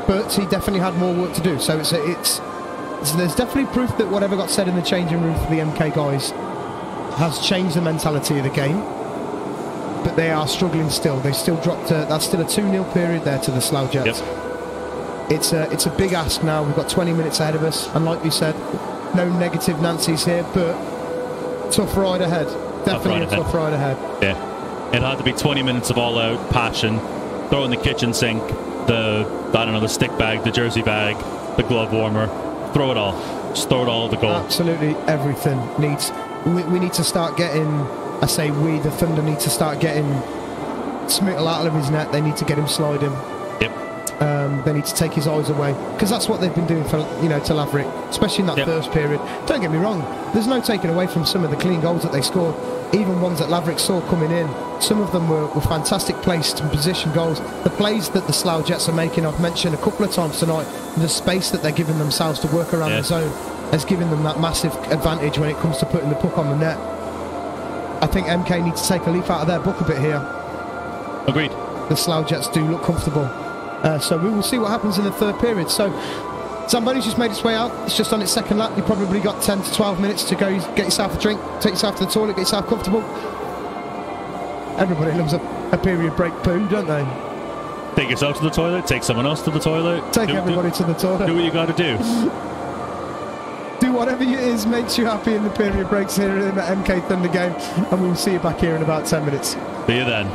Speaker 3: But he definitely had more work to do. So there's definitely proof that whatever got said in the changing room for the MK guys has changed the mentality of the game. But they are struggling still. They still dropped. That's still a 2-0 period there to the Slough Jets. Yep. It's a big ask now. We've got 20 minutes ahead of us, and like we said, no negative Nancy's here, but tough ride ahead. Definitely a tough ride ahead.
Speaker 2: Yeah, it had to be 20 minutes of all-out passion. Throw in the kitchen sink, the stick bag, the jersey bag, the glove warmer. Throw it all. Just throw it all at the goal.
Speaker 3: Absolutely everything needs. We need to start getting. I say we, the Thunder, need to start getting Smittle out of his net. They need to get him sliding.
Speaker 2: Yep.
Speaker 3: They need to take his eyes away, because that's what they've been doing for to Laverick, especially in that first period. Don't get me wrong. There's no taking away from some of the clean goals that they scored, even ones that Laverick saw coming in. Some of them were fantastic placed and position goals. The plays that the Slough Jets are making, I've mentioned a couple of times tonight, the space that they're giving themselves to work around the zone has given them that massive advantage when it comes to putting the puck on the net. I think MK need to take a leaf out of their book a bit here.
Speaker 2: Agreed.
Speaker 3: The Slough Jets do look comfortable. So we will see what happens in the third period. So Zamboni's just made its way out. It's just on its second lap. You've probably got 10 to 12 minutes to go get yourself a drink, take yourself to the toilet, get yourself comfortable. Everybody loves a period break poo, don't they?
Speaker 2: Take yourself to the toilet, take someone else to the toilet.
Speaker 3: Take everybody to the toilet.
Speaker 2: Do what you got to do.
Speaker 3: Do whatever it is makes you happy in the period breaks here in the MK Thunder game. And we'll see you back here in about 10 minutes.
Speaker 2: See you then.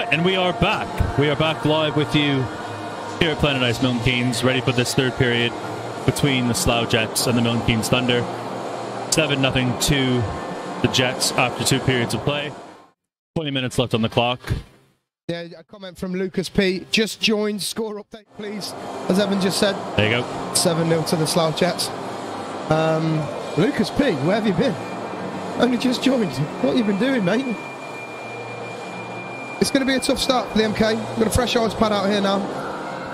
Speaker 2: Right, and we are back. We are back live with you here at Planet Ice Milton Keynes, ready for this third period between the Slough Jets and the Milton Keynes Thunder. 7-0 to the Jets after 2 periods of play. 20 minutes left on the clock.
Speaker 3: Yeah, a comment from Lucas P. Just joined. Score update, please. As Evan just said.
Speaker 2: There you go.
Speaker 3: 7-0 to the Slough Jets. Lucas P., where have you been? Only just joined. What have you been doing, mate? It's going to be a tough start for the MK. We've got a fresh ice pad out here now.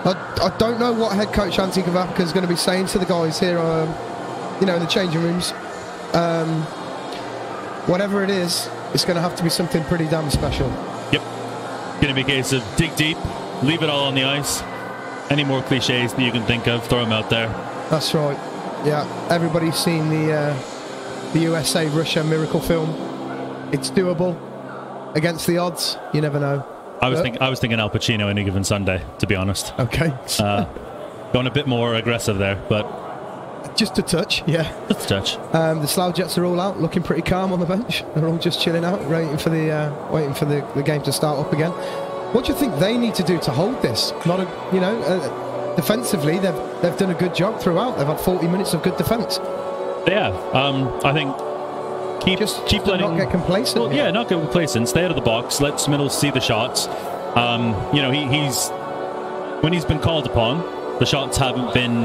Speaker 3: I don't know what head coach Antti Kavapka is going to be saying to the guys here, in the changing rooms. Whatever it is, it's going to have to be something pretty damn special.
Speaker 2: Yep. Going to be a case of dig deep, leave it all on the ice. Any more cliches that you can think of, throw them out there.
Speaker 3: That's right. Yeah, everybody's seen the USA-Russia miracle film. It's doable. Against the odds, you never know.
Speaker 2: I was thinking Al Pacino any given Sunday, to be honest.
Speaker 3: Okay.
Speaker 2: Going a bit more aggressive there, but
Speaker 3: just a touch, yeah.
Speaker 2: Just a touch.
Speaker 3: The Slough Jets are all out, looking pretty calm on the bench. They're all just chilling out, waiting for the game to start up again. What do you think they need to do to hold this? Defensively, they've done a good job throughout. They've had 40 minutes of good defence.
Speaker 2: Yeah, I think. Keep letting,
Speaker 3: not get complacent.
Speaker 2: Well, yeah, not get complacent. Stay out of the box. Let Smittle see the shots. He's when he's been called upon, the shots haven't been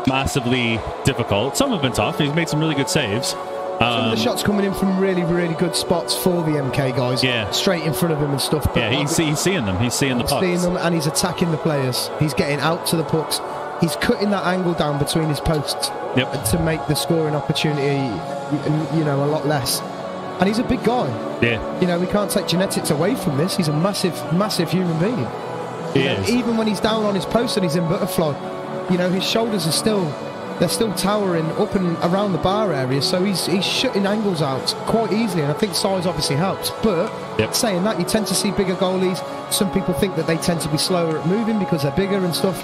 Speaker 2: massively difficult. Some have been tough. He's made some really good saves.
Speaker 3: Some of the shots coming in from really, really good spots for the MK guys.
Speaker 2: Yeah,
Speaker 3: straight in front of him and stuff.
Speaker 2: But yeah, he's seeing them. He's seeing the pucks.
Speaker 3: Seeing them, and he's attacking the players. He's getting out to the pucks. He's cutting that angle down between his posts to make the scoring opportunity, a lot less. And he's a big guy.
Speaker 2: Yeah.
Speaker 3: We can't take genetics away from this. He's a massive, massive human being.
Speaker 2: He is.
Speaker 3: Even when he's down on his post and he's in butterfly, his shoulders are still towering up and around the bar area. So he's shutting angles out quite easily, and I think size obviously helps. But saying that, you tend to see bigger goalies. Some people think that they tend to be slower at moving because they're bigger and stuff.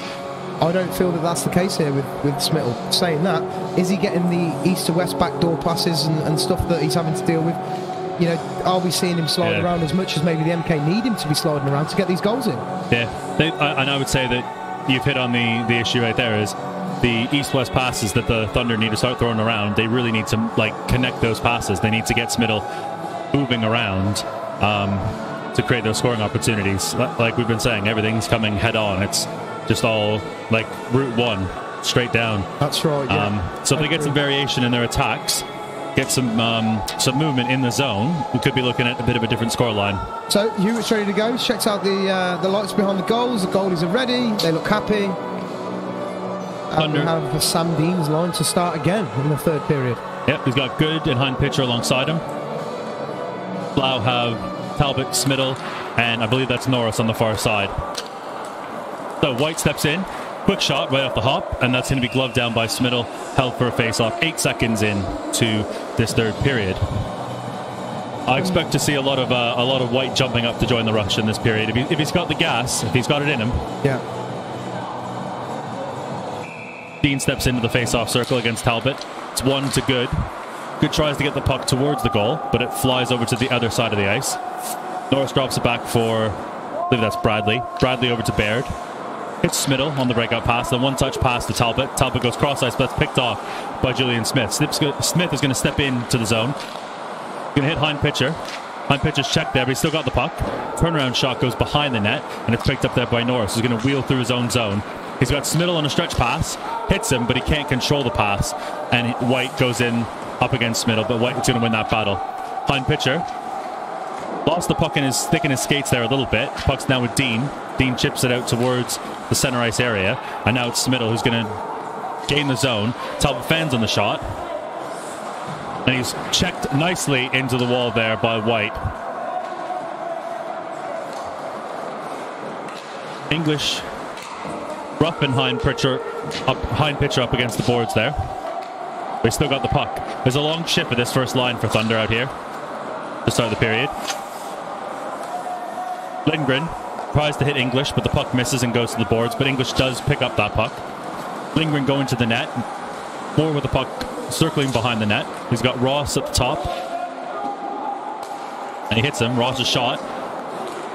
Speaker 3: I don't feel that that's the case here with Smittle. Saying that, is he getting the east to west backdoor passes and stuff that he's having to deal with? Are we seeing him sliding around as much as maybe the MK need him to be sliding around to get these goals in? Yeah,
Speaker 2: and I would say that you've hit on the issue right there is the east-west passes that the Thunder need to start throwing around. They really need to connect those passes. They need to get Smittle moving around to create those scoring opportunities. Like we've been saying, everything's coming head on. It's just all like Route 1, straight down.
Speaker 3: That's right, yeah.
Speaker 2: So if they get some variation in their attacks, get some movement in the zone, we could be looking at a bit of a different scoreline.
Speaker 3: So Hewitt's ready to go. Checks out the lights behind the goals. The goalies are ready. They look happy. And we have Sam Dean's line to start again in the third period.
Speaker 2: Yep, he's got Good and Hein Pitcher alongside him. Slough have Talbot, Smittle, and I believe that's Norris on the far side. So White steps in, quick shot right off the hop, and that's going to be gloved down by Smittle, held for a face-off. 8 seconds in to this third period. I expect to see a lot of White jumping up to join the rush in this period. If he's got the gas, if he's got it in him.
Speaker 3: Yeah.
Speaker 2: Dean steps into the face-off circle against Talbot. It's 1 to Good. Good tries to get the puck towards the goal, but it flies over to the other side of the ice. Norris drops it back for, I believe that's Bradley. Bradley over to Baird. Hits Smittle on the breakout pass, then one-touch pass to Talbot. Talbot goes cross-ice, but that's picked off by Julian Smith. Smith is going to step into the zone. Going to hit Hein Pitcher. Hein Pitcher's checked there, but he's still got the puck. Turnaround shot goes behind the net, and it's picked up there by Norris, who's going to wheel through his own zone. He's got Smittle on a stretch pass, hits him, but he can't control the pass, and White goes in up against Smittle, but White's going to win that battle. Hein Pitcher lost the puck thick in his skates there a little bit. Puck's now with Dean. Dean chips it out towards the center ice area, and now it's Smittle who's going to gain the zone. Talbot fans on the shot, and he's checked nicely into the wall there by White. English roughing Hein Pitcher up against the boards there. They still got the puck. There's a long shift of this first line for Thunder out here to start the period. Lindgren tries to hit English, but the puck misses and goes to the boards, but English does pick up that puck. Lindgren going to the net. Moore with the puck circling behind the net. He's got Ross at the top, and he hits him. Ross's shot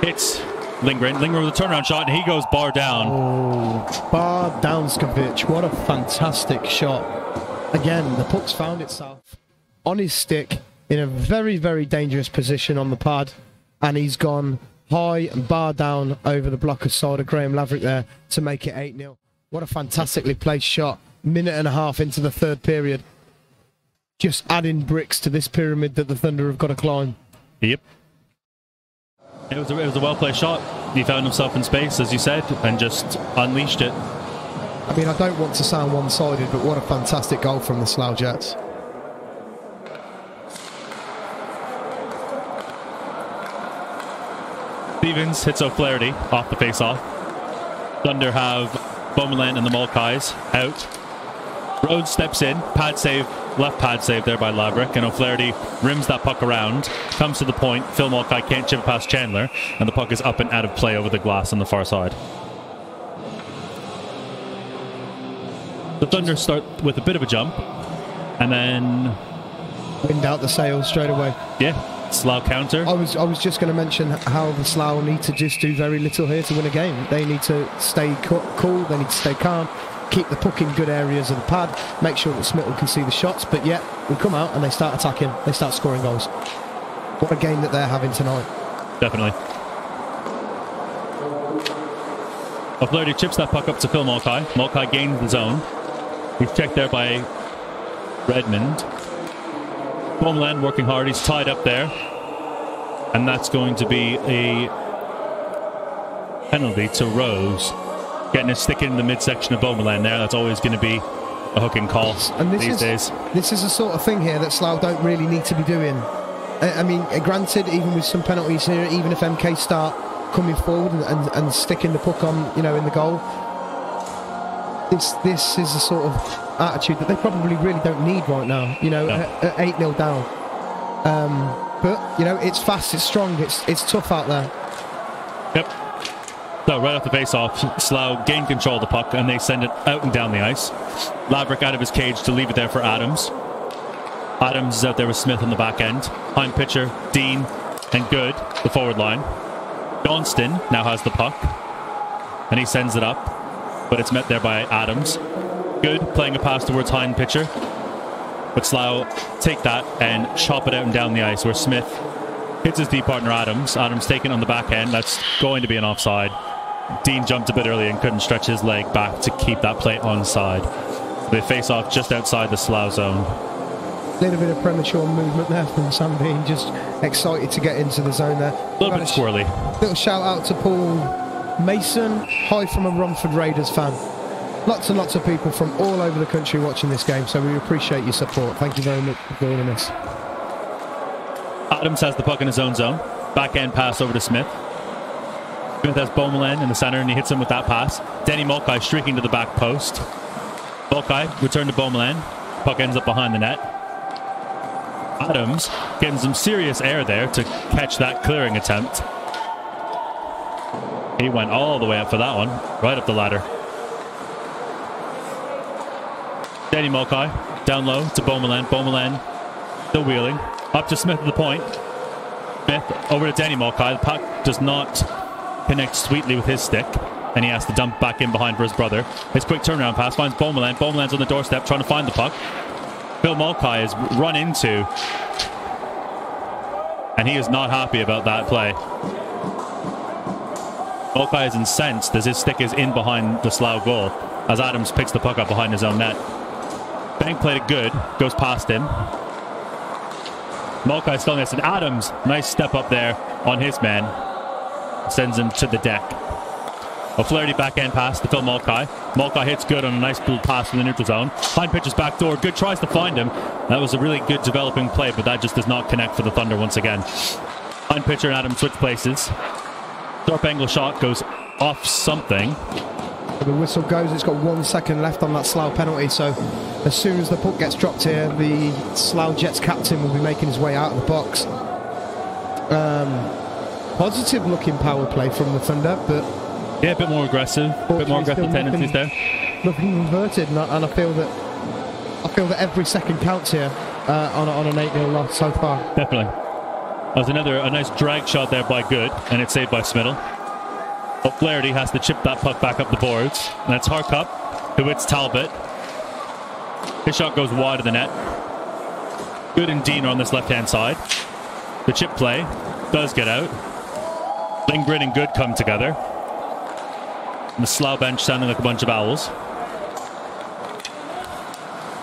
Speaker 2: Hits lingering with a turnaround shot, and he goes bar down.
Speaker 3: Oh, bar downskovic. What a fantastic shot. Again, the puck's found itself on his stick in a very, very dangerous position on the pad, and he's gone high and bar down over the blocker side of Graham Laverick there to make it 8-0. What a fantastically placed shot. Minute and a half into the third period. Just adding bricks to this pyramid that the Thunder have got to climb.
Speaker 2: Yep. It was a well-placed shot. He found himself in space, as you said, and just unleashed it.
Speaker 3: I mean, I don't want to sound one-sided, but what a fantastic goal from the Slough Jets.
Speaker 2: Stevens hits O'Flaherty off the face-off. Thunder have Beaumoulin and the Mulcahy's out. Rhodes steps in, pad save, left pad save there by Laverick, and O'Flaherty rims that puck around, comes to the point. Phil Mulcahy can't chip past Chandler, and the puck is up and out of play over the glass on the far side. The Thunder start with a bit of a jump, and then
Speaker 3: Wind out the sails straight away.
Speaker 2: yeah, Slough counter.
Speaker 3: I was just going to mention how the Slough need to just do very little here to win a game. They need to stay cool, they need to stay calm, keep the puck in good areas of the pad, make sure that Smith can see the shots, but yet we come out and they start attacking, they start scoring goals. What a game that they're having tonight.
Speaker 2: Definitely. O'Flaherty chips that puck up to Phil Mulcahy. Mulcahy gains the zone. He's checked there by Redmond. Beaumoulin working hard, he's tied up there, and that's going to be a penalty to Rose. Getting a stick in the midsection of Beaumoulin there, that's always going to be a hooking call
Speaker 3: and
Speaker 2: these days.
Speaker 3: This is the sort of thing here that Slough don't really need to be doing. I mean, granted, even with some penalties here, even if MK start coming forward and sticking the puck on, you know, in the goal, this is the sort of attitude that they probably really don't need right now, you know, at 8-0 down. But, you know, it's fast, it's strong, it's tough out there.
Speaker 2: Yep. So right off the face-off, Slough gain control of the puck, and they send it out and down the ice. Laverick out of his cage to leave it there for Adams. Adams is out there with Smith on the back end. Hind pitcher, Dean, and Good, the forward line. Johnston now has the puck, and he sends it up, but it's met there by Adams. Good playing a pass towards Hind pitcher, but Slough take that and chop it out and down the ice, where Smith hits his D partner Adams. Adams taken on the back end. That's going to be an offside. Dean jumped a bit early and couldn't stretch his leg back to keep that play onside. They face off just outside the Slough zone.
Speaker 3: A little bit of premature movement there from Sam Bean, just excited to get into the zone there.
Speaker 2: A little bit squirrely.
Speaker 3: Little shout out to Paul Mason. Hi from a Romford Raiders fan. Lots and lots of people from all over the country watching this game, so we appreciate your support. Thank you very much for joining us.
Speaker 2: Adams has the puck in his own zone. Backhand pass over to Smith. Smith has Beaumoulin in the center, and he hits him with that pass. Denny Mulcahy streaking to the back post. Mulcahy return to Beaumoulin. Puck ends up behind the net. Adams getting some serious air there to catch that clearing attempt. He went all the way up for that one, right up the ladder. Denny Mulcahy down low to Beaumoulin. Beaumoulin still wheeling. Up to Smith at the point. Smith over to Denny Mulcahy. The puck does not connect sweetly with his stick, and he has to dump back in behind for his brother. His quick turnaround pass finds Beaumoulin. Beaumoulin's on the doorstep trying to find the puck. Phil Mulcahy is run into, and he is not happy about that play. Mulcahy is incensed as his stick is in behind the Slough goal as Adams picks the puck up behind his own net. Bank played it good, goes past him. Mulcahy still missing. Adams, nice step up there on his man. Sends him to the deck. O'Flaherty backhand pass to Phil Mulcahy. Mulcahy hits Good on a nice little pass from the neutral zone. Hind pitches back door. Good tries to find him. That was a really good developing play, but that just does not connect for the Thunder once again. Hind pitcher and Adams switch places. Sharp angle shot goes off something.
Speaker 3: The whistle goes. It's got 1 second left on that Slough penalty, so as soon as the puck gets dropped here, the Slough Jets captain will be making his way out of the box. Positive looking power play from the Thunder, but
Speaker 2: yeah, a bit more aggressive, a bit more aggressive tendencies there.
Speaker 3: Nothing inverted, and I feel that every second counts here on an 8-0 loss so far.
Speaker 2: Definitely. That was a nice drag shot there by Good, and it's saved by Smittle. O'Flaherty has to chip that puck back up the boards. And that's Harkup, who hits Talbot. His shot goes wide of the net. Good and Dean are on this left-hand side. The chip play does get out. Lindgren and Good come together. And the Slough bench sounding like a bunch of owls.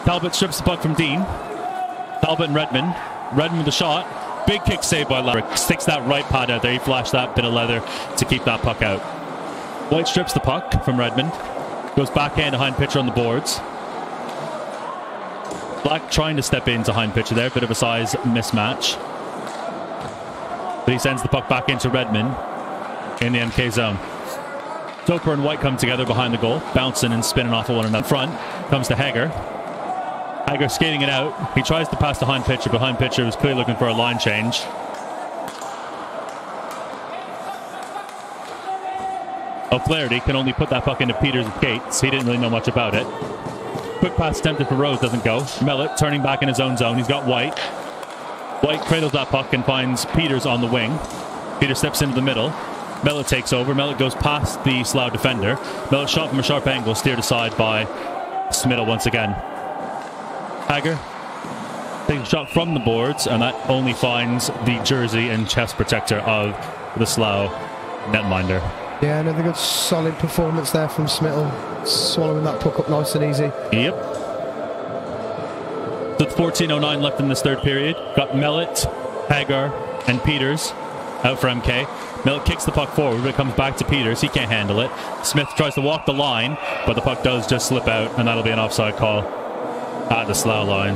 Speaker 2: Talbot strips the puck from Dean. Talbot and Redmond. Redmond with the shot. Big kick save by Laverick. Sticks that right pad out there. He flashed that bit of leather to keep that puck out. White strips the puck from Redmond. Goes backhand to Hind Pitcher on the boards. Black trying to step in to Hind Pitcher there. Bit of a size mismatch. But he sends the puck back into Redmond in the MK zone. Soper and White come together behind the goal. Bouncing and spinning off of one another. Front comes to Hager. Hager skating it out. He tries to pass to Hind Pitcher, but Hind Pitcher was clearly looking for a line change. O'Flaherty can only put that puck into Peters' skates. He didn't really know much about it. Quick pass attempted for Rose, doesn't go. Mellett turning back in his own zone. He's got White. White cradles that puck and finds Peters on the wing. Peters steps into the middle. Mellett takes over. Mellett goes past the Slough defender. Mellett shot from a sharp angle, steered aside by Smittle once again. Hager takes a shot from the boards, and that only finds the jersey and chest protector of the Slough netminder.
Speaker 3: Yeah, another good solid performance there from Smittle. Swallowing that puck up nice and easy.
Speaker 2: Yep. So 14:09 left in this third period. Got Mellett, Hagar, and Peters out for MK. Mellett kicks the puck forward, but it comes back to Peters. He can't handle it. Smith tries to walk the line, but the puck does just slip out, and that'll be an offside call at the Slough line.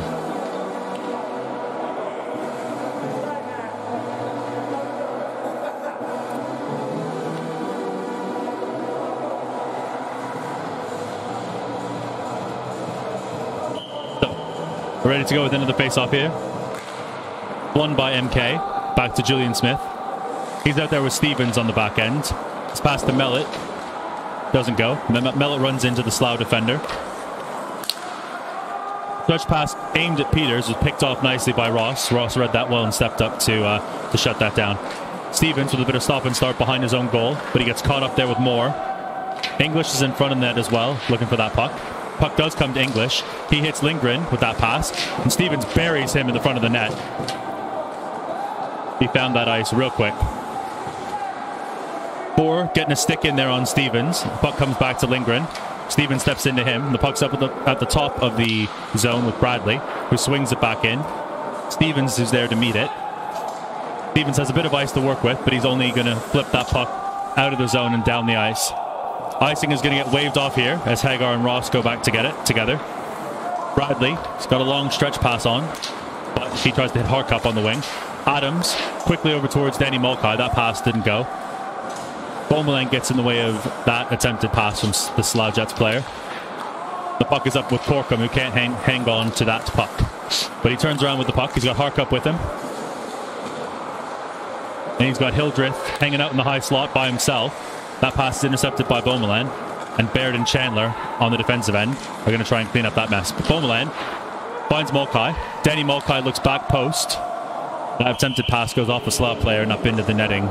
Speaker 2: We're ready to go with another face-off here. Won by MK. Back to Julian Smith. He's out there with Stevens on the back end. It's past to Mellett. Doesn't go. Mellett runs into the Slough defender. Touch pass aimed at Peters was picked off nicely by Ross. Ross read that well and stepped up to shut that down. Stevens with a bit of stop and start behind his own goal, but he gets caught up there with Moore. English is in front of the net as well, looking for that puck. Puck does come to English. He hits Lindgren with that pass, and Stevens buries him in the front of the net. He found that ice real quick. Moore getting a stick in there on Stevens. The puck comes back to Lindgren. Stevens steps into him. The puck's up at the top of the zone with Bradley, who swings it back in. Stevens is there to meet it. Stevens has a bit of ice to work with, but he's only going to flip that puck out of the zone and down the ice. Icing is going to get waved off here as Hagar and Ross go back to get it together. Bradley's got a long stretch pass on, but he tries to hit Harkup on the wing. Adams quickly over towards Danny Mulcahy. That pass didn't go. Beaumoulin gets in the way of that attempted pass from the Slough Jets player. The puck is up with Corkum, who can't hang on to that puck. But he turns around with the puck. He's got Harkup with him. And he's got Hildreth hanging out in the high slot by himself. That pass is intercepted by Beaumoulin. And Baird and Chandler on the defensive end are going to try and clean up that mess. But Beaumoulin finds Mulcahy. Danny Mulcahy looks back post. That attempted pass goes off the Slough player and up into the netting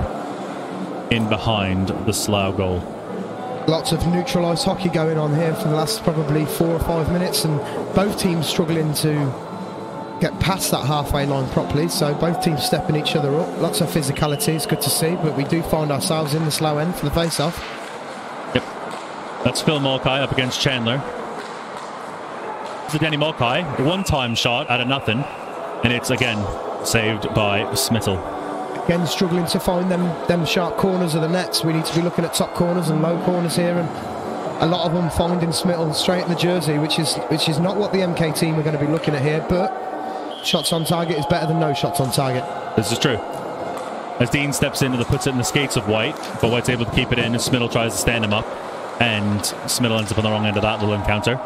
Speaker 2: in behind the Slough goal.
Speaker 3: Lots of neutral ice hockey going on here for the last probably 4 or 5 minutes, and both teams struggling to get past that halfway line properly, so both teams stepping each other up. Lots of physicality, it's good to see, but we do find ourselves in the Slough end for the face-off.
Speaker 2: Yep. That's Phil Mulcahy up against Chandler. So Danny Mulcahy, a one-time shot out of nothing, and it's again saved by Smittle.
Speaker 3: Again, struggling to find them sharp corners of the nets. We need to be looking at top corners and low corners here, and a lot of them finding Smittle straight in the jersey, which is not what the MK team are going to be looking at here, but shots on target is better than no shots on target.
Speaker 2: This is true. As Dean steps in, puts it in the skates of White, but White's able to keep it in, and Smittle tries to stand him up, and Smittle ends up on the wrong end of that little encounter.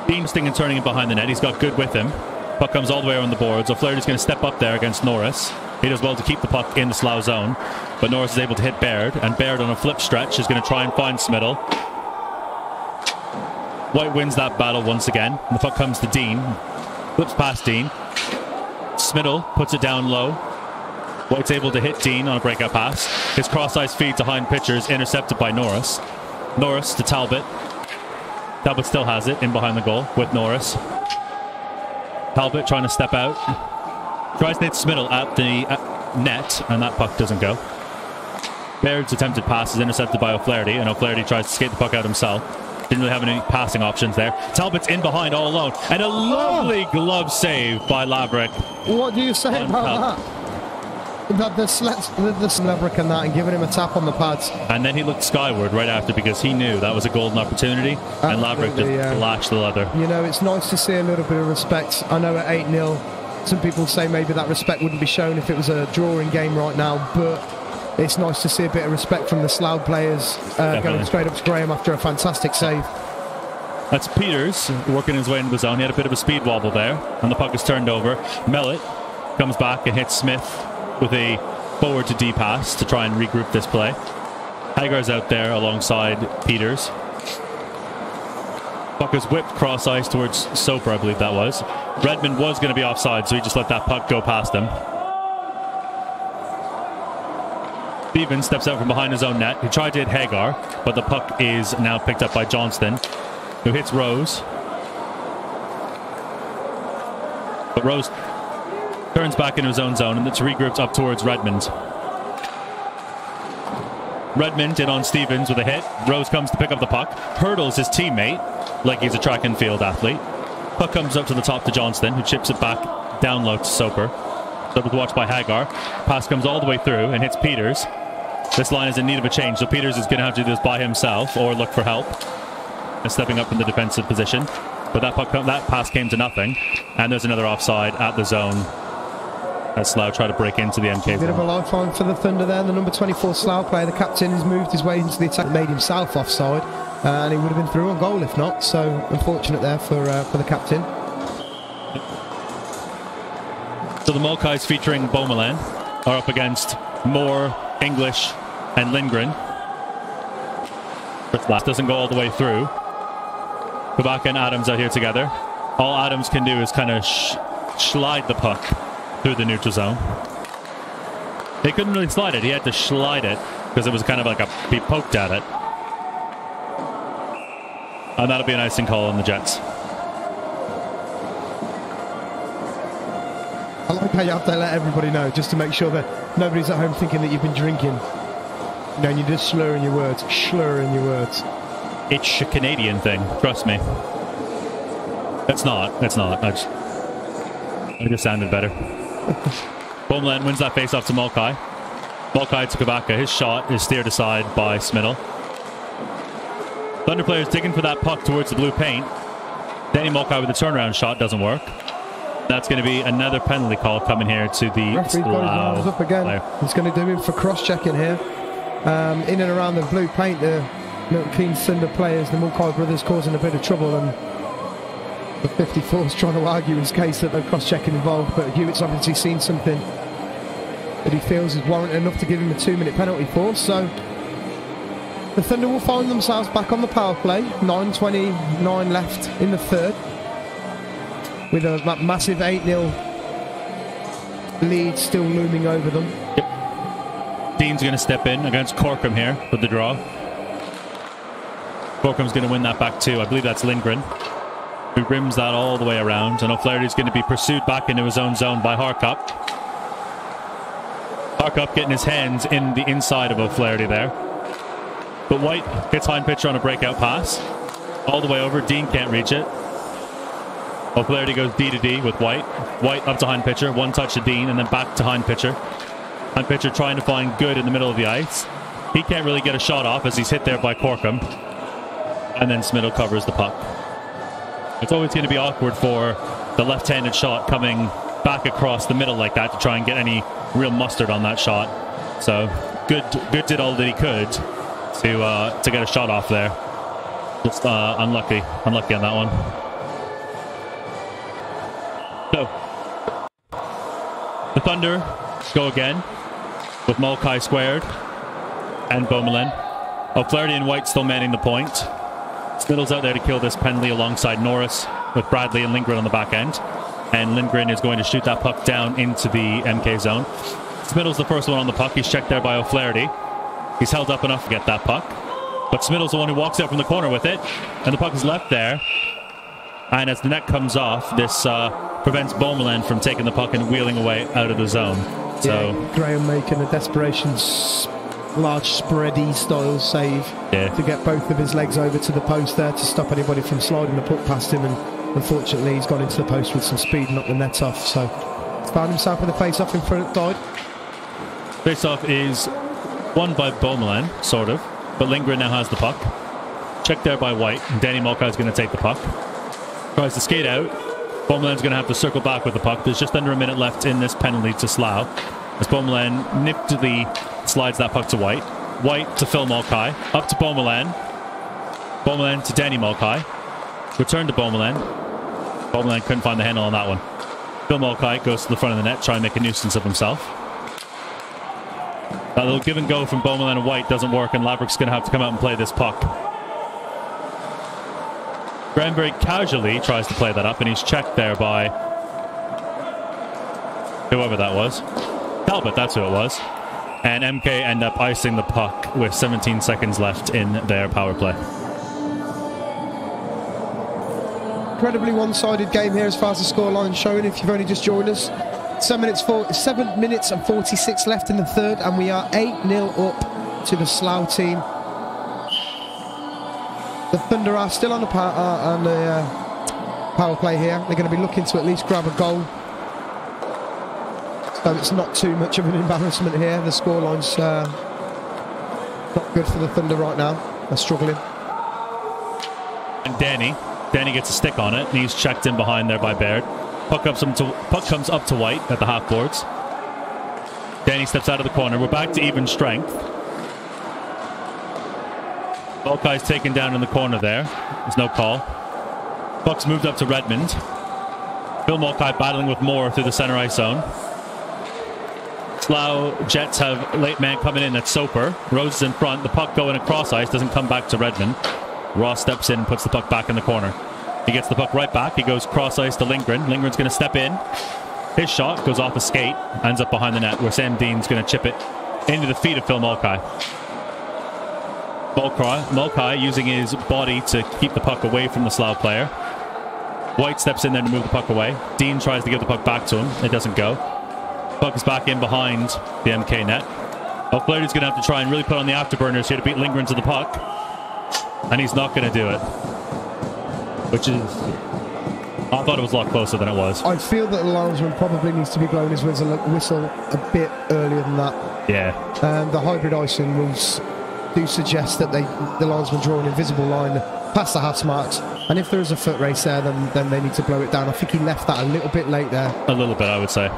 Speaker 2: Dean stinging, turning it behind the net. He's got Good with him. Puck comes all the way around the boards. O'Flaherty's going to step up there against Norris. He does well to keep the puck in the Slough zone, but Norris is able to hit Baird, and Baird on a flip stretch is going to try and find Smittle. White wins that battle once again. And the puck comes to Dean. Flips past Dean. Smittle puts it down low. White's able to hit Dean on a breakout pass. His cross-ice feed to Hind pitcher is intercepted by Norris. Norris to Talbot. Talbot still has it in behind the goal with Norris. Talbot trying to step out. Tries to hit Smittle at the net, and that puck doesn't go. Baird's attempted pass is intercepted by O'Flaherty, and O'Flaherty tries to skate the puck out himself. Didn't really have any passing options there. Talbot's in behind all alone, and a lovely glove save by Laverick.
Speaker 3: What do you say about that? The Laverick and that, and giving him a tap on the pads.
Speaker 2: And then he looked skyward right after because he knew that was a golden opportunity, and Laverick just lashed the leather.
Speaker 3: You know, it's nice to see a little bit of respect. I know at 8-0, some people say maybe that respect wouldn't be shown if it was a drawing game right now, but it's nice to see a bit of respect from the Slough players going straight up to Graham after a fantastic save.
Speaker 2: That's Peters working his way into the zone. He had a bit of a speed wobble there, and the puck is turned over. Mellett comes back and hits Smith with a forward to D pass to try and regroup this play. Hagar's out there alongside Peters. Puck is whipped cross ice towards Soper, I believe that was. Redmond was going to be offside, so he just let that puck go past him. Stevens steps out from behind his own net. He tried to hit Hagar, but the puck is now picked up by Johnston, who hits Rose. But Rose turns back into his own zone, and it's regrouped up towards Redmond. Redmond in on Stevens with a hit. Rose comes to pick up the puck, hurdles his teammate like he's a track and field athlete. Puck comes up to the top to Johnston, who chips it back down low to Soper. Soper's watched by Hagar. Pass comes all the way through and hits Peters. This line is in need of a change, so Peters is going to have to do this by himself or look for help. And stepping up in the defensive position. But that pass came to nothing. And there's another offside at the zone as Slough try to break into the MK zone.
Speaker 3: Bit of a lifeline for the Thunder there. The number 24 Slough player, the captain, has moved his way into the attack, made himself offside. And he would have been through on goal if not. So unfortunate there for the captain.
Speaker 2: So the Mulcahy's featuring Beaumoulin are up against Moore, English, and Lindgren. Last doesn't go all the way through. Kabaka and Adams out here together. All Adams can do is kind of slide the puck through the neutral zone. He couldn't really slide it. He had to slide it because it was kind of like he poked at it. And that'll be an icing call on the Jets.
Speaker 3: I like how you have to let everybody know, just to make sure that nobody's at home thinking that you've been drinking. You know, and you're just slurring your words.
Speaker 2: It's a Canadian thing, trust me. It's not. I just sounded better. Beaumoulin wins that face off to Mulcahy. Mulcahy to Kabaka. His shot is steered aside by Smittle. Thunder players digging for that puck towards the blue paint. Danny Mulcahy with a turnaround shot doesn't work. That's going to be another penalty call coming here to the
Speaker 3: referee got his arms up again. He's going to do him for cross-checking here. In and around the blue paint, the Milton Keynes Thunder players, the Mulcahy brothers, causing a bit of trouble, and the 54's trying to argue his case that no cross-checking involved, but Hewitt's obviously seen something that he feels is warranted enough to give him a 2-minute penalty for. So the Thunder will find themselves back on the power play. 9:29 left in the third, with a massive 8-0 lead still looming over them.
Speaker 2: Yep. Dean's going to step in against Corcoran here with the draw. Corcoran's going to win that back too. I believe that's Lindgren, who rims that all the way around. And O'Flaherty's going to be pursued back into his own zone by Harkup. Harkup getting his hands in the inside of O'Flaherty there. But White hits Hind pitcher on a breakout pass. All the way over. Dean can't reach it. O'Flaherty goes D to D with White. White up to Hind pitcher. One touch to Dean and then back to Hind pitcher. Hind pitcher trying to find Good in the middle of the ice. He can't really get a shot off as he's hit there by Corkum. And then Smittle covers the puck. It's always going to be awkward for the left-handed shot coming back across the middle like that to try and get any real mustard on that shot. So Good did all that he could to get a shot off there. Just unlucky on that one. So the Thunder go again with Mulcahy squared and Beaumoulin. O'Flaherty and White still manning the point. Smittle's out there to kill this penalty alongside Norris with Bradley and Lindgren on the back end. And Lindgren is going to shoot that puck down into the MK zone. Smiddle's the first one on the puck. He's checked there by O'Flaherty. He's held up enough to get that puck. But Smiddle's the one who walks out from the corner with it. And the puck is left there. And as the net comes off, this prevents Beaumoulin from taking the puck and wheeling away out of the zone. So
Speaker 3: yeah, Graham making a desperation large spready style save to get both of his legs over to the post there to stop anybody from sliding the puck past him, and unfortunately he's gone into the post with some speed and knocked the net off, so he's found himself with a face-off in front side.
Speaker 2: Face-off is won by Beaumoulin, sort of, but Lindgren now has the puck. Checked there by White, and Danny Mulcahy is going to take the puck. Tries to skate out. Beaumoulin's going to have to circle back with the puck. There's just under a minute left in this penalty to Slough, as Beaumoulin niftily slides that puck to White. White to Phil Mulcahy. Up to Beaumoulin. Beaumoulin to Danny Mulcahy. Return to Beaumoulin. Beaumoulin couldn't find the handle on that one. Phil Mulcahy goes to the front of the net, trying to make a nuisance of himself. That little give and go from Beaumoulin and White doesn't work, and Laverick's going to have to come out and play this puck. Graham very casually tries to play that up, and he's checked there by whoever that was. Talbot, that's who it was. And MK end up icing the puck with 17 seconds left in their power play.
Speaker 3: Incredibly one-sided game here as far as the scoreline showing, if you've only just joined us. 7 minutes and 46 left in the third, and we are 8-0 up to the Slough team. The Thunder are still on the power play here. They're going to be looking to at least grab a goal. So it's not too much of an embarrassment here. The scoreline's not good for the Thunder right now. They're struggling.
Speaker 2: And Danny gets a stick on it, and he's checked in behind there by Baird. Puck comes up to White at the half boards. Danny steps out of the corner. We're back to even strength. Mulcahy's taken down in the corner there. There's no call. Puck's moved up to Redmond. Phil Mulcahy battling with Moore through the center ice zone. Slough Jets have late man coming in at Soper. Rose is in front. The puck going across ice doesn't come back to Redmond. Ross steps in and puts the puck back in the corner. He gets the puck right back. He goes cross ice to Lindgren. Lindgren's going to step in. His shot goes off a skate, ends up behind the net, where Sam Dean's going to chip it into the feet of Phil Mulcahy. Mulcahy using his body to keep the puck away from the Slough player. White steps in there to move the puck away. Dean tries to give the puck back to him. It doesn't go. Puck is back in behind the MK net. O'Flaherty's going to have to try and really put on the afterburners here to beat Lindgren to the puck. And he's not going to do it. Which is... I thought it was a lot closer than it was. I
Speaker 3: feel that the linesman probably needs to be blowing his whistle a bit earlier than that.
Speaker 2: Yeah.
Speaker 3: The hybrid icing rules do suggest that the linesman draw an invisible line past the half marks, and if there is a foot race there, then they need to blow it down. I think he left that a little bit late there.
Speaker 2: A little bit, I would say.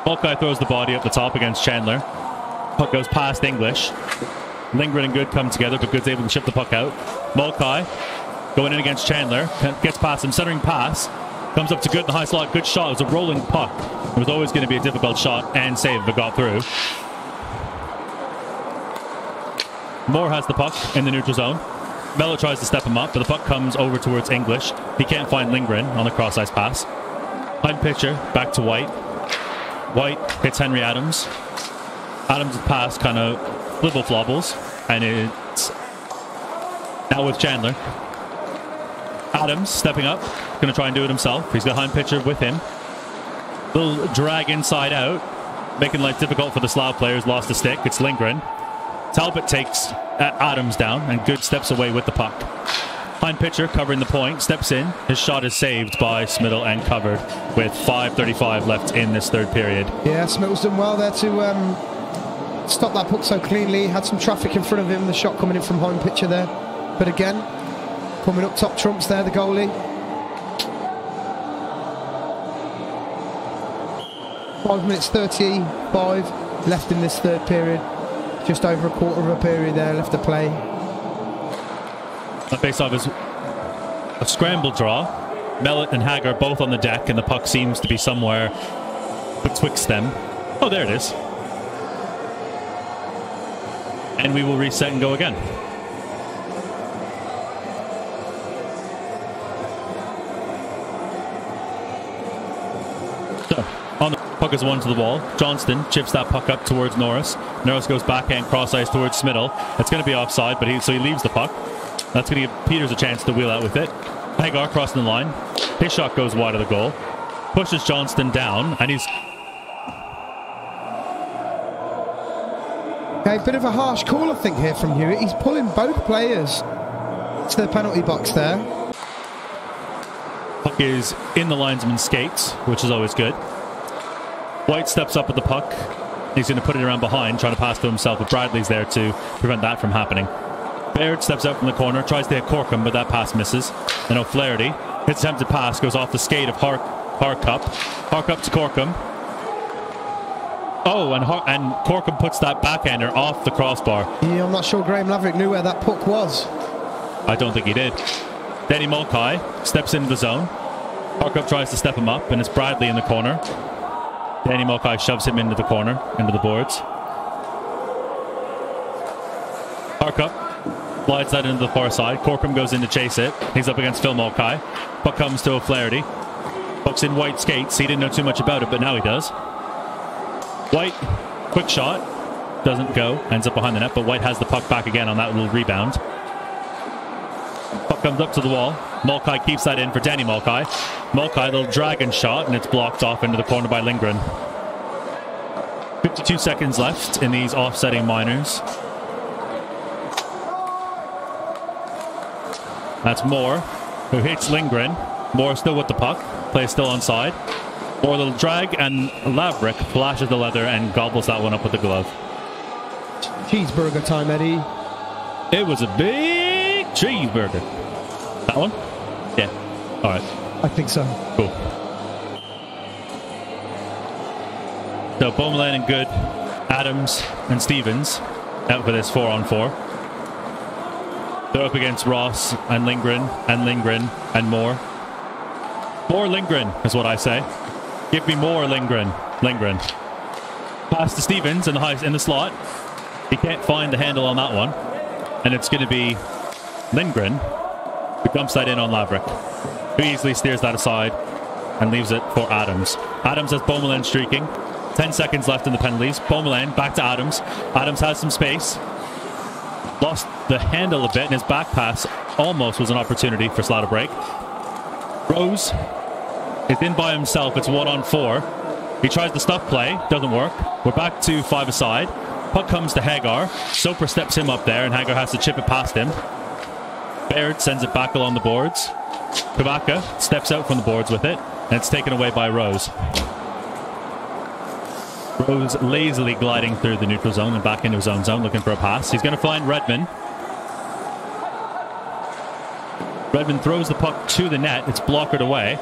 Speaker 2: Mulcahy throws the body up the top against Chandler. Puck goes past English. Lindgren and Good come together, but Good's able to chip the puck out. Mulcahy going in against Chandler, gets past him, centering pass, comes up to Good in the high slot. Good shot. It was a rolling puck. It was always going to be a difficult shot and save if it got through. Moore has the puck in the neutral zone. Mello tries to step him up, but the puck comes over towards English. He can't find Lindgren on the cross-ice pass. Behind pitcher, back to White. White hits Henry Adams. Adams' pass kind of flibble-flobbles, and it's now with Chandler. Adams stepping up, going to try and do it himself. He's got behind pitcher with him. Little drag inside out, making life difficult for the Slough players. Lost the stick. It's Lindgren. Talbot takes Adams down, and Good steps away with the puck. Hind pitcher covering the point, steps in. His shot is saved by Smiddle and covered with 5:35 left in this third period.
Speaker 3: Yeah, Smiddle's done well there to stop that puck so cleanly. Had some traffic in front of him, the shot coming in from hind pitcher there. But again, coming up top trumps there, the goalie. 5 minutes 35 left in this third period. Just over a quarter of a period there left to play.
Speaker 2: The face-off is a scramble draw. Mellett and Hager both on the deck, and the puck seems to be somewhere betwixt them. Oh, there it is. And we will reset and go again. So, on the Puck is one to the wall. Johnston chips that puck up towards Norris. Norris goes backhand cross ice towards Smittle. It's going to be offside, but so he leaves the puck. That's going to give Peters a chance to wheel out with it. Hagar crossing the line. His shot goes wide of the goal. Pushes Johnston down, and he's...
Speaker 3: Okay, bit of a harsh call, I think, here from Hewitt. He's pulling both players to the penalty box there.
Speaker 2: Puck is in the linesman's skates, which is always good. White steps up with the puck. He's going to put it around behind, trying to pass to himself, but Bradley's there to prevent that from happening. Baird steps out from the corner, tries to hit Corkum, but that pass misses. And O'Flaherty, his attempted pass goes off the skate of Harkup. Harkup to Corkum. Oh, and Corkum puts that backhander off the crossbar.
Speaker 3: Yeah, I'm not sure Graham Laverick knew where that puck was.
Speaker 2: I don't think he did. Denny Mulcahy steps into the zone. Harkup tries to step him up, and it's Bradley in the corner. Denny Mulcahy shoves him into the corner, into the boards. Harkup slides that into the far side. Corkum goes in to chase it. He's up against Phil Mulcahy. Puck comes to O'Flaherty. Puck's in White skates. He didn't know too much about it, but now he does. White, quick shot. Doesn't go. Ends up behind the net, but White has the puck back again on that little rebound. Puck comes up to the wall. Mulcahy keeps that in for Danny Mulcahy. Mulcahy, little dragon shot, and it's blocked off into the corner by Lindgren. 52 seconds left in these offsetting minors. That's Moore, who hits Lindgren. Moore still with the puck. Play still onside. Moore, little drag, and Laverick flashes the leather and gobbles that one up with the glove.
Speaker 3: Cheeseburger time, Eddie.
Speaker 2: It was a big cheeseburger. That one? Yeah. All right.
Speaker 3: I think so.
Speaker 2: Cool. So Beaumoulin and Good, Adams and Stevens out for this 4-on-4. They're up against Ross and Lindgren and Moore. More Lindgren is what I say. Give me more Lindgren. Pass to Stevens in the slot. He can't find the handle on that one. And it's going to be Lindgren who dumps that in on Laverick, who easily steers that aside and leaves it for Adams. Adams has Beaumoulin streaking. 10 seconds left in the penalties. Beaumoulin back to Adams. Adams has some space. Lost the handle a bit, and his back pass almost was an opportunity for Slough to break. Rose is in by himself. It's 1-on-4. He tries to stop play. Doesn't work. We're back to 5-a-side. Puck comes to Hagar. Soper steps him up there, and Hagar has to chip it past him. Baird sends it back along the boards. Kavaka steps out from the boards with it, and it's taken away by Rose. Rose lazily gliding through the neutral zone and back into his own zone looking for a pass. He's going to find Redmond. Redmond throws the puck to the net. It's blockered away.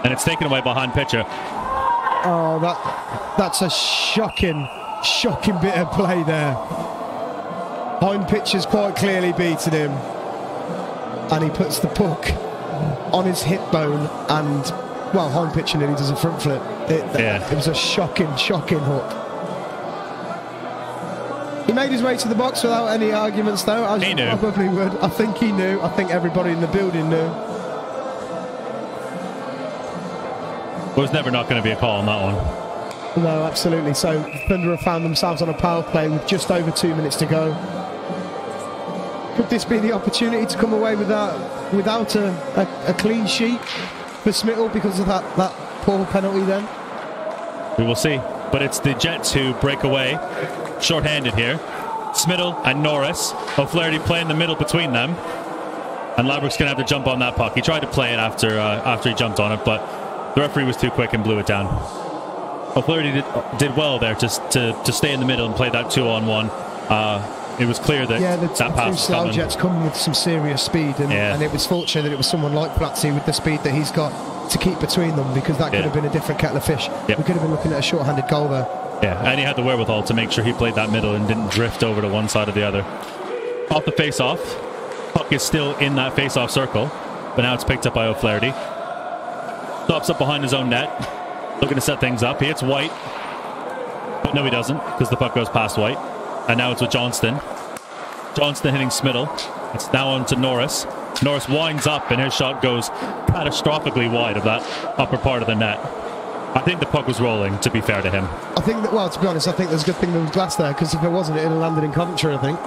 Speaker 2: And it's taken away behind pitcher.
Speaker 3: Oh, that's a shocking bit of play there. Hind pitcher's quite clearly beaten him. And he puts the puck on his hip bone and, well, Hind pitcher nearly does a front flip. It was a shocking hook. He made his way to the box without any arguments, though, as
Speaker 2: he
Speaker 3: you
Speaker 2: knew.
Speaker 3: probably would. I think he knew. I think everybody in the building knew.
Speaker 2: There was never not going to be a call on that one.
Speaker 3: No, absolutely. So Thunder have found themselves on a power play with just over 2 minutes to go. Could this be the opportunity to come away without a clean sheet for Smittle because of that poor penalty then?
Speaker 2: We will see. But it's the Jets who break away. Short-handed here. Smittle and Norris. O'Flaherty playing the middle between them. And Laverick's going to have to jump on that puck. He tried to play it after he jumped on it, but the referee was too quick and blew it down. O'Flaherty did well there just to stay in the middle and play that 2-on-1. It was clear that that pass was
Speaker 3: Slough Jets coming with some serious speed, and it was fortunate that it was someone like Blatzy with the speed that he's got to keep between them, because that could have been a different kettle of fish. We could have been looking at a short-handed goal there.
Speaker 2: Yeah, and he had the wherewithal to make sure he played that middle and didn't drift over to one side or the other. Off the face-off. Puck is still in that face-off circle, but now it's picked up by O'Flaherty. Stops up behind his own net, looking to set things up. He hits White, but no, he doesn't, because the puck goes past White. And now it's with Johnston. Johnston hitting Smittle. It's now on to Norris. Norris winds up, and his shot goes catastrophically wide of that upper part of the net. I think the puck was rolling, to be fair to him.
Speaker 3: I think that, well, to be honest, I think there's a good thing there was glass there, because if it wasn't, it would have landed in Coventry, I think.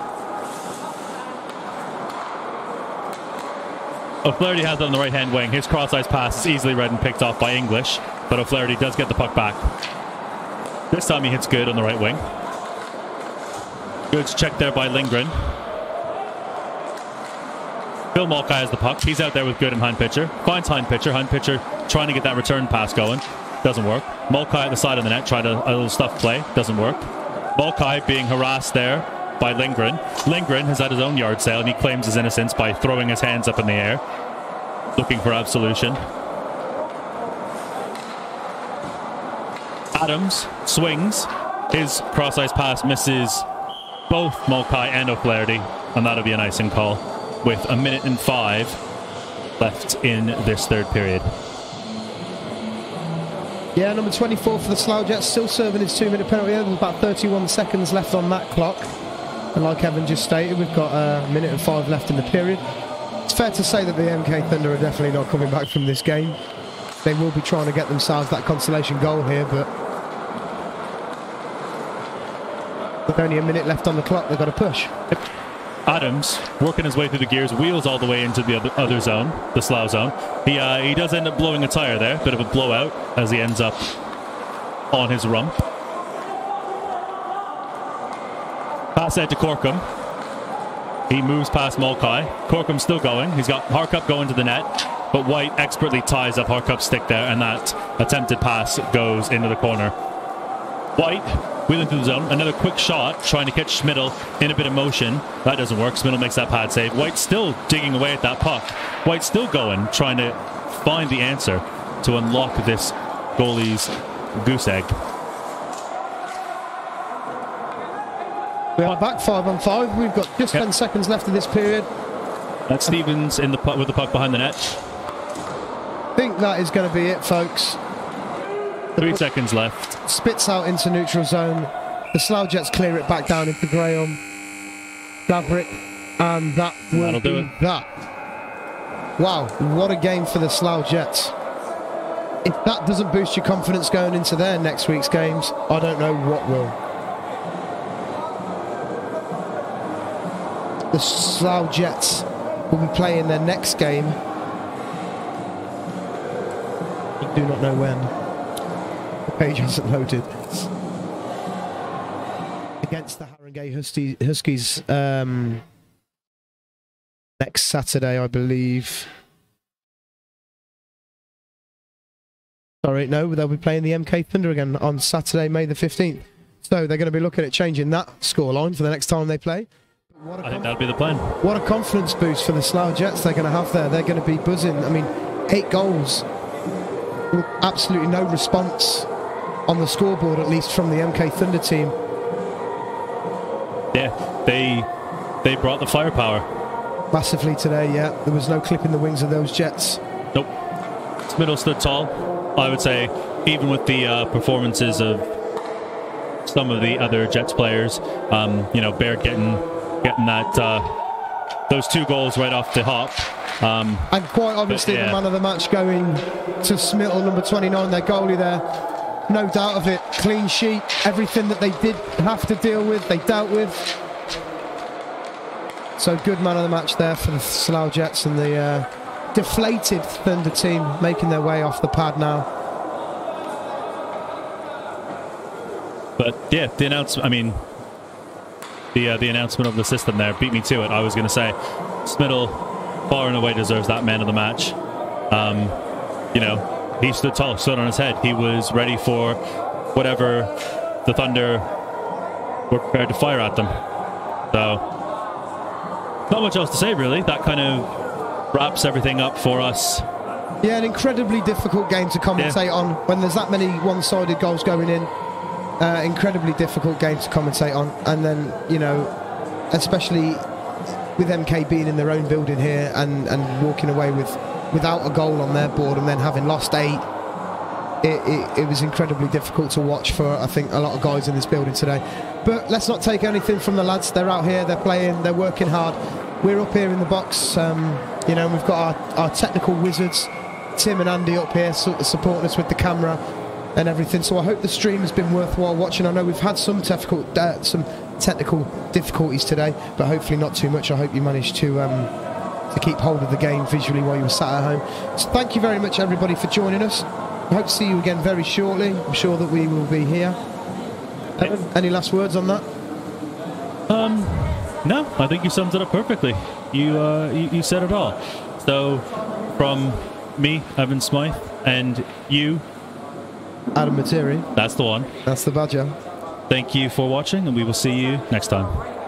Speaker 2: O'Flaherty has it on the right-hand wing. His cross-ice pass is easily read and picked off by English, but O'Flaherty does get the puck back. This time he hits good on the right wing. Good check there by Lindgren. Phil Mulcahy has the puck. He's out there with Good and Hind Pitcher. Finds Hind Pitcher. Hind Pitcher trying to get that return pass going. Doesn't work. Mulcahy at the side of the net tried a little stuff play. Doesn't work. Mulcahy being harassed there by Lindgren. Lindgren has had his own yard sale and he claims his innocence by throwing his hands up in the air, looking for absolution. Adams swings. His cross-ice pass misses both Mulcahy and O'Flaherty, and that'll be an icing call with 1:05 left in this third period.
Speaker 3: Yeah, number 24 for the Slough Jets, still serving his 2-minute penalty. There's about 31 seconds left on that clock. And like Evan just stated, we've got 1:05 left in the period. It's fair to say that the MK Thunder are definitely not coming back from this game. They will be trying to get themselves that consolation goal here, but with only a minute left on the clock, they've got to push.
Speaker 2: Adams working his way through the gears, wheels all the way into the other zone, the Slough zone. He does end up blowing a tire there, bit of a blowout as he ends up on his rump. Pass out to Corkum. He moves past Mulcahy. Corkum's still going. He's got Harcup going to the net, but White expertly ties up Harcup's stick there, and that attempted pass goes into the corner. White wheeling through the zone. Another quick shot, trying to catch Schmidl in a bit of motion. That doesn't work. Schmidl makes that pad save. White still digging away at that puck. White still going, trying to find the answer to unlock this goalie's goose egg.
Speaker 3: We are back 5-on-5. We've got just 10 seconds left of this period.
Speaker 2: That's Stevens in the puck with the puck behind the net.
Speaker 3: I think that is going to be it, folks.
Speaker 2: 3 seconds left.
Speaker 3: Spits out into neutral zone. The Slough Jets clear it back down into Graham, Gabrick, and that will do it. That. Wow, what a game for the Slough Jets. If that doesn't boost your confidence going into their next week's games, I don't know what will. The Slough Jets will be playing their next game. I do not know when. The page hasn't loaded. Against the Haringey Huskies next Saturday, I believe. Sorry, no, they'll be playing the MK Thunder again on Saturday, May the 15th. So they're going to be looking at changing that scoreline for the next time they play.
Speaker 2: I think that'll be the plan.
Speaker 3: What a confidence boost for the Slough Jets they're going to have there. They're going to be buzzing. I mean, 8 goals. Absolutely no response on the scoreboard, at least from the MK Thunder team.
Speaker 2: Yeah, they brought the firepower.
Speaker 3: Massively today, yeah. There was no clip in the wings of those Jets.
Speaker 2: Nope. Middle stood tall. I would say, even with the performances of some of the other Jets players, you know, Baird getting that those 2 goals right off the hop.
Speaker 3: And quite obviously the man of the match going to Smittle, number 29, their goalie there. No doubt of it. Clean sheet. Everything that they did have to deal with, they dealt with. So good man of the match there for the Slough Jets, and the deflated Thunder team making their way off the pad now.
Speaker 2: But yeah, the announcement, I mean, the announcement of the system there beat me to it. I was going to say Smittle far and away deserves that man of the match. You know, he stood tall, stood on his head. He was ready for whatever the Thunder were prepared to fire at them. So, not much else to say, really. That kind of wraps everything up for us.
Speaker 3: Yeah, an incredibly difficult game to commentate on when there's that many one-sided goals going in. Incredibly difficult game to commentate on. And then, you know, especially with MK being in their own building here and walking away without a goal on their board and then having lost 8, it was incredibly difficult to watch for, I think, a lot of guys in this building today. But let's not take anything from the lads. They're out here, they're playing, they're working hard. We're up here in the box, you know, we've got our technical wizards, Tim and Andy, up here supporting us with the camera. and everything. So I hope the stream has been worthwhile watching. I know we've had some technical difficulties today, but hopefully not too much. I hope you managed to keep hold of the game visually while you were sat at home. So thank you very much, everybody, for joining us. I hope to see you again very shortly. I'm sure that we will be here. Any last words on that?
Speaker 2: No, I think you summed it up perfectly. You said it all. So, from me, Evan Smythe, and you,
Speaker 3: Adam Materi.
Speaker 2: That's the one.
Speaker 3: That's the badger.
Speaker 2: Thank you for watching, and we will see you next time.